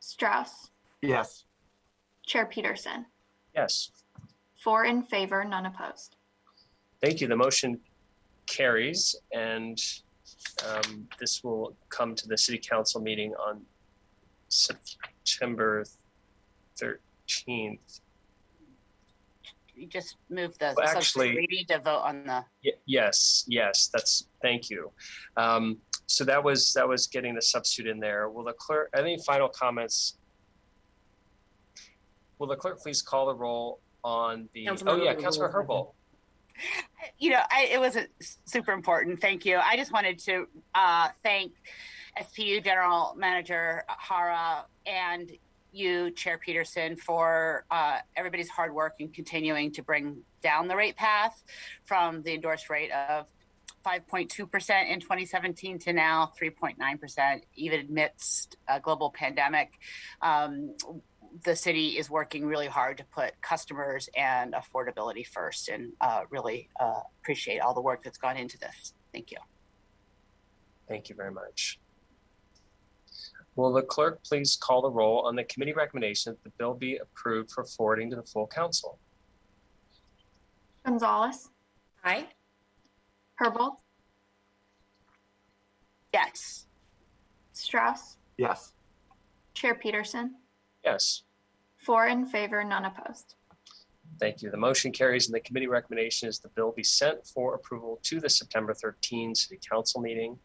Strauss. Yes. Chair Peterson. Yes. 4 in favor, none opposed. Thank you. The motion carries, and this will come to the city council meeting on September 13th. You just moved the Well, actually, we need to vote on the. Yes, that's, thank you. So that was getting the substitute in there. Will the clerk, any final comments? Will the clerk please call the roll on the, Councilmember Herbold. You know, it was super important. Thank you. I just wanted to thank SPU General Manager Hara and you, Chair Peterson, for everybody's hard work in continuing to bring down the rate path from the endorsed rate of 5.2% in 2017 to now 3.9%, even amidst a global pandemic. The city is working really hard to put customers and affordability first, and really appreciate all the work that's gone into this. Thank you. Thank you very much. Will the clerk please call the roll on the committee recommendation that the bill be approved for forwarding to the full council? Gonzalez. Aye. Herbold. Yes. Strauss. Yes. Chair Peterson. Yes. 4 in favor, none opposed. Thank you. The motion carries, and the committee recommendation is the bill be sent for approval to the September 13 City Council meeting.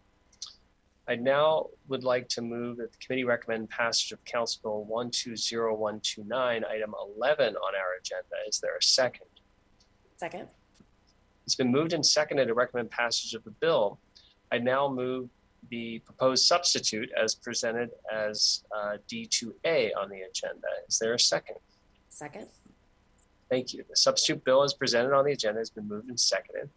I now would like to move that the committee recommend passage of Council Bill 120129, item 11 on our agenda. Is there a second? Second. It's been moved and seconded to recommend passage of the bill. I now move the proposed substitute as presented as D2A on the agenda. Is there a second? Second. Thank you. The substitute bill as presented on the agenda has been moved and seconded.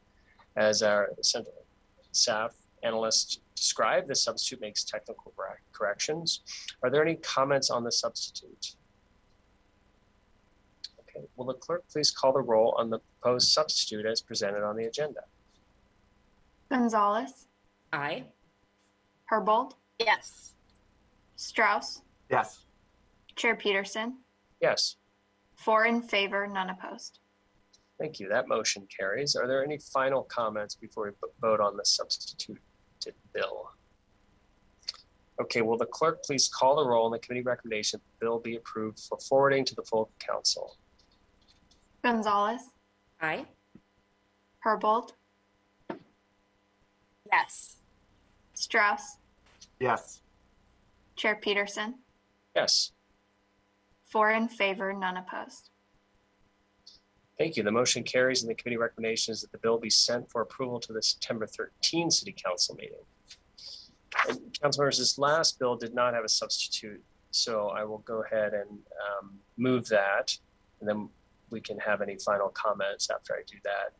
As our central staff analyst described, the substitute makes technical corrections. Are there any comments on the substitute? Okay, will the clerk please call the roll on the proposed substitute as presented on the agenda? Gonzalez. Aye. Herbold. Yes. Strauss. Yes. Chair Peterson. Yes. 4 in favor, none opposed. Thank you. That motion carries. Are there any final comments before we vote on the substituted bill? Okay, will the clerk please call the roll on the committee recommendation the bill be approved for forwarding to the full council? Gonzalez. Aye. Herbold. Yes. Strauss. Yes. Chair Peterson. Yes. 4 in favor, none opposed. Thank you. The motion carries, and the committee recommendation is that the bill be sent for approval to the September 13 City Council meeting. And council members, this last bill did not have a substitute, so I will go ahead and move that, and then we can have any final comments after I do that.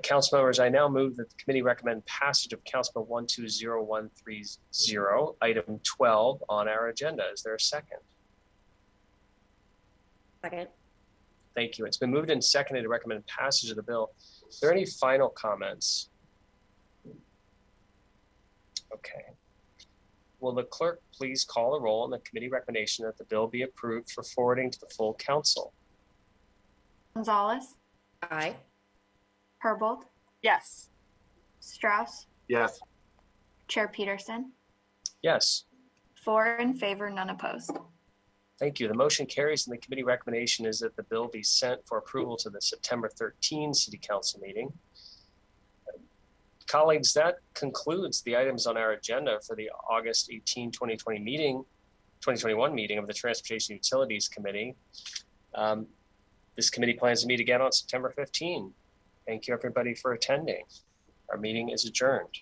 Council members, I now move that the committee recommend passage of Council Bill 120130, item 12 on our agenda. Is there a second? Second. Thank you. It's been moved and seconded to recommend passage of the bill. Are there any final comments? Okay. Will the clerk please call the roll on the committee recommendation that the bill be approved for forwarding to the full council? Gonzalez. Aye. Herbold. Yes. Strauss. Yes. Chair Peterson. Yes. 4 in favor, none opposed. Thank you. The motion carries, and the committee recommendation is that the bill be sent for approval to the September 13 City Council meeting. Colleagues, that concludes the items on our agenda for the August 18, 2021 meeting of the Transportation Utilities Committee. This committee plans to meet again on September 15. Thank you, everybody, for attending. Our meeting is adjourned.